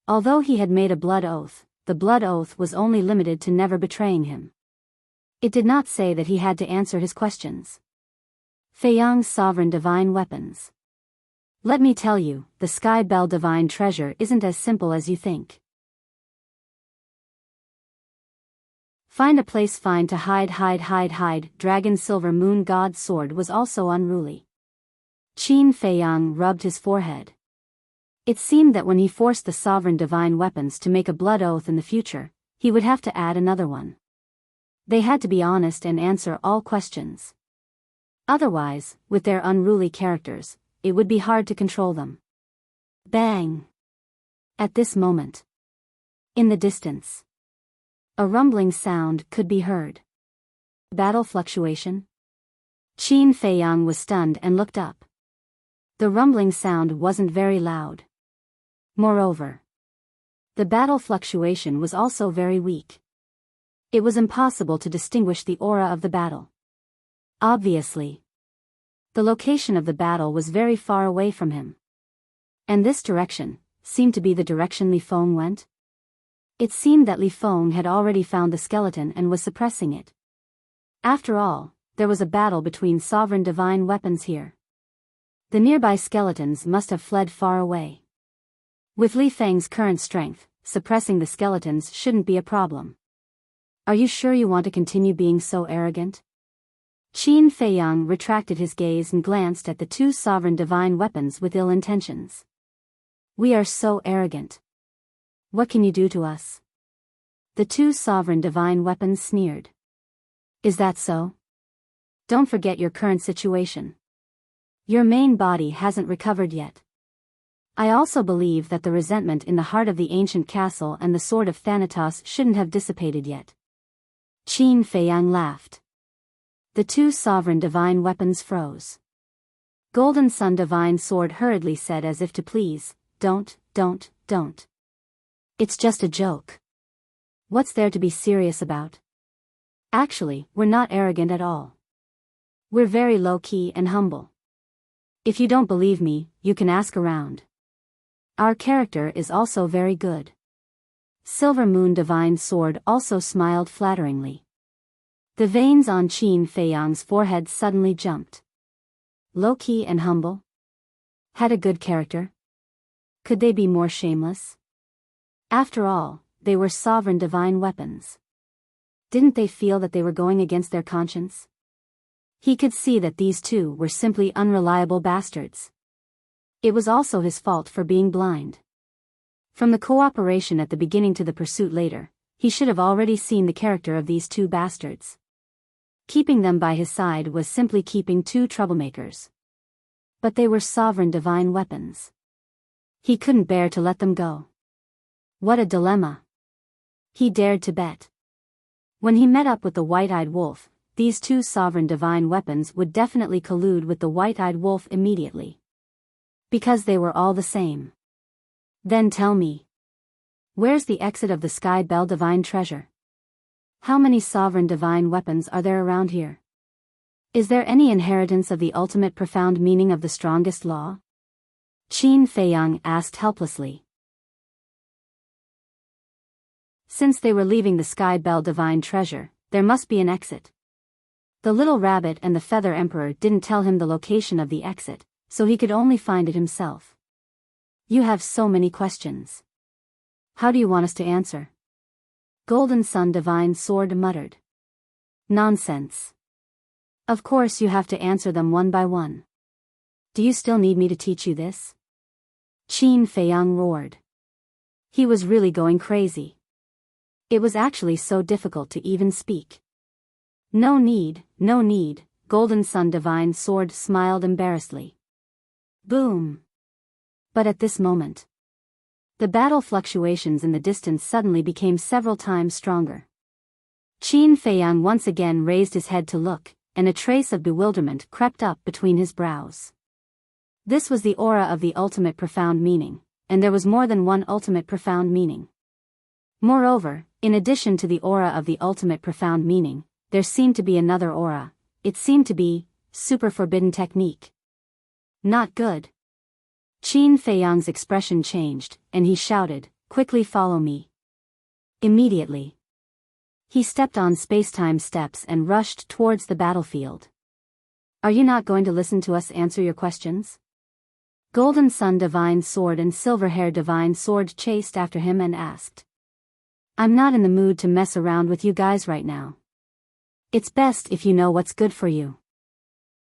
Although he had made a blood oath, the blood oath was only limited to never betraying him. It did not say that he had to answer his questions. Feiyang's sovereign divine weapons. Let me tell you, the Sky Bell divine treasure isn't as simple as you think. Find a place fine to hide. Dragon Silver Moon God's sword was also unruly. Qin Feiyang rubbed his forehead. It seemed that when he forced the sovereign divine weapons to make a blood oath in the future, he would have to add another one. They had to be honest and answer all questions. Otherwise, with their unruly characters, it would be hard to control them. Bang! At this moment, in the distance, a rumbling sound could be heard. Battle fluctuation? Qin Feiyang was stunned and looked up. The rumbling sound wasn't very loud. Moreover, the battle fluctuation was also very weak. It was impossible to distinguish the aura of the battle. Obviously, the location of the battle was very far away from him. And this direction seemed to be the direction Li Feng went. It seemed that Li Feng had already found the skeleton and was suppressing it. After all, there was a battle between sovereign divine weapons here. The nearby skeletons must have fled far away. With Li Feng's current strength, suppressing the skeletons shouldn't be a problem. Are you sure you want to continue being so arrogant? Qin Feiyang retracted his gaze and glanced at the two sovereign divine weapons with ill intentions. We are so arrogant. What can you do to us? The two sovereign divine weapons sneered. Is that so? Don't forget your current situation. Your main body hasn't recovered yet. I also believe that the resentment in the heart of the ancient castle and the sword of Thanatos shouldn't have dissipated yet. Qin Feiyang laughed. The two sovereign divine weapons froze. Golden Sun Divine Sword hurriedly said as if to please, don't. It's just a joke. What's there to be serious about? Actually, we're not arrogant at all. We're very low-key and humble. If you don't believe me, you can ask around. Our character is also very good. Silver Moon Divine Sword also smiled flatteringly. The veins on Qin Feiyang's forehead suddenly jumped. Low-key and humble? Had a good character? Could they be more shameless? After all, they were sovereign divine weapons. Didn't they feel that they were going against their conscience? He could see that these two were simply unreliable bastards. It was also his fault for being blind. From the cooperation at the beginning to the pursuit later, he should have already seen the character of these two bastards. Keeping them by his side was simply keeping two troublemakers. But they were sovereign divine weapons. He couldn't bear to let them go. What a dilemma. He dared to bet. When he met up with the white-eyed wolf, these two sovereign divine weapons would definitely collude with the white-eyed wolf immediately. Because they were all the same. Then tell me. Where's the exit of the Sky Bell Divine Treasure? How many sovereign divine weapons are there around here? Is there any inheritance of the ultimate profound meaning of the strongest law? Qin Feiyang asked helplessly. Since they were leaving the Sky Bell Divine Treasure, there must be an exit. The little rabbit and the Feather Emperor didn't tell him the location of the exit, so he could only find it himself. You have so many questions. How do you want us to answer? Golden Sun Divine Sword muttered. Nonsense. Of course you have to answer them one by one. Do you still need me to teach you this? Qin Feiyang roared. He was really going crazy. It was actually so difficult to even speak. No need, Golden Sun Divine Sword smiled embarrassedly. Boom. But at this moment, the battle fluctuations in the distance suddenly became several times stronger. Qin Feiyang once again raised his head to look, and a trace of bewilderment crept up between his brows. This was the aura of the ultimate profound meaning, and there was more than one ultimate profound meaning. Moreover, in addition to the aura of the ultimate profound meaning, there seemed to be another aura. It seemed to be super forbidden technique. Not good. Qin Feiyang's expression changed, and he shouted, "Quickly follow me." Immediately, he stepped on space-time steps and rushed towards the battlefield. Are you not going to listen to us answer your questions? Golden Sun Divine Sword and Silver Hair Divine Sword chased after him and asked. I'm not in the mood to mess around with you guys right now. It's best if you know what's good for you.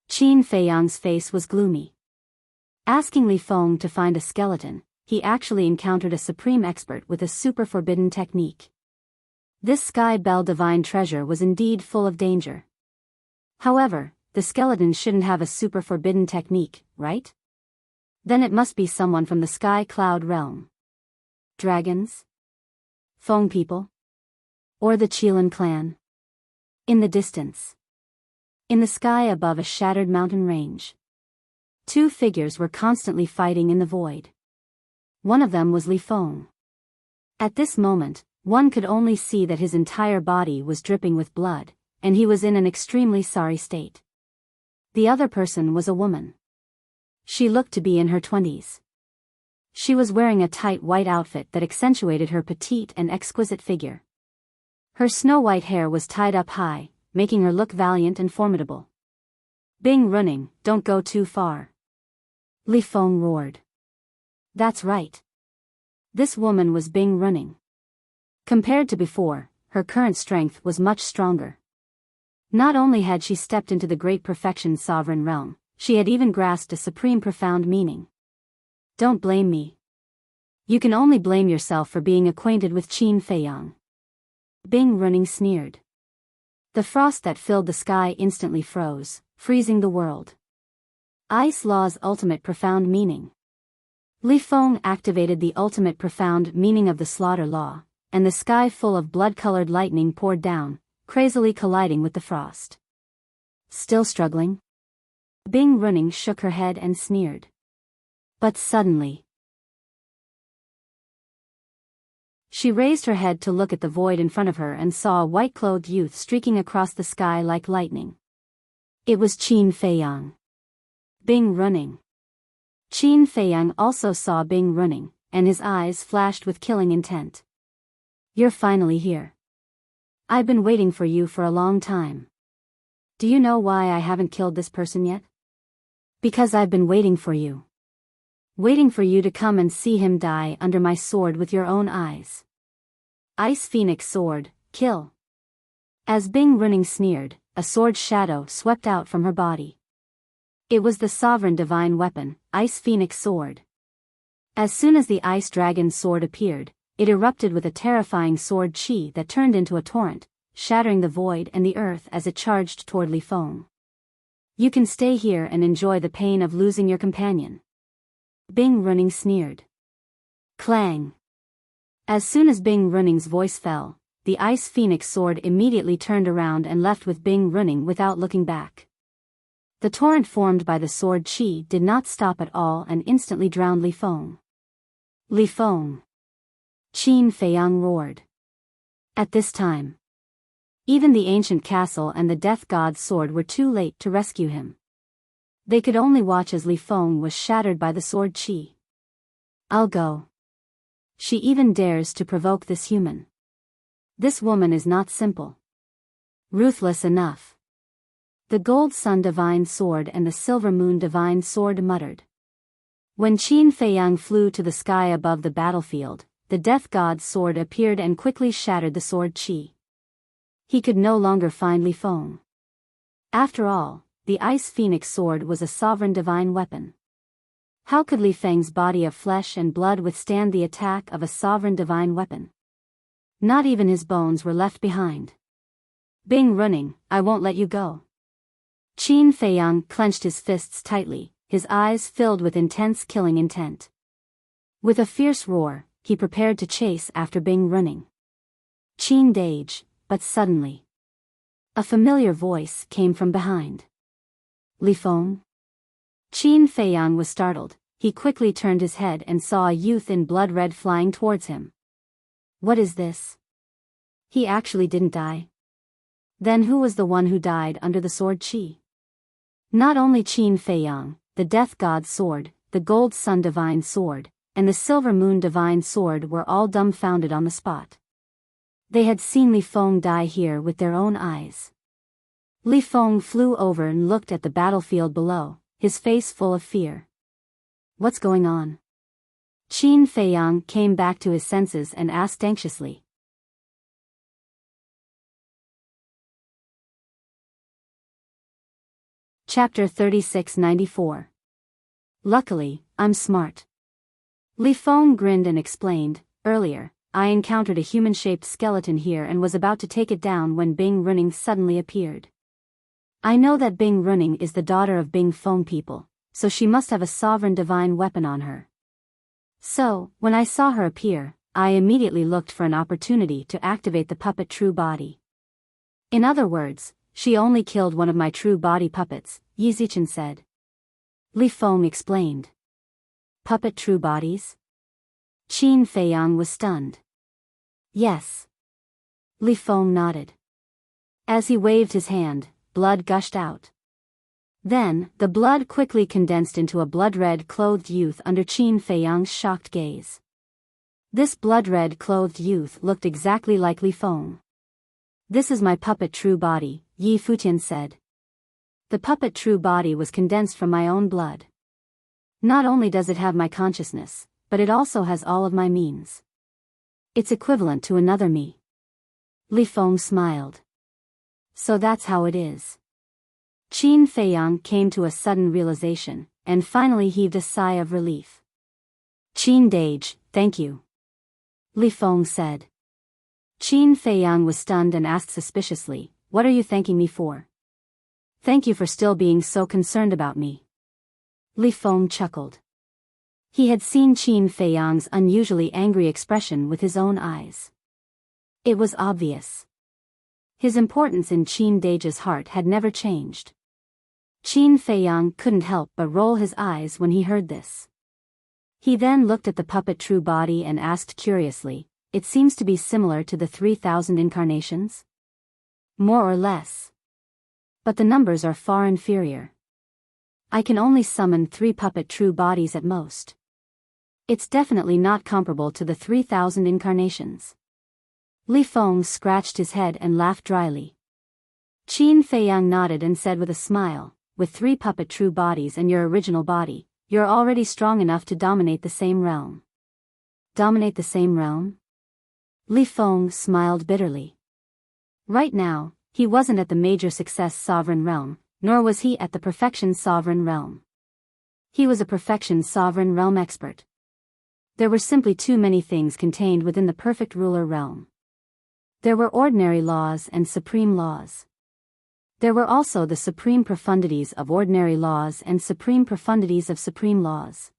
Qin Feiyang's face was gloomy. Asking Li Feng to find a skeleton, he actually encountered a supreme expert with a super forbidden technique. This Sky Bell divine treasure was indeed full of danger. However, the skeleton shouldn't have a super forbidden technique, right? Then it must be someone from the Sky Cloud realm. Dragons? Feng people? Or the Qilin clan? In the distance. In the sky above a shattered mountain range. Two figures were constantly fighting in the void. One of them was Li Feng. At this moment, one could only see that his entire body was dripping with blood, and he was in an extremely sorry state. The other person was a woman. She looked to be in her 20s. She was wearing a tight white outfit that accentuated her petite and exquisite figure. Her snow-white hair was tied up high, making her look valiant and formidable. Bing running, don't go too far. Li Feng roared. That's right. This woman was Bing running. Compared to before, her current strength was much stronger. Not only had she stepped into the great perfection's sovereign realm, she had even grasped a supreme profound meaning. Don't blame me. You can only blame yourself for being acquainted with Qin Feiyang. Bing running sneered. The frost that filled the sky instantly froze, freezing the world. Ice Law's ultimate profound meaning. Li Feng activated the ultimate profound meaning of the slaughter law, and the sky full of blood-colored lightning poured down, crazily colliding with the frost. Still struggling? Bing running shook her head and sneered. But suddenly, she raised her head to look at the void in front of her and saw a white-clothed youth streaking across the sky like lightning. It was Qin Feiyang. Bing running. Qin Feiyang also saw Bing running, and his eyes flashed with killing intent. You're finally here. I've been waiting for you for a long time. Do you know why I haven't killed this person yet? Because I've been waiting for you. Waiting for you to come and see him die under my sword with your own eyes. Ice Phoenix sword, kill. As Bing running sneered, a sword shadow swept out from her body. It was the sovereign divine weapon, Ice Phoenix sword. As soon as the Ice Dragon sword appeared, it erupted with a terrifying sword chi that turned into a torrent, shattering the void and the earth as it charged toward Li Feng. You can stay here and enjoy the pain of losing your companion. Bing running sneered. Clang. As soon as Bing running's voice fell, the Ice Phoenix sword immediately turned around and left with Bing running without looking back. The torrent formed by the sword chi did not stop at all and instantly drowned Li Feng. Li Feng. Qin Feiyang roared. At this time, even the ancient castle and the death god's sword were too late to rescue him. They could only watch as Li Feng was shattered by the sword chi. I'll go. She even dares to provoke this human. This woman is not simple. Ruthless enough. The Gold Sun Divine Sword and the Silver Moon Divine Sword muttered. When Qin Feiyang flew to the sky above the battlefield, the death god's sword appeared and quickly shattered the sword chi. He could no longer find Li Feng. After all, the Ice Phoenix sword was a sovereign divine weapon. How could Li Feng's body of flesh and blood withstand the attack of a sovereign divine weapon? Not even his bones were left behind. Bing running, I won't let you go. Qin Feiyang clenched his fists tightly, his eyes filled with intense killing intent. With a fierce roar, he prepared to chase after Bing running. Qin dage, but suddenly, a familiar voice came from behind. Li Feng? Qin Feiyang was startled. He quickly turned his head and saw a youth in blood red flying towards him. What is this? He actually didn't die. Then who was the one who died under the sword chi? Not only Qin Feiyang, the death god's sword, the Gold Sun Divine Sword, and the Silver Moon Divine Sword were all dumbfounded on the spot. They had seen Li Feng die here with their own eyes. Li Feng flew over and looked at the battlefield below, his face full of fear. What's going on? Qin Feiyang came back to his senses and asked anxiously. Chapter 3694. Luckily, I'm smart. Li Feng grinned and explained, earlier, I encountered a human-shaped skeleton here and was about to take it down when Bing Running suddenly appeared. I know that Bing Running is the daughter of Bing Feng people, so she must have a sovereign divine weapon on her. So, when I saw her appear, I immediately looked for an opportunity to activate the puppet true body. In other words, she only killed one of my true body puppets, Yi Zichen said. Li Feng explained. Puppet true bodies? Qin Feiyang was stunned. Yes. Li Feng nodded. As he waved his hand, blood gushed out. Then, the blood quickly condensed into a blood-red clothed youth under Qin Feiyang's shocked gaze. This blood-red clothed youth looked exactly like Li Feng. This is my puppet true body, Yi Futian said. The puppet true body was condensed from my own blood. Not only does it have my consciousness, but it also has all of my means. It's equivalent to another me. Li Feng smiled. So that's how it is. Qin Feiyang came to a sudden realization, and finally heaved a sigh of relief. Qin Dage, thank you. Li Feng said. Qin Feiyang was stunned and asked suspiciously, what are you thanking me for? Thank you for still being so concerned about me. Li Feng chuckled. He had seen Qin Feiyang's unusually angry expression with his own eyes. It was obvious. His importance in Qin Dage's heart had never changed. Qin Feiyang couldn't help but roll his eyes when he heard this. He then looked at the puppet true body and asked curiously, it seems to be similar to the 3,000 incarnations? More or less. But the numbers are far inferior. I can only summon 3 puppet true bodies at most. It's definitely not comparable to the 3,000 incarnations. Li Feng scratched his head and laughed dryly. Qin Feiyang nodded and said with a smile, with 3 puppet true bodies and your original body, you're already strong enough to dominate the same realm. Dominate the same realm? Li Feng smiled bitterly. Right now, he wasn't at the major success sovereign realm, nor was he at the perfection sovereign realm. He was a perfection sovereign realm expert. There were simply too many things contained within the perfect ruler realm. There were ordinary laws and supreme laws. There were also the supreme profundities of ordinary laws and supreme profundities of supreme laws.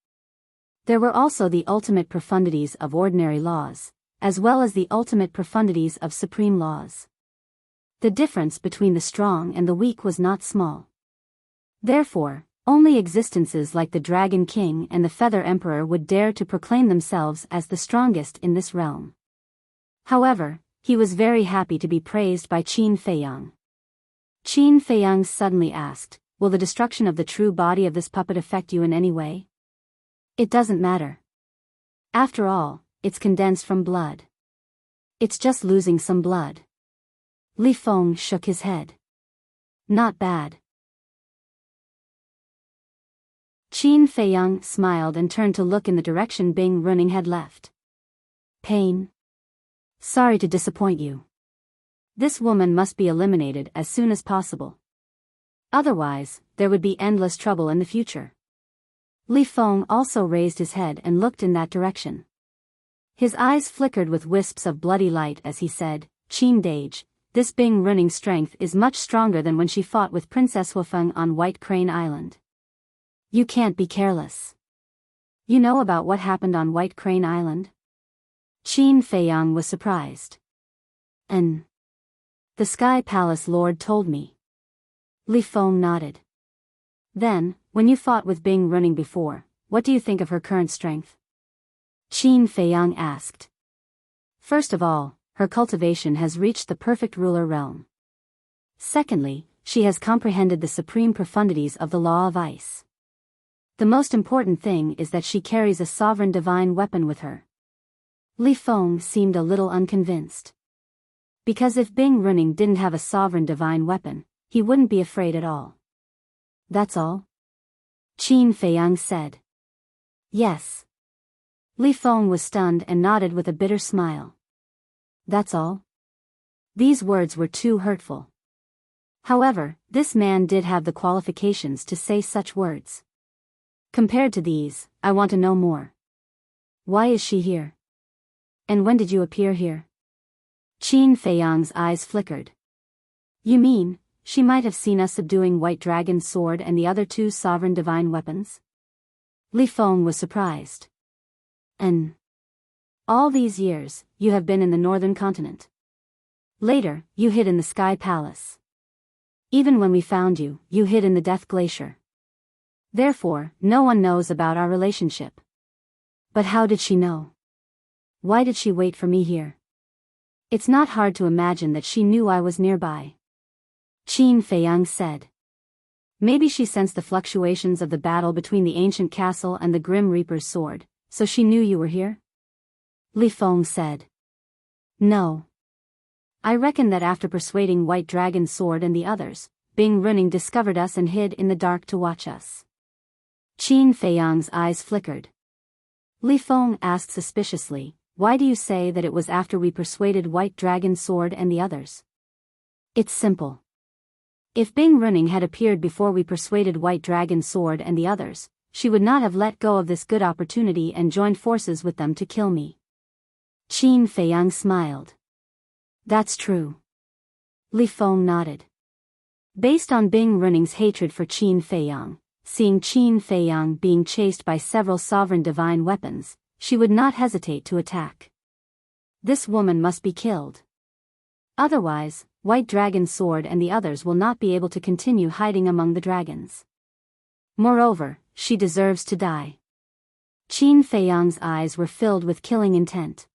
There were also the ultimate profundities of ordinary laws, as well as the ultimate profundities of supreme laws. The difference between the strong and the weak was not small. Therefore, only existences like the Dragon King and the Feather Emperor would dare to proclaim themselves as the strongest in this realm. However, he was very happy to be praised by Qin Feiyang. Qin Feiyang suddenly asked, will the destruction of the true body of this puppet affect you in any way? It doesn't matter. After all, it's condensed from blood. It's just losing some blood. Li Feng shook his head. Not bad. Qin Feiyang smiled and turned to look in the direction Bing Running had left. Pain. Sorry to disappoint you. This woman must be eliminated as soon as possible. Otherwise, there would be endless trouble in the future. Li Feng also raised his head and looked in that direction. His eyes flickered with wisps of bloody light as he said, Qin Dage, this Bing Running strength is much stronger than when she fought with Princess Hufeng on White Crane Island. You can't be careless. You know about what happened on White Crane Island? Qin Feiyang was surprised. The Sky Palace Lord told me. Li Feng nodded. Then, when you fought with Bing Running before, what do you think of her current strength? Qin Feiyang asked. First of all, her cultivation has reached the perfect ruler realm. Secondly, she has comprehended the supreme profundities of the law of ice. The most important thing is that she carries a sovereign divine weapon with her. Li Feng seemed a little unconvinced. Because if Bing Running didn't have a sovereign divine weapon, he wouldn't be afraid at all. That's all? Qin Feiyang said. Yes. Li Feng was stunned and nodded with a bitter smile. That's all? These words were too hurtful. However, this man did have the qualifications to say such words. Compared to these, I want to know more. Why is she here? And when did you appear here? Qin Feiyang's eyes flickered. You mean, she might have seen us subduing White Dragon's sword and the other two sovereign divine weapons? Li Feng was surprised. And all these years, you have been in the northern continent. Later, you hid in the Sky Palace. Even when we found you, you hid in the Death Glacier. Therefore, no one knows about our relationship. But how did she know? Why did she wait for me here? It's not hard to imagine that she knew I was nearby. Qin Feiyang said. Maybe she sensed the fluctuations of the battle between the ancient castle and the Grim Reaper's sword, so she knew you were here? Li Feng said. No. I reckon that after persuading White Dragon's sword and the others, Bing Running discovered us and hid in the dark to watch us. Qin Feiyang's eyes flickered. Li Feng asked suspiciously, why do you say that it was after we persuaded White Dragon's sword and the others? It's simple. If Bing Running had appeared before we persuaded White Dragon's sword and the others, she would not have let go of this good opportunity and joined forces with them to kill me. Qin Feiyang smiled. That's true. Li Feng nodded. Based on Bing Running's hatred for Qin Feiyang, seeing Qin Feiyang being chased by several sovereign divine weapons, she would not hesitate to attack. This woman must be killed. Otherwise, White Dragon's sword and the others will not be able to continue hiding among the dragons. Moreover, she deserves to die. Qin Feiyang's eyes were filled with killing intent.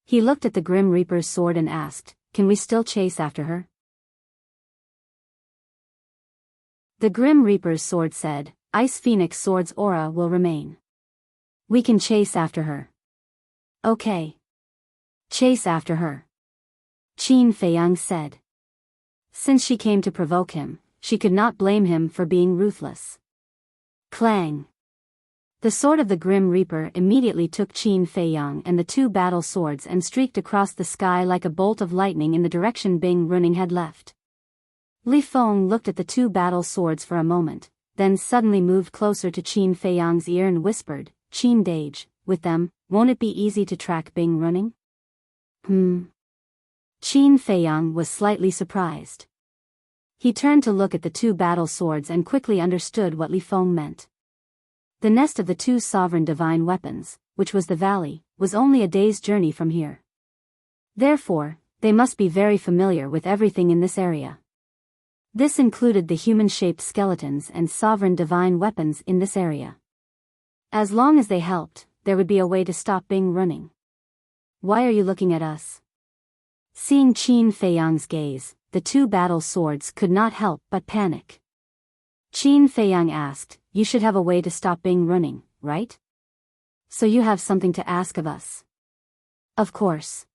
He looked at the Grim Reaper's sword and asked, can we still chase after her? The Grim Reaper's sword said, Ice Phoenix Sword's aura will remain. We can chase after her. Okay. Chase after her. Qin Feiyang said. Since she came to provoke him, she could not blame him for being ruthless. Clang. The sword of the Grim Reaper immediately took Qin Feiyang and the two battle swords and streaked across the sky like a bolt of lightning in the direction Bing Running had left. Li Feng looked at the two battle swords for a moment, then suddenly moved closer to Qin Feiyang's ear and whispered, Qin Dage, with them, won't it be easy to track Bing Running? Qin Feiyang was slightly surprised. He turned to look at the two battle swords and quickly understood what Li Feng meant. The nest of the two sovereign divine weapons, which was the valley, was only a day's journey from here. Therefore, they must be very familiar with everything in this area. This included the human-shaped skeletons and sovereign divine weapons in this area. As long as they helped, there would be a way to stop Bing Running. Why are you looking at us? Seeing Qin Feiyang's gaze, the two battle swords could not help but panic. Qin Feiyang asked, you should have a way to stop Bing Running, right? So you have something to ask of us. Of course.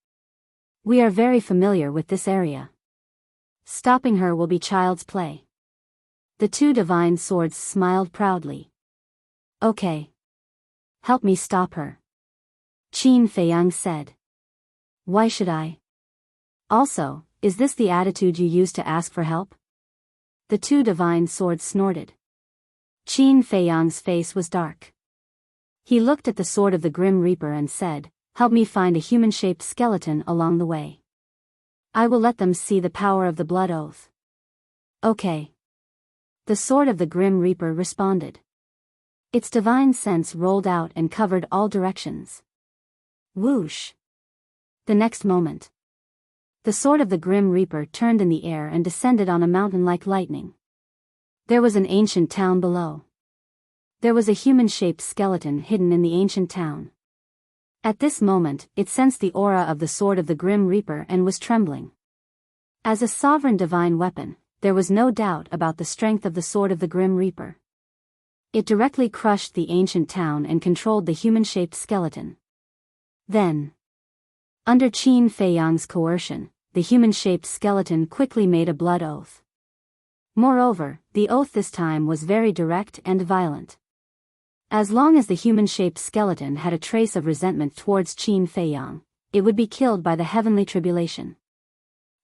We are very familiar with this area. Stopping her will be child's play. The two divine swords smiled proudly. Okay. Help me stop her. Qin Feiyang said. Why should I? Also, is this the attitude you use to ask for help? The two divine swords snorted. Qin Feiyang's face was dark. He looked at the sword of the Grim Reaper and said, help me find a human-shaped skeleton along the way. I will let them see the power of the blood oath. Okay. The sword of the Grim Reaper responded. Its divine sense rolled out and covered all directions. Whoosh. The next moment, the sword of the Grim Reaper turned in the air and descended on a mountain like lightning. There was an ancient town below. There was a human-shaped skeleton hidden in the ancient town. At this moment, it sensed the aura of the sword of the Grim Reaper and was trembling. As a sovereign divine weapon, there was no doubt about the strength of the sword of the Grim Reaper. It directly crushed the ancient town and controlled the human-shaped skeleton. Then, under Qin Feiyang's coercion, the human-shaped skeleton quickly made a blood oath. Moreover, the oath this time was very direct and violent. As long as the human-shaped skeleton had a trace of resentment towards Qin Feiyang, it would be killed by the heavenly tribulation.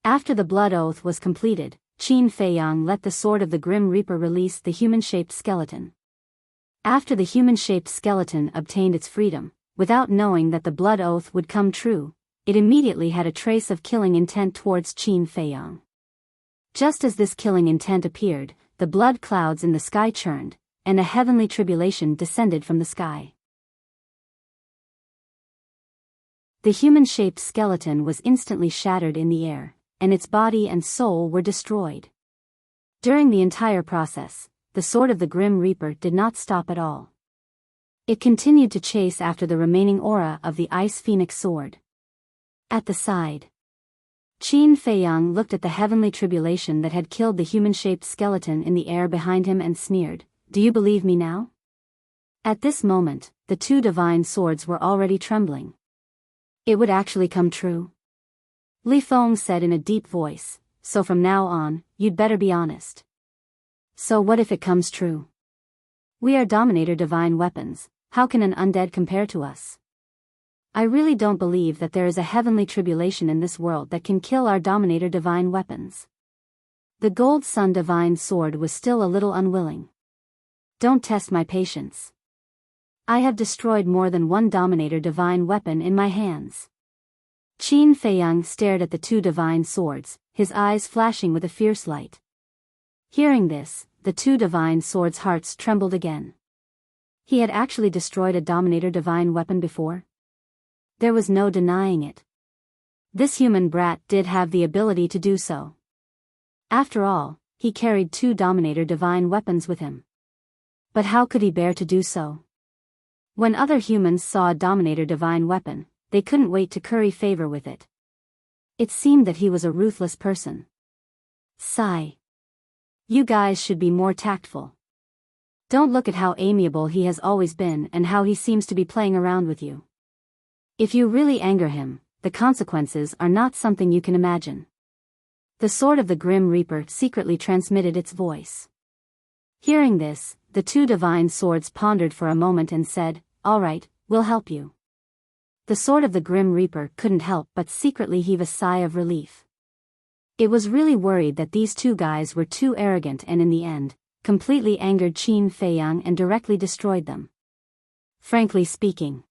After the blood oath was completed, Qin Feiyang let the sword of the Grim Reaper release the human-shaped skeleton. After the human-shaped skeleton obtained its freedom, without knowing that the blood oath would come true, it immediately had a trace of killing intent towards Qin Feiyang. Just as this killing intent appeared, the blood clouds in the sky churned, and a heavenly tribulation descended from the sky. The human-shaped skeleton was instantly shattered in the air, and its body and soul were destroyed. During the entire process, the sword of the Grim Reaper did not stop at all. It continued to chase after the remaining aura of the Ice Phoenix sword. At the side, Qin Feiyang looked at the heavenly tribulation that had killed the human-shaped skeleton in the air behind him and sneered, "Do you believe me now?" At this moment, the two divine swords were already trembling. It would actually come true. Li Feng said in a deep voice, "So from now on, you'd better be honest." "So what if it comes true? We are Dominator divine weapons, how can an undead compare to us? I really don't believe that there is a heavenly tribulation in this world that can kill our Dominator divine weapons." The Gold Sun divine sword was still a little unwilling. "Don't test my patience. I have destroyed more than one Dominator divine weapon in my hands." Qin Feiyang stared at the two divine swords, his eyes flashing with a fierce light. Hearing this, the two divine swords' hearts trembled again. He had actually destroyed a Dominator divine weapon before. There was no denying it. This human brat did have the ability to do so. After all, he carried two Dominator divine weapons with him. But how could he bear to do so? When other humans saw a Dominator divine weapon, they couldn't wait to curry favor with it. It seemed that he was a ruthless person. Sigh. You guys should be more tactful. Don't look at how amiable he has always been and how he seems to be playing around with you. If you really anger him, the consequences are not something you can imagine. The sword of the Grim Reaper secretly transmitted its voice. Hearing this, the two divine swords pondered for a moment and said, "All right, we'll help you." The sword of the Grim Reaper couldn't help but secretly heave a sigh of relief. It was really worried that these two guys were too arrogant and in the end, completely angered Qin Feiyang and directly destroyed them. Frankly speaking,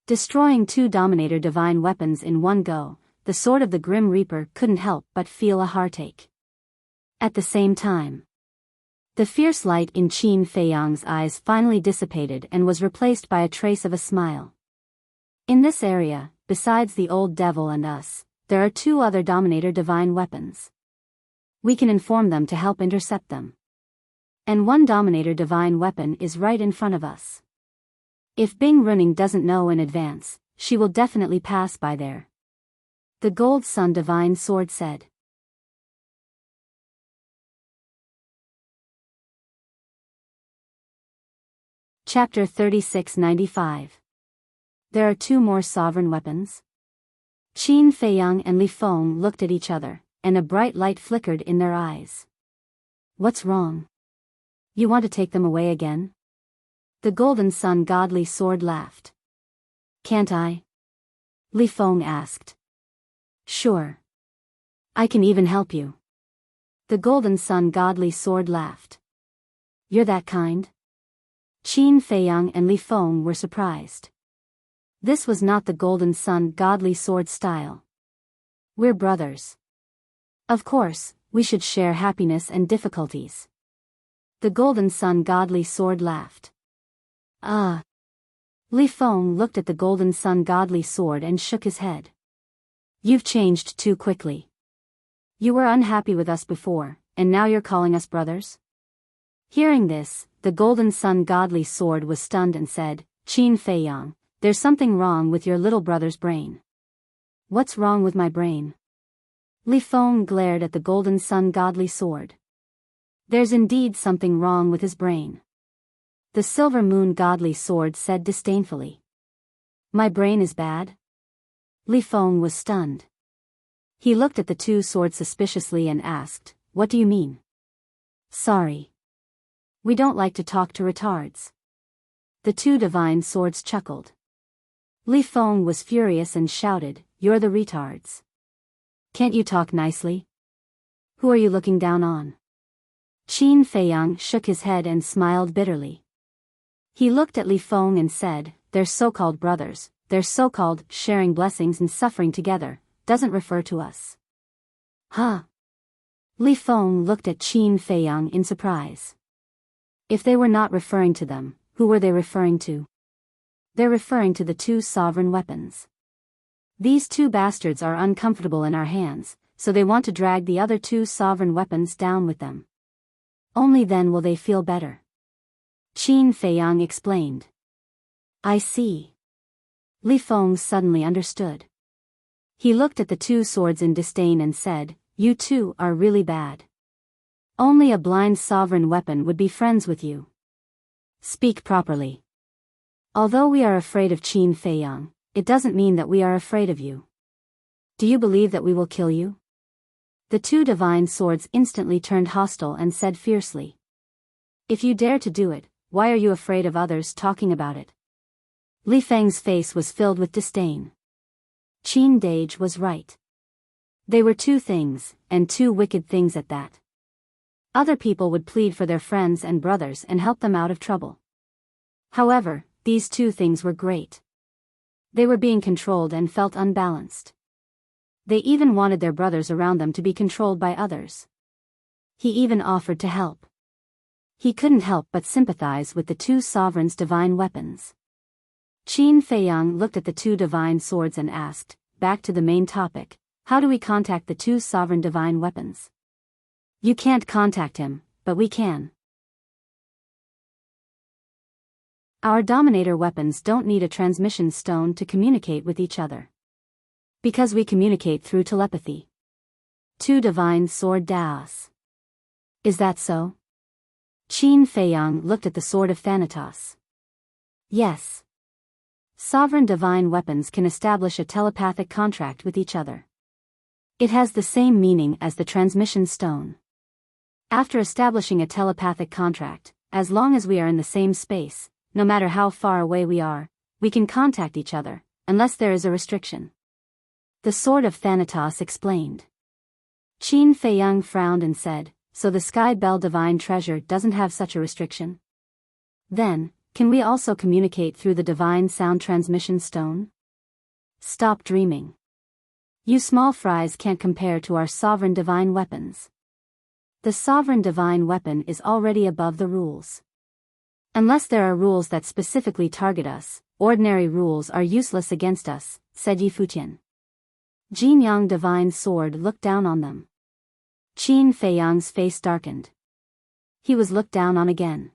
destroying two Dominator divine weapons in one go, the sword of the Grim Reaper couldn't help but feel a heartache. At the same time, the fierce light in Qin Feiyang's eyes finally dissipated and was replaced by a trace of a smile. "In this area, besides the old devil and us, there are two other Dominator divine weapons. We can inform them to help intercept them. And one Dominator divine weapon is right in front of us. If Bing Runing doesn't know in advance, she will definitely pass by there," the Gold Sun divine sword said. Chapter 3695. There are two more sovereign weapons? Qin Feiyang and Li Feng looked at each other, and a bright light flickered in their eyes. "What's wrong? You want to take them away again?" The Golden Sun godly sword laughed. "Can't I?" Li Feng asked. "Sure. I can even help you." The Golden Sun godly sword laughed. "You're that kind?" Qin Feiyang and Li Feng were surprised. This was not the Golden Sun godly sword style. "We're brothers. Of course, we should share happiness and difficulties." The Golden Sun godly sword laughed. "Ah." Li Feng looked at the Golden Sun godly sword and shook his head. "You've changed too quickly. You were unhappy with us before, and now you're calling us brothers?" Hearing this, the Golden Sun godly sword was stunned and said, "Qin Feiyang, there's something wrong with your little brother's brain." "What's wrong with my brain?" Li Feng glared at the Golden Sun godly sword. "There's indeed something wrong with his brain," the Silver Moon godly sword said disdainfully. "My brain is bad?" Li Feng was stunned. He looked at the two swords suspiciously and asked, "What do you mean?" "Sorry. We don't like to talk to retards." The two divine swords chuckled. Li Feng was furious and shouted, "You're the retards. Can't you talk nicely? Who are you looking down on?" Qin Feiyang shook his head and smiled bitterly. He looked at Li Feng and said, their so-called brothers, their so-called sharing blessings and suffering together, doesn't refer to us. Huh? Li Feng looked at Qin Feiyang in surprise. If they were not referring to them, who were they referring to? They're referring to the two sovereign weapons. These two bastards are uncomfortable in our hands, so they want to drag the other two sovereign weapons down with them. Only then will they feel better. Qin Feiyang explained. I see. Li Feng suddenly understood. He looked at the two swords in disdain and said, you two are really bad. Only a blind sovereign weapon would be friends with you. Speak properly. Although we are afraid of Qin Feiyang, it doesn't mean that we are afraid of you. Do you believe that we will kill you? The two divine swords instantly turned hostile and said fiercely. If you dare to do it, why are you afraid of others talking about it? Li Feng's face was filled with disdain. Qin Dage was right. They were two things, and two wicked things at that. Other people would plead for their friends and brothers and help them out of trouble. However, these two things were great. They were being controlled and felt unbalanced. They even wanted their brothers around them to be controlled by others. He even offered to help. He couldn't help but sympathize with the two sovereigns' divine weapons. Qin Feiyang looked at the two divine swords and asked, back to the main topic, how do we contact the two sovereign divine weapons? You can't contact him, but we can. Our dominator weapons don't need a transmission stone to communicate with each other. Because we communicate through telepathy. Two divine sword Daos. Is that so? Qin Feiyang looked at the sword of Thanatos. Yes. Sovereign divine weapons can establish a telepathic contract with each other. It has the same meaning as the transmission stone. After establishing a telepathic contract, as long as we are in the same space, no matter how far away we are, we can contact each other, unless there is a restriction. The sword of Thanatos explained. Qin Feiyang frowned and said, so the Sky Bell divine treasure doesn't have such a restriction? Then, can we also communicate through the divine sound transmission stone? Stop dreaming. You small fries can't compare to our sovereign divine weapons. The sovereign divine weapon is already above the rules. Unless there are rules that specifically target us, ordinary rules are useless against us, said Yi Futian. Jin Yang divine sword looked down on them. Qin Feiyang's face darkened. He was looked down on again.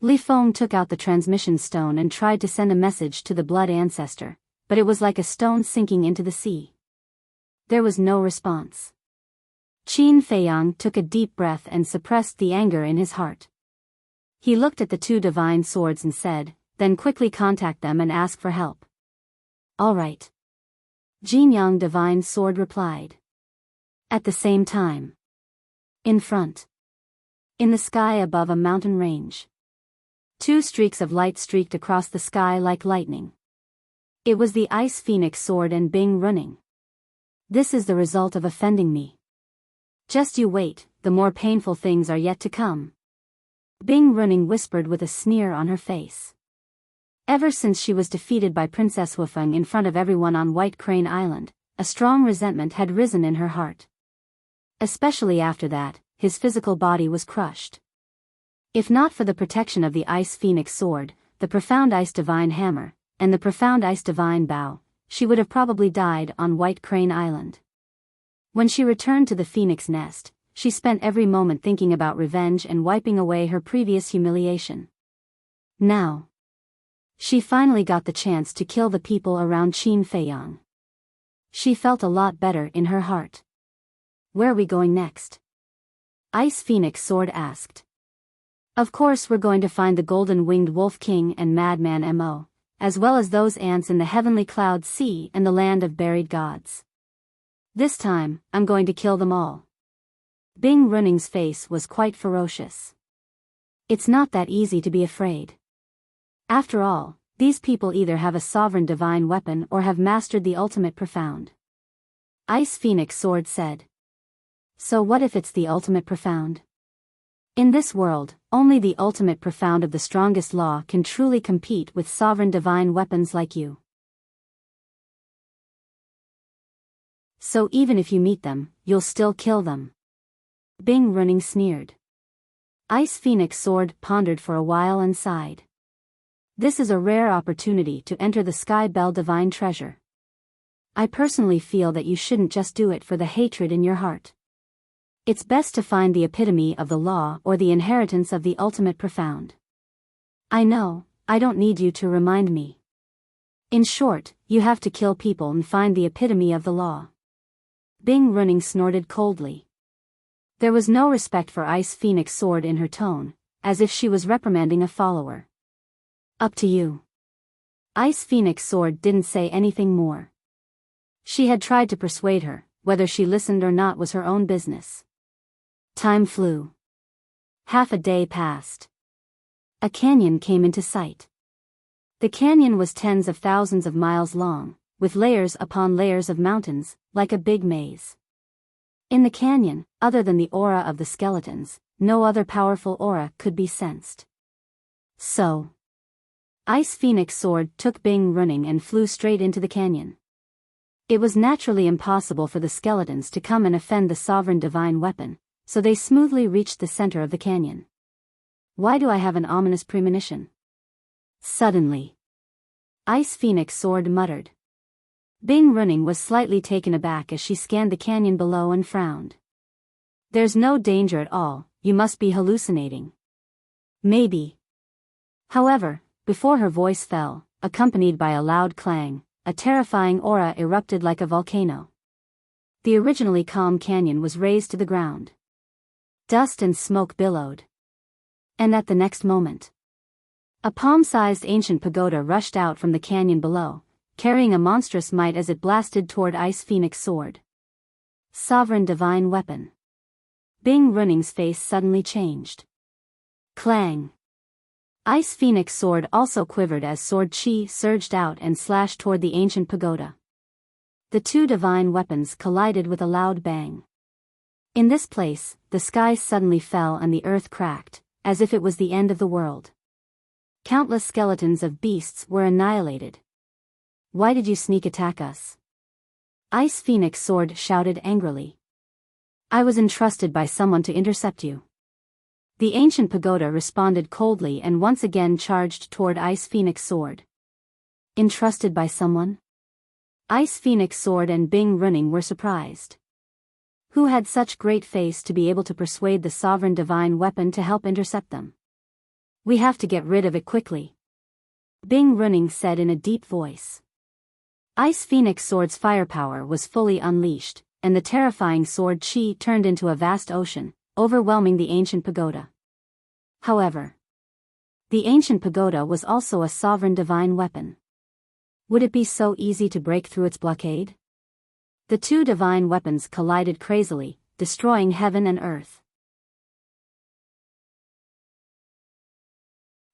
Li Feng took out the transmission stone and tried to send a message to the blood ancestor, but it was like a stone sinking into the sea. There was no response. Qin Feiyang took a deep breath and suppressed the anger in his heart. He looked at the two divine swords and said, then quickly contact them and ask for help. All right. Jin Yang divine sword replied. At the same time. In front. In the sky above a mountain range. Two streaks of light streaked across the sky like lightning. It was the Ice Phoenix sword and Bing running. This is the result of offending me. Just you wait, the more painful things are yet to come. Bing running whispered with a sneer on her face. Ever since she was defeated by Princess Wufeng in front of everyone on White Crane Island, a strong resentment had risen in her heart. Especially after that, his physical body was crushed. If not for the protection of the Ice Phoenix sword, the Profound Ice Divine Hammer, and the Profound Ice Divine Bow, she would have probably died on White Crane Island. When she returned to the Phoenix Nest, she spent every moment thinking about revenge and wiping away her previous humiliation. Now, she finally got the chance to kill the people around Qin Feiyang. She felt a lot better in her heart. Where are we going next? Ice Phoenix Sword asked. Of course we're going to find the Golden-Winged Wolf King and Madman Mo, as well as those ants in the Heavenly Cloud Sea and the Land of Buried Gods. This time, I'm going to kill them all. Bing Running's face was quite ferocious. It's not that easy to be afraid. After all, these people either have a sovereign divine weapon or have mastered the ultimate profound. Ice Phoenix Sword said. So what if it's the ultimate profound? In this world, only the ultimate profound of the strongest law can truly compete with sovereign divine weapons like you. So even if you meet them, you'll still kill them. Bing Running sneered. Ice Phoenix Sword pondered for a while and sighed. This is a rare opportunity to enter the Sky Bell Divine Treasure. I personally feel that you shouldn't just do it for the hatred in your heart. It's best to find the epitome of the law or the inheritance of the ultimate profound. I know, I don't need you to remind me. In short, you have to kill people and find the epitome of the law. Bing Running snorted coldly. There was no respect for Ice Phoenix Sword in her tone, as if she was reprimanding a follower. Up to you. Ice Phoenix Sword didn't say anything more. She had tried to persuade her, whether she listened or not was her own business. Time flew. Half a day passed. A canyon came into sight. The canyon was tens of thousands of miles long, with layers upon layers of mountains, like a big maze. In the canyon, other than the aura of the skeletons, no other powerful aura could be sensed. So, Ice Phoenix Sword took Bing Running and flew straight into the canyon. It was naturally impossible for the skeletons to come and offend the sovereign divine weapon, so they smoothly reached the center of the canyon. Why do I have an ominous premonition? Suddenly, Ice Phoenix Sword muttered. Bing Running was slightly taken aback as she scanned the canyon below and frowned. There's no danger at all, you must be hallucinating. Maybe. However, before her voice fell, accompanied by a loud clang, a terrifying aura erupted like a volcano. The originally calm canyon was razed to the ground. Dust and smoke billowed. And at the next moment, a palm-sized ancient pagoda rushed out from the canyon below, carrying a monstrous might as it blasted toward Ice Phoenix Sword. Sovereign divine weapon. Bing Running's face suddenly changed. Clang. Ice Phoenix Sword also quivered as sword chi surged out and slashed toward the ancient pagoda. The two divine weapons collided with a loud bang. In this place, the sky suddenly fell and the earth cracked, as if it was the end of the world. Countless skeletons of beasts were annihilated. Why did you sneak attack us? Ice Phoenix Sword shouted angrily. I was entrusted by someone to intercept you. The ancient pagoda responded coldly and once again charged toward Ice Phoenix Sword. Entrusted by someone? Ice Phoenix Sword and Bing Running were surprised. Who had such great face to be able to persuade the sovereign divine weapon to help intercept them? We have to get rid of it quickly. Bing Running said in a deep voice. Ice Phoenix Sword's firepower was fully unleashed, and the terrifying sword chi turned into a vast ocean, overwhelming the ancient pagoda. However, the ancient pagoda was also a sovereign divine weapon. Would it be so easy to break through its blockade? The two divine weapons collided crazily, destroying heaven and earth.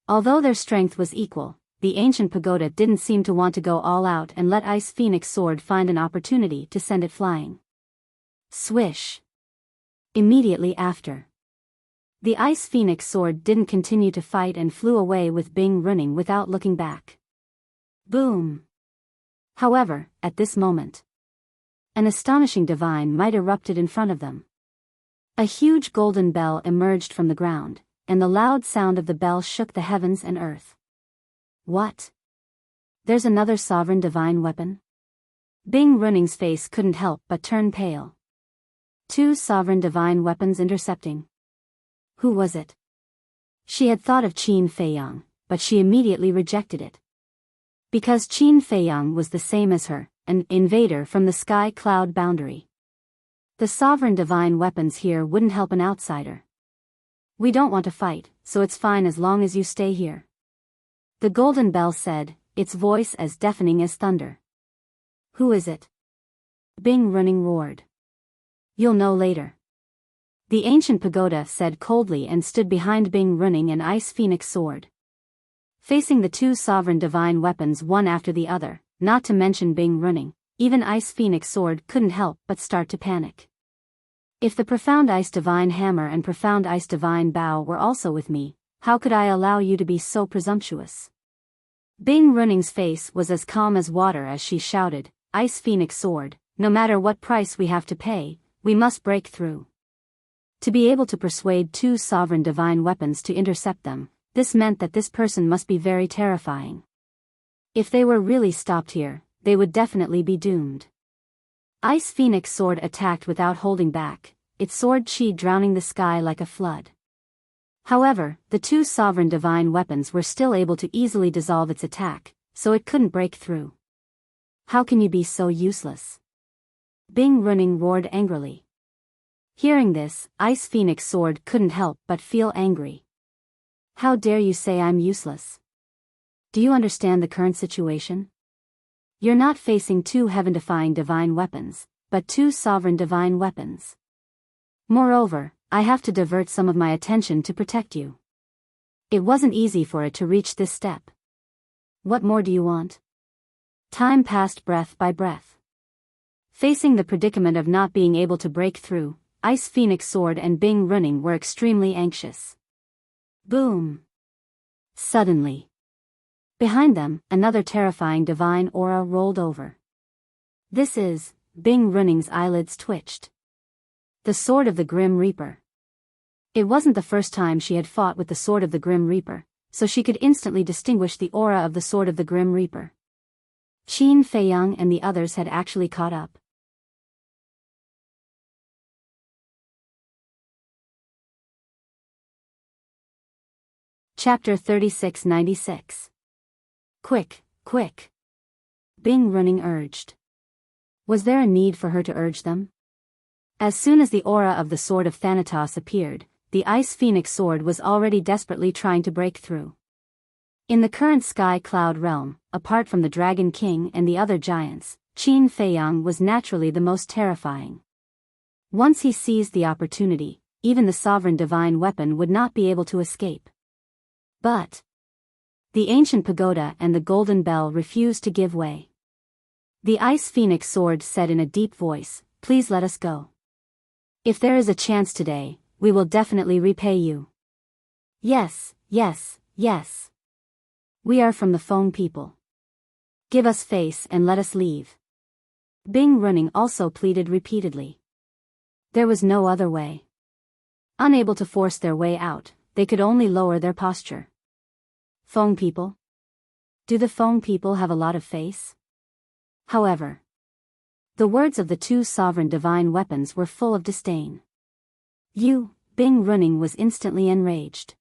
Although their strength was equal, the ancient pagoda didn't seem to want to go all out and let Ice Phoenix Sword find an opportunity to send it flying. Swish! Immediately after, the Ice Phoenix Sword didn't continue to fight and flew away with Bing Running without looking back. Boom! However, at this moment, an astonishing divine might erupted in front of them. A huge golden bell emerged from the ground, and the loud sound of the bell shook the heavens and earth. What? There's another sovereign divine weapon? Bing Running's face couldn't help but turn pale. Two sovereign divine weapons intercepting. Who was it? She had thought of Qin Feiyang, but she immediately rejected it. Because Qin Feiyang was the same as her, an invader from the sky cloud boundary. The sovereign divine weapons here wouldn't help an outsider. We don't want to fight, so it's fine as long as you stay here. The golden bell said, its voice as deafening as thunder. Who is it? Bing Running roared. You'll know later. The ancient pagoda said coldly and stood behind Bing Running and Ice Phoenix Sword. Facing the two sovereign divine weapons one after the other, not to mention Bing Running, even Ice Phoenix Sword couldn't help but start to panic. If the profound ice divine hammer and profound ice divine bow were also with me, how could I allow you to be so presumptuous? Bing Running's face was as calm as water as she shouted, Ice Phoenix Sword, no matter what price we have to pay, we must break through. To be able to persuade two sovereign divine weapons to intercept them, this meant that this person must be very terrifying. If they were really stopped here, they would definitely be doomed. Ice Phoenix Sword attacked without holding back, its sword chi drowning the sky like a flood. However, the two sovereign divine weapons were still able to easily dissolve its attack, so it couldn't break through. How can you be so useless? Bing Running roared angrily. Hearing this, Ice Phoenix Sword couldn't help but feel angry. How dare you say I'm useless? Do you understand the current situation? You're not facing two heaven-defying divine weapons, but two sovereign divine weapons. Moreover, I have to divert some of my attention to protect you. It wasn't easy for it to reach this step. What more do you want? Time passed breath by breath. Facing the predicament of not being able to break through, Ice Phoenix Sword and Bing Running were extremely anxious. Boom! Suddenly, behind them, another terrifying divine aura rolled over. This is, Bing Running's eyelids twitched. The Sword of the Grim Reaper. It wasn't the first time she had fought with the Sword of the Grim Reaper, so she could instantly distinguish the aura of the Sword of the Grim Reaper. Qin Feiyang and the others had actually caught up. Chapter 3696. Quick, quick! Bing Running urged. Was there a need for her to urge them? As soon as the aura of the Sword of Thanatos appeared, the Ice Phoenix Sword was already desperately trying to break through. In the current Sky Cloud realm, apart from the Dragon King and the other giants, Qin Feiyang was naturally the most terrifying. Once he seized the opportunity, even the sovereign divine weapon would not be able to escape. But the ancient pagoda and the golden bell refused to give way. The Ice Phoenix Sword said in a deep voice, Please let us go. If there is a chance today, we will definitely repay you. Yes, yes, yes. We are from the Feng people. Give us face and let us leave. Bing Running also pleaded repeatedly. There was no other way. Unable to force their way out, they could only lower their posture. Feng people? Do the Feng people have a lot of face? However, the words of the two sovereign divine weapons were full of disdain. You, Bing Running was instantly enraged.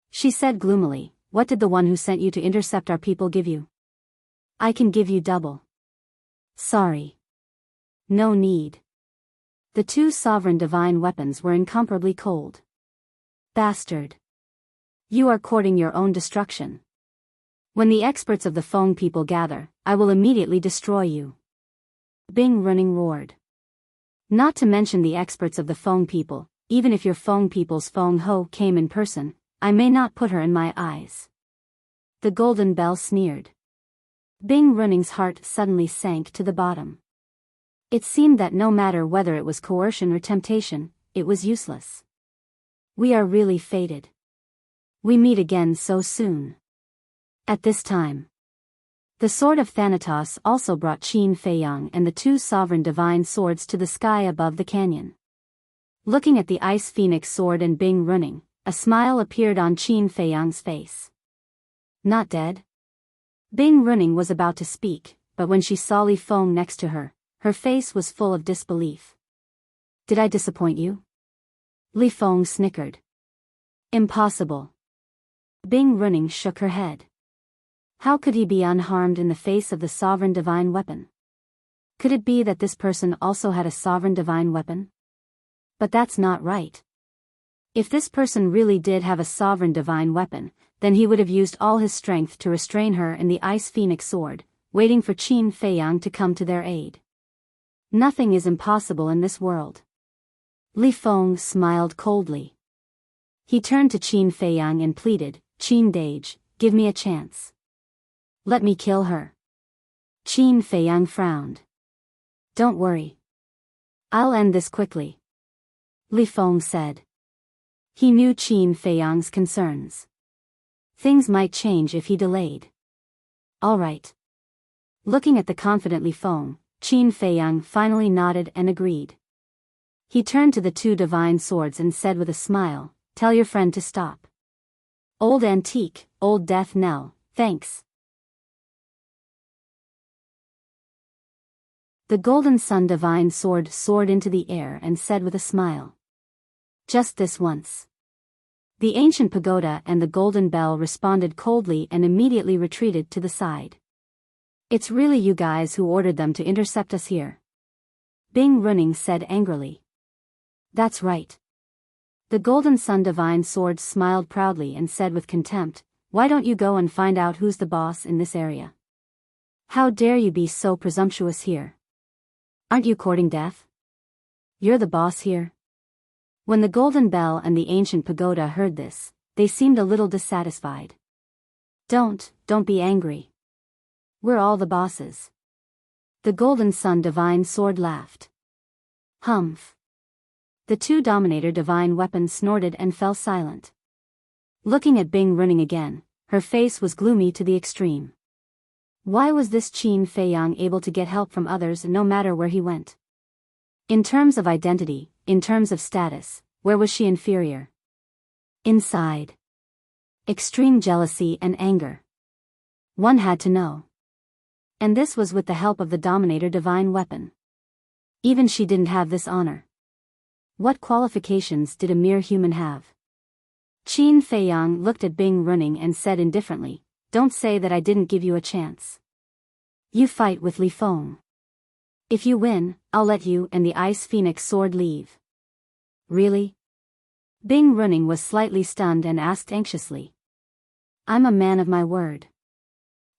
She said gloomily, What did the one who sent you to intercept our people give you? I can give you double. Sorry. No need. The two sovereign divine weapons were incomparably cold. Bastard. You are courting your own destruction. When the experts of the Feng people gather, I will immediately destroy you. Bing Running roared. Not to mention the experts of the Feng people, even if your Feng people's Feng Ho came in person, I may not put her in my eyes. The golden bell sneered. Bing Running's heart suddenly sank to the bottom. It seemed that no matter whether it was coercion or temptation, it was useless. We are really fated. We meet again so soon. At this time, the Sword of Thanatos also brought Qin Feiyang and the two sovereign divine swords to the sky above the canyon. Looking at the Ice Phoenix Sword and Bing Running, a smile appeared on Qin Feiyang's face. Not dead? Bing Running was about to speak, but when she saw Li Feng next to her, her face was full of disbelief. Did I disappoint you? Li Feng snickered. Impossible. Bing Running shook her head. How could he be unharmed in the face of the sovereign divine weapon? Could it be that this person also had a sovereign divine weapon? But that's not right. If this person really did have a sovereign divine weapon, then he would have used all his strength to restrain her in the Ice Phoenix Sword, waiting for Qin Feiyang to come to their aid. Nothing is impossible in this world. Li Feng smiled coldly. He turned to Qin Feiyang and pleaded, Qin Dage, give me a chance. Let me kill her. Qin Feiyang frowned. Don't worry. I'll end this quickly. Li Feng said. He knew Qin Feiyang's concerns. Things might change if he delayed. All right. Looking at the confident Li Feng, Qin Feiyang finally nodded and agreed. He turned to the two divine swords and said with a smile, "Tell your friend to stop." Old antique, old death knell, thanks. The Golden Sun divine sword soared into the air and said with a smile. Just this once. The ancient pagoda and the golden bell responded coldly and immediately retreated to the side. It's really you guys who ordered them to intercept us here. Bing Running said angrily. That's right. The Golden Sun divine sword smiled proudly and said with contempt, why don't you go and find out who's the boss in this area? How dare you be so presumptuous here? Aren't you courting death? You're the boss here? When the Golden Bell and the ancient pagoda heard this, they seemed a little dissatisfied. Don't be angry. We're all the bosses. The Golden Sun divine sword laughed. Humph. The two Dominator divine weapons snorted and fell silent. Looking at Bing Running again, her face was gloomy to the extreme. Why was this Qin Feiyang able to get help from others no matter where he went? In terms of identity, in terms of status, where was she inferior? Inside. Extreme jealousy and anger. One had to know. And this was with the help of the Dominator divine weapon. Even she didn't have this honor. What qualifications did a mere human have? Qin Feiyang looked at Bing Running and said indifferently, don't say that I didn't give you a chance. You fight with Li Feng. If you win, I'll let you and the Ice Phoenix sword leave. Really? Bing Running was slightly stunned and asked anxiously. I'm a man of my word.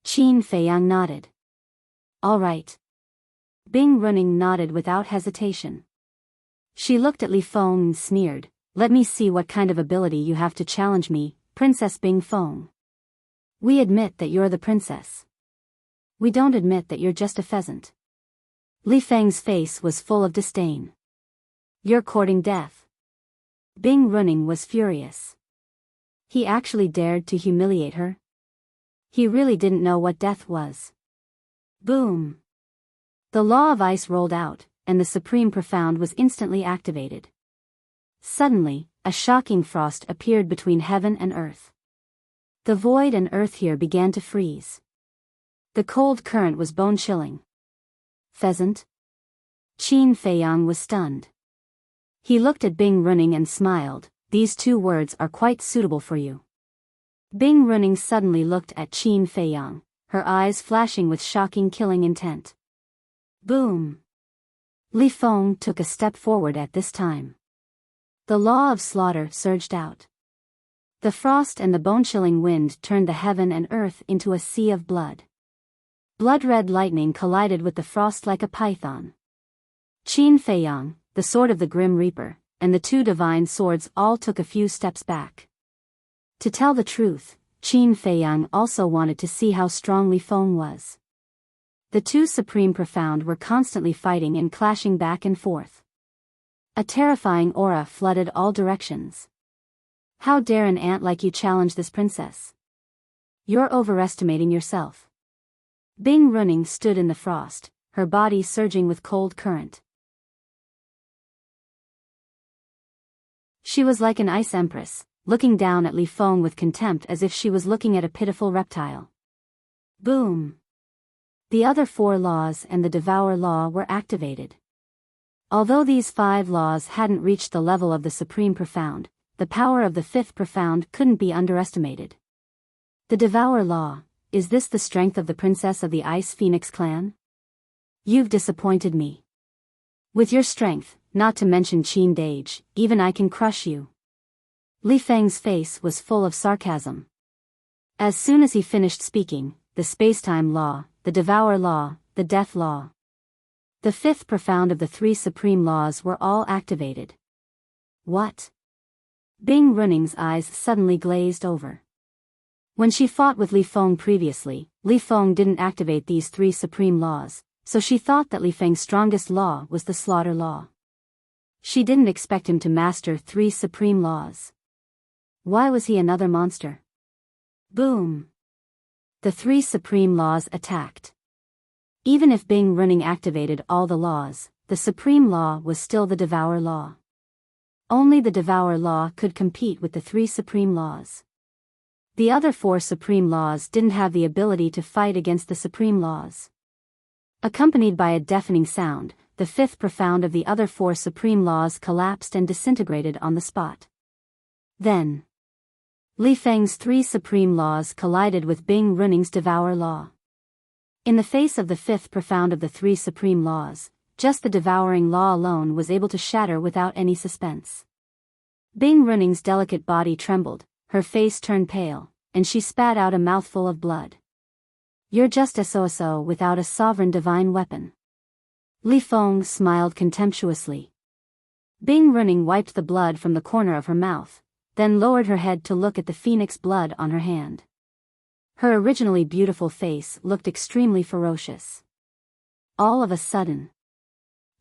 Qin Feiyang nodded. All right. Bing Running nodded without hesitation. She looked at Li Feng and sneered, let me see what kind of ability you have to challenge me, Princess Bing Feng. We admit that you're the princess. We don't admit that you're just a pheasant. Li Feng's face was full of disdain. You're courting death. Bing Running was furious. He actually dared to humiliate her? He really didn't know what death was. Boom. The law of ice rolled out, and the Supreme Profound was instantly activated. Suddenly, a shocking frost appeared between heaven and earth. The void and earth here began to freeze. The cold current was bone-chilling. Pheasant? Qin Feiyang was stunned. He looked at Bing Running and smiled, these two words are quite suitable for you. Bing Running suddenly looked at Qin Feiyang, her eyes flashing with shocking killing intent. Boom! Li Feng took a step forward at this time. The law of slaughter surged out. The frost and the bone-chilling wind turned the heaven and earth into a sea of blood. Blood-red lightning collided with the frost like a python. Qin Feiyang, the sword of the Grim Reaper, and the two divine swords all took a few steps back. To tell the truth, Qin Feiyang also wanted to see how strong Li Feng was. The two Supreme Profound were constantly fighting and clashing back and forth. A terrifying aura flooded all directions. How dare an ant like you challenge this princess? You're overestimating yourself. Bing Running stood in the frost, her body surging with cold current. She was like an ice empress, looking down at Li Feng with contempt as if she was looking at a pitiful reptile. Boom! The other four laws and the Devour Law were activated. Although these 5 laws hadn't reached the level of the Supreme Profound, the power of the 5th Profound couldn't be underestimated. The Devour Law, is this the strength of the Princess of the Ice Phoenix clan? You've disappointed me. With your strength, not to mention Qin Dage, even I can crush you. Li Feng's face was full of sarcasm. As soon as he finished speaking, the Spacetime Law, the Devour Law, the Death Law, the 5th Profound of the 3 Supreme Laws were all activated. What? Bing Running's eyes suddenly glazed over. When she fought with Li Feng previously, Li Feng didn't activate these 3 Supreme Laws, so she thought that Li Feng's strongest law was the Slaughter Law. She didn't expect him to master 3 supreme laws. Why was he another monster? Boom! The 3 supreme laws attacked. Even if Bing Running activated all the laws, the supreme law was still the Devour Law. Only the Devour Law could compete with the 3 supreme laws. The other 4 supreme laws didn't have the ability to fight against the supreme laws. Accompanied by a deafening sound, the 5th profound of the other 4 supreme laws collapsed and disintegrated on the spot. Then, Li Feng's 3 supreme laws collided with Bing Running's Devour Law. In the face of the 5th profound of the 3 supreme laws, just the devouring law alone was able to shatter without any suspense. Bing Running's delicate body trembled, her face turned pale, and she spat out a mouthful of blood. You're just a so-so without a sovereign divine weapon. Li Feng smiled contemptuously. Bing Running wiped the blood from the corner of her mouth, then lowered her head to look at the phoenix blood on her hand. Her originally beautiful face looked extremely ferocious. All of a sudden,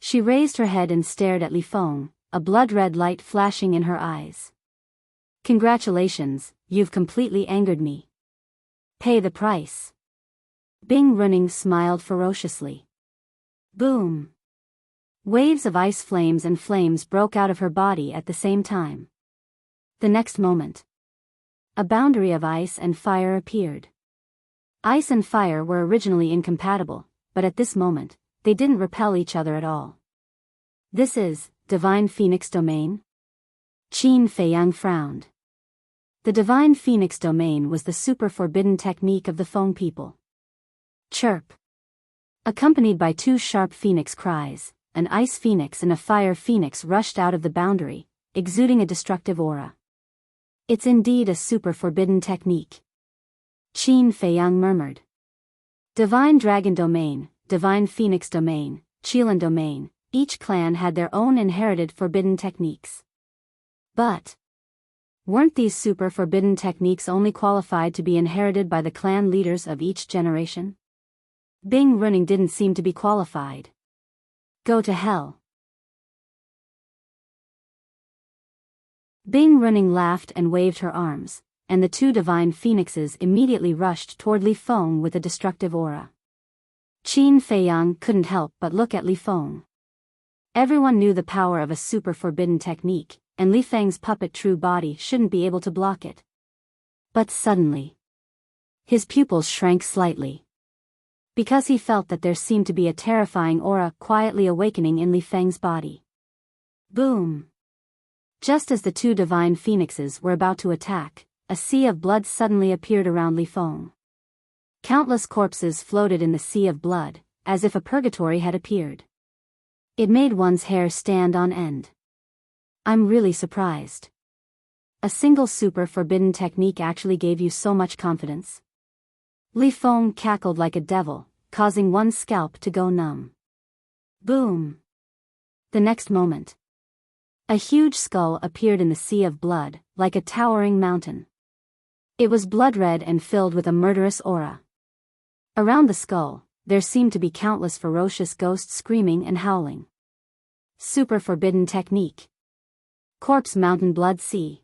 she raised her head and stared at Li Feng, a blood-red light flashing in her eyes. Congratulations, you've completely angered me. Pay the price. Bing Running smiled ferociously. Boom! Waves of ice flames and flames broke out of her body at the same time. The next moment, a boundary of ice and fire appeared. Ice and fire were originally incompatible, but at this moment, they didn't repel each other at all. This is Divine Phoenix Domain? Qin Feiyang frowned. The Divine Phoenix Domain was the super forbidden technique of the Feng people. Chirp! Accompanied by 2 sharp phoenix cries, an ice phoenix and a fire phoenix rushed out of the boundary, exuding a destructive aura. It's indeed a super forbidden technique. Qin Feiyang murmured. Divine Dragon Domain, Divine Phoenix Domain, Qilin Domain, each clan had their own inherited forbidden techniques. But weren't these super forbidden techniques only qualified to be inherited by the clan leaders of each generation? Bing Running didn't seem to be qualified. Go to hell. Bing Running laughed and waved her arms, and the 2 divine phoenixes immediately rushed toward Li Feng with a destructive aura. Qin Feiyang couldn't help but look at Li Feng. Everyone knew the power of a super forbidden technique, and Li Feng's puppet true body shouldn't be able to block it. But suddenly, his pupils shrank slightly. Because he felt that there seemed to be a terrifying aura quietly awakening in Li Feng's body. Boom! Just as the 2 divine phoenixes were about to attack, a sea of blood suddenly appeared around Li Feng. Countless corpses floated in the sea of blood, as if a purgatory had appeared. It made one's hair stand on end. I'm really surprised. A single super forbidden technique actually gave you so much confidence. Li Feng cackled like a devil, causing one's scalp to go numb. Boom! The next moment, a huge skull appeared in the sea of blood, like a towering mountain. It was blood-red and filled with a murderous aura. Around the skull, there seemed to be countless ferocious ghosts screaming and howling. Super forbidden technique. Corpse Mountain Blood Sea.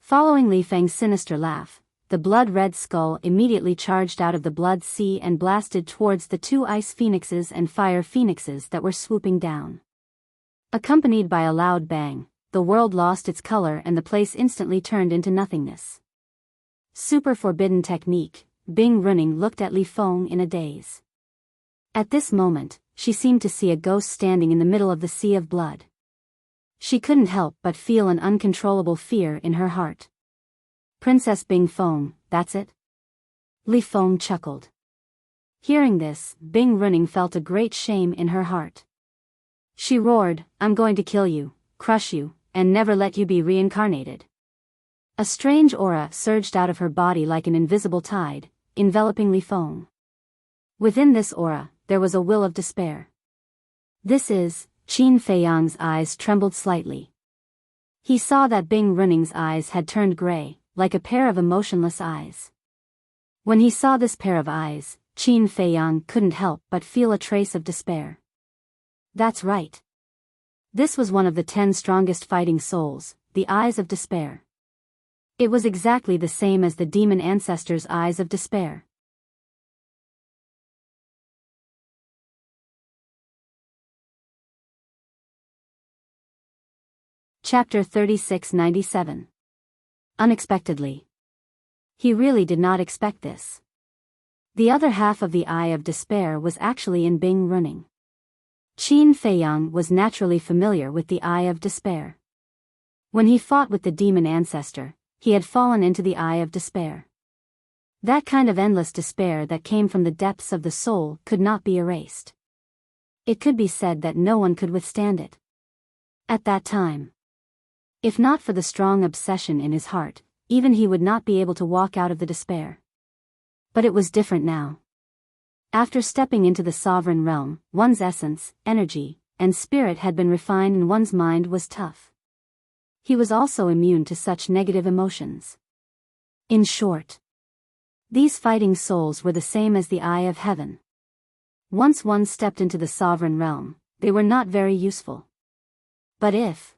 Following Li Feng's sinister laugh, the blood-red skull immediately charged out of the blood sea and blasted towards the 2 ice phoenixes and fire phoenixes that were swooping down. Accompanied by a loud bang, the world lost its color and the place instantly turned into nothingness. Super forbidden technique. Bing Running looked at Li Feng in a daze. At this moment, she seemed to see a ghost standing in the middle of the sea of blood. She couldn't help but feel an uncontrollable fear in her heart. Princess Bing Feng, that's it? Li Feng chuckled. Hearing this, Bing Running felt a great shame in her heart. She roared, I'm going to kill you, crush you, and never let you be reincarnated. A strange aura surged out of her body like an invisible tide, enveloping Li Feng. Within this aura, there was a will of despair. This is, Qin Feiyang's eyes trembled slightly. He saw that Bing Running's eyes had turned gray, like a pair of emotionless eyes. When he saw this pair of eyes, Qin Feiyang couldn't help but feel a trace of despair. That's right. This was one of the 10 strongest fighting souls, the Eyes of Despair. It was exactly the same as the demon ancestor's Eyes of Despair. Chapter 3697. Unexpectedly. He really did not expect this. The other half of the Eye of Despair was actually in Bing Running. Qin Feiyang was naturally familiar with the Eye of Despair. When he fought with the demon ancestor, he had fallen into the Eye of Despair. That kind of endless despair that came from the depths of the soul could not be erased. It could be said that no one could withstand it. At that time. If not for the strong obsession in his heart, even he would not be able to walk out of the despair. But it was different now. After stepping into the sovereign realm, one's essence, energy, and spirit had been refined and one's mind was tough. He was also immune to such negative emotions. In short, these fighting souls were the same as the Eye of Heaven. Once one stepped into the sovereign realm, they were not very useful. But if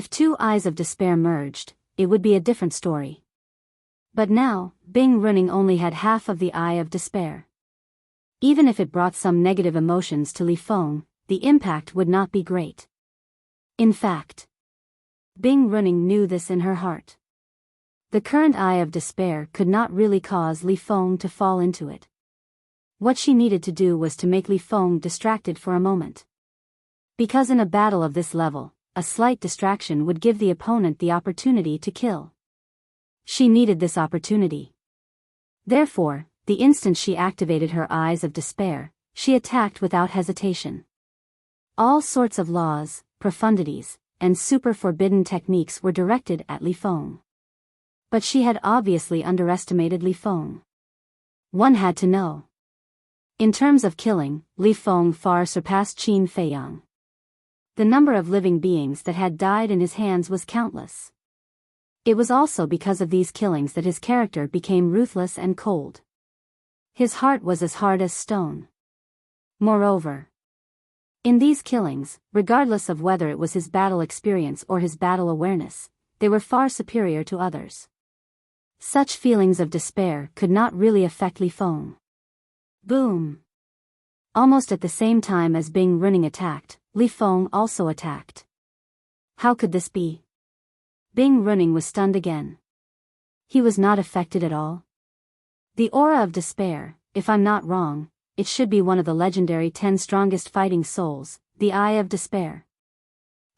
two Eyes of Despair merged, it would be a different story. But now, Bing Running only had half of the Eye of Despair. Even if it brought some negative emotions to Li Feng, the impact would not be great. In fact, Bing Running knew this in her heart. The current Eye of Despair could not really cause Li Feng to fall into it. What she needed to do was to make Li Feng distracted for a moment. Because in a battle of this level, a slight distraction would give the opponent the opportunity to kill. She needed this opportunity. Therefore, the instant she activated her Eyes of Despair, she attacked without hesitation. All sorts of laws, profundities, and super forbidden techniques were directed at Li Feng. But she had obviously underestimated Li Feng. One had to know. In terms of killing, Li Feng far surpassed Qin Feiyang. The number of living beings that had died in his hands was countless. It was also because of these killings that his character became ruthless and cold. His heart was as hard as stone. Moreover, in these killings, regardless of whether it was his battle experience or his battle awareness, they were far superior to others. Such feelings of despair could not really affect Li Feng. Boom! Almost at the same time as Bing Running attacked, Li Feng also attacked. How could this be? Bing Running was stunned again. He was not affected at all. The aura of despair, if I'm not wrong, it should be one of the legendary 10 strongest fighting souls, the Eye of Despair.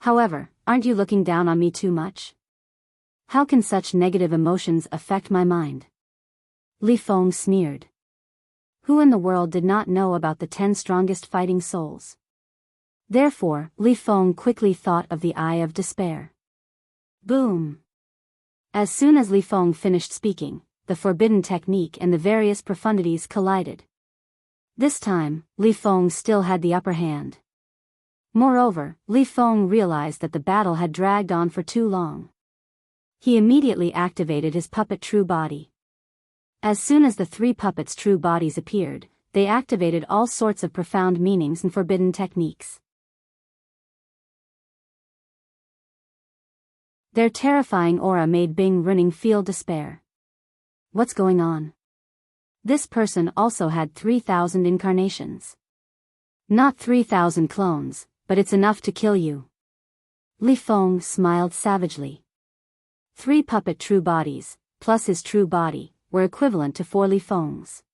However, aren't you looking down on me too much? How can such negative emotions affect my mind? Li Feng sneered. Who in the world did not know about the 10 strongest fighting souls? Therefore, Li Feng quickly thought of the Eye of Despair. Boom! As soon as Li Feng finished speaking, the forbidden technique and the various profundities collided. This time, Li Feng still had the upper hand. Moreover, Li Feng realized that the battle had dragged on for too long. He immediately activated his puppet true body. As soon as the 3 puppets' true bodies appeared, they activated all sorts of profound meanings and forbidden techniques. Their terrifying aura made Bing Running feel despair. What's going on? This person also had 3,000 incarnations. Not 3,000 clones, but it's enough to kill you. Li Feng smiled savagely. 3 puppet true bodies, plus his true body, were equivalent to 4 Li Fengs.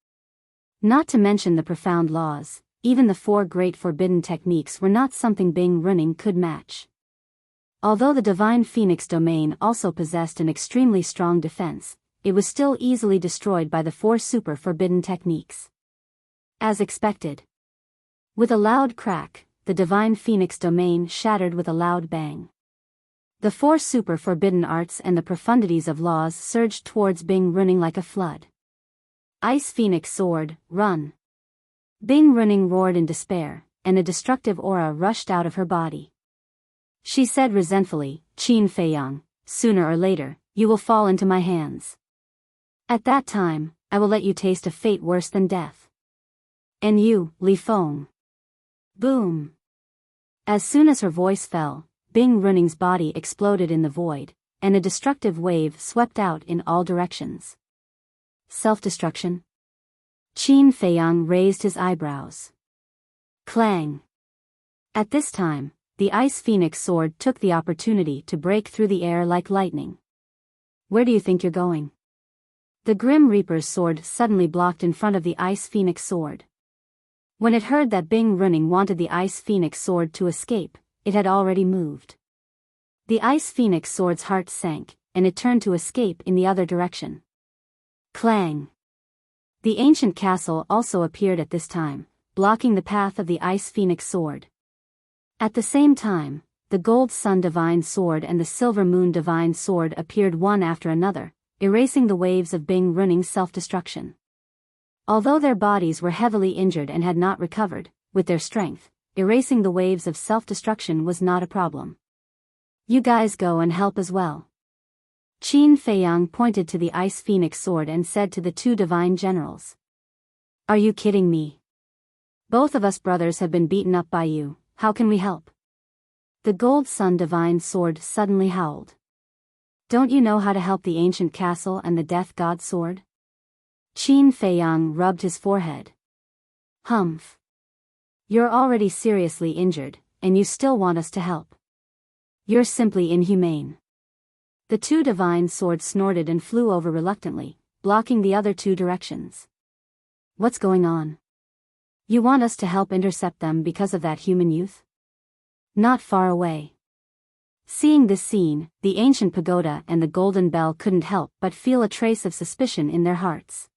Not to mention the profound laws, even the 4 great forbidden techniques were not something Bing Running could match. Although the Divine Phoenix domain also possessed an extremely strong defense, it was still easily destroyed by the 4 super forbidden techniques. As expected. With a loud crack, the Divine Phoenix domain shattered with a loud bang. The 4 super forbidden arts and the profundities of laws surged towards Bing Running like a flood. Ice Phoenix Sword, run! Bing Running roared in despair, and a destructive aura rushed out of her body. She said resentfully, Qin Feiyang, sooner or later, you will fall into my hands. At that time, I will let you taste a fate worse than death. And you, Li Feng. Boom! As soon as her voice fell, Bing Runing's body exploded in the void, and a destructive wave swept out in all directions. Self-destruction? Qin Feiyang raised his eyebrows. Clang! At this time, the Ice Phoenix sword took the opportunity to break through the air like lightning. Where do you think you're going? The Grim Reaper's sword suddenly blocked in front of the Ice Phoenix sword. When it heard that Bing Running wanted the Ice Phoenix sword to escape, it had already moved. The Ice Phoenix sword's heart sank, and it turned to escape in the other direction. Clang! The ancient castle also appeared at this time, blocking the path of the Ice Phoenix sword. At the same time, the Gold Sun Divine Sword and the Silver Moon Divine Sword appeared one after another, erasing the waves of Bing Running's self-destruction. Although their bodies were heavily injured and had not recovered, with their strength, erasing the waves of self-destruction was not a problem. You guys go and help as well. Qin Feiyang pointed to the Ice Phoenix sword and said to the two divine generals. Are you kidding me? Both of us brothers have been beaten up by you, how can we help? The Gold Sun Divine Sword suddenly howled. Don't you know how to help the ancient castle and the Death God sword? Qin Feiyang rubbed his forehead. Humph. You're already seriously injured, and you still want us to help. You're simply inhumane. The two divine swords snorted and flew over reluctantly, blocking the other two directions. What's going on? You want us to help intercept them because of that human youth? Not far away. Seeing this scene, the ancient pagoda and the golden bell couldn't help but feel a trace of suspicion in their hearts.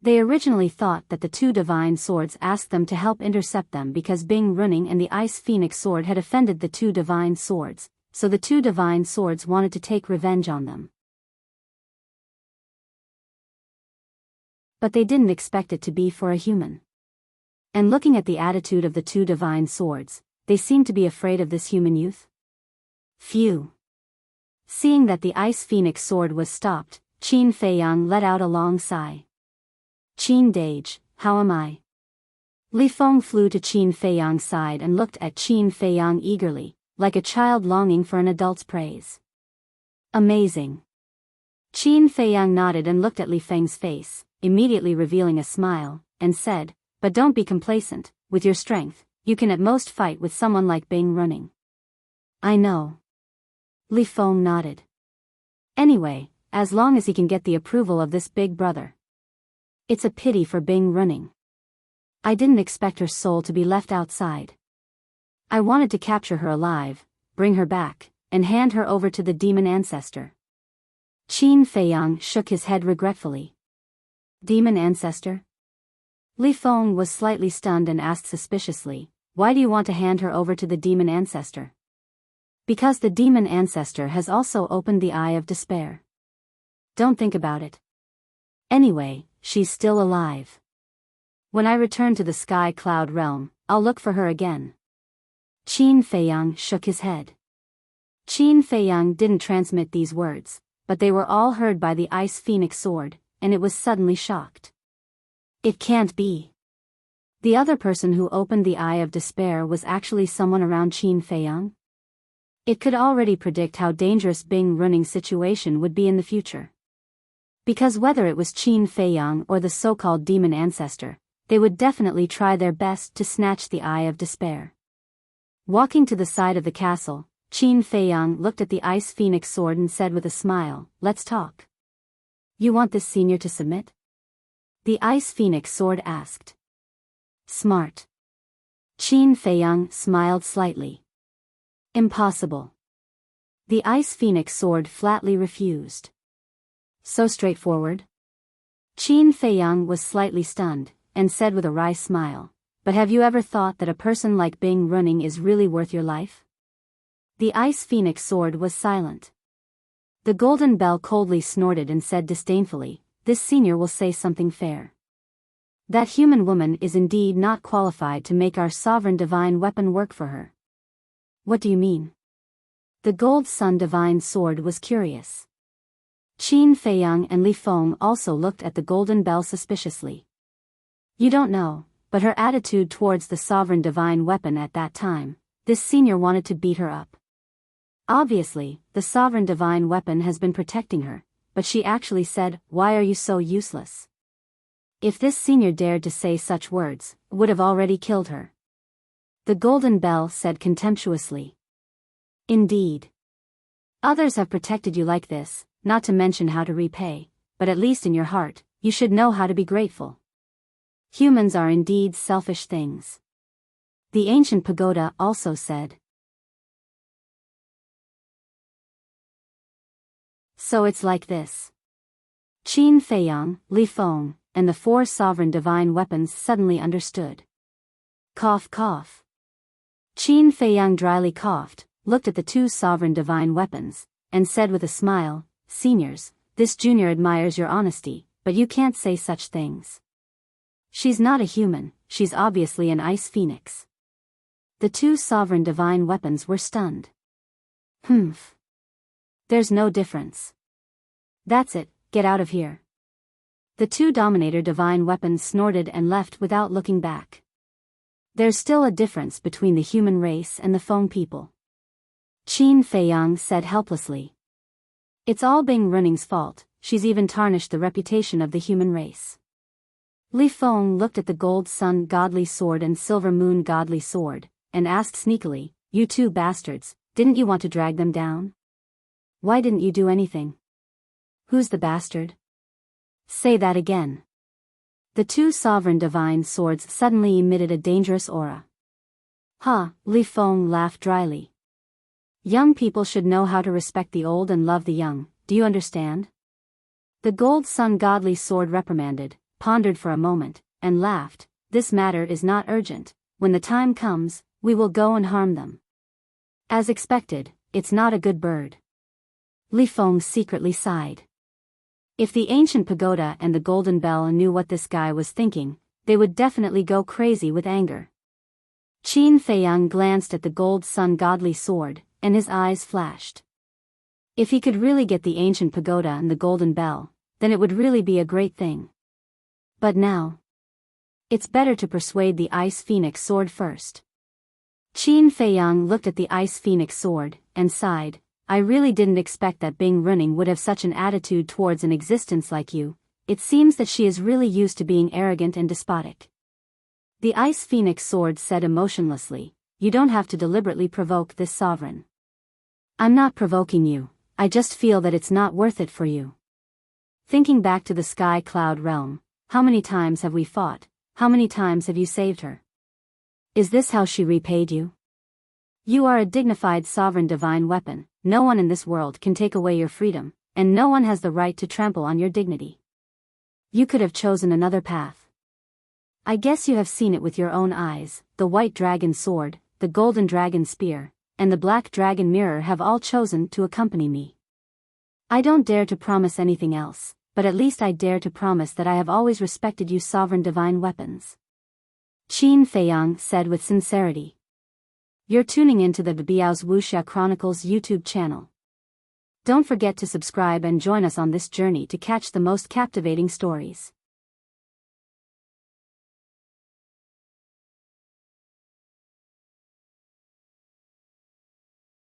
They originally thought that the two divine swords asked them to help intercept them because Bing Running and the Ice Phoenix sword had offended the two divine swords, so the two divine swords wanted to take revenge on them. But they didn't expect it to be for a human. And looking at the attitude of the two divine swords, they seemed to be afraid of this human youth. Phew. Seeing that the Ice Phoenix sword was stopped, Qin Feiyang let out a long sigh. Qin Dage, how am I? Li Feng flew to Qin Feiyang's side and looked at Qin Feiyang eagerly, like a child longing for an adult's praise. Amazing. Qin Feiyang nodded and looked at Li Feng's face, immediately revealing a smile, and said, but don't be complacent, with your strength, you can at most fight with someone like Bing Running. I know. Li Feng nodded. Anyway, as long as he can get the approval of this big brother. It's a pity for Bing Running. I didn't expect her soul to be left outside. I wanted to capture her alive, bring her back, and hand her over to the demon ancestor. Qin Feiyang shook his head regretfully. Demon ancestor? Li Feng was slightly stunned and asked suspiciously, why do you want to hand her over to the demon ancestor? Because the demon ancestor has also opened the Eye of Despair. Don't think about it. Anyway, she's still alive. When I return to the Sky Cloud Realm, I'll look for her again. Qin Feiyang shook his head. Qin Feiyang didn't transmit these words, but they were all heard by the Ice Phoenix sword, and it was suddenly shocked. It can't be. The other person who opened the Eye of Despair was actually someone around Qin Feiyang? It could already predict how dangerous Bing Running's situation would be in the future. Because whether it was Qin Feiyang or the so-called demon ancestor, they would definitely try their best to snatch the Eye of Despair. Walking to the side of the castle, Qin Feiyang looked at the Ice Phoenix sword and said with a smile, let's talk. You want this senior to submit? The Ice Phoenix sword asked. Smart. Qin Feiyang smiled slightly. Impossible. The Ice Phoenix sword flatly refused. So straightforward? Qin Feiyang was slightly stunned, and said with a wry smile, but have you ever thought that a person like Bing Running is really worth your life? The Ice Phoenix sword was silent. The golden bell coldly snorted and said disdainfully, this senior will say something fair. That human woman is indeed not qualified to make our sovereign divine weapon work for her. What do you mean? The Gold Sun Divine Sword was curious. Qin Feiyang and Li Feng also looked at the golden bell suspiciously. You don't know, but her attitude towards the sovereign divine weapon at that time, This senior wanted to beat her up. Obviously, the sovereign divine weapon has been protecting her, but she actually said, "Why are you so useless?" If this senior dared to say such words, would have already killed her. The golden bell said contemptuously. Indeed. Others have protected you like this, not to mention how to repay, but at least in your heart, you should know how to be grateful. Humans are indeed selfish things. The ancient pagoda also said. So it's like this. Qin Feiyang, Li Feng, and the four sovereign divine weapons suddenly understood. Cough cough. Qin Feiyang dryly coughed, looked at the two sovereign divine weapons, and said with a smile, "Seniors, this junior admires your honesty, but you can't say such things. She's not a human, she's obviously an ice phoenix." The two sovereign divine weapons were stunned. Humph. There's no difference. That's it, get out of here. The two Dominator divine weapons snorted and left without looking back. There's still a difference between the human race and the Feng people. Qin Feiyang said helplessly. It's all Bing Running's fault, she's even tarnished the reputation of the human race. Li Feng looked at the gold sun godly sword and silver moon godly sword, and asked sneakily, "You two bastards, didn't you want to drag them down? Why didn't you do anything?" Who's the bastard? Say that again. The two sovereign divine swords suddenly emitted a dangerous aura. Ha, Li Feng laughed dryly. Young people should know how to respect the old and love the young, do you understand? The gold sun godly sword reprimanded, pondered for a moment, and laughed. This matter is not urgent. When the time comes, we will go and harm them. As expected, it's not a good bird. Li Feng secretly sighed. If the ancient pagoda and the golden bell knew what this guy was thinking, they would definitely go crazy with anger. Qin Feiyang glanced at the gold sun godly sword, and his eyes flashed. If he could really get the ancient pagoda and the golden bell, then it would really be a great thing. But now, it's better to persuade the ice phoenix sword first. Qin Feiyang looked at the ice phoenix sword, and sighed. I really didn't expect that Bing Running would have such an attitude towards an existence like you. It seems that she is really used to being arrogant and despotic. The ice phoenix sword said emotionlessly, "You don't have to deliberately provoke this sovereign. I'm not provoking you, I just feel that it's not worth it for you. Thinking back to the sky cloud realm, how many times have we fought, how many times have you saved her? Is this how she repaid you? You are a dignified sovereign divine weapon, no one in this world can take away your freedom, and no one has the right to trample on your dignity. You could have chosen another path. I guess you have seen it with your own eyes, the white dragon sword, the golden dragon spear, and the black dragon mirror have all chosen to accompany me. I don't dare to promise anything else, but at least I dare to promise that I have always respected you sovereign divine weapons." Qin Feiyang said with sincerity. You're tuning into the Biyao's Wuxia Chronicles YouTube channel. Don't forget to subscribe and join us on this journey to catch the most captivating stories.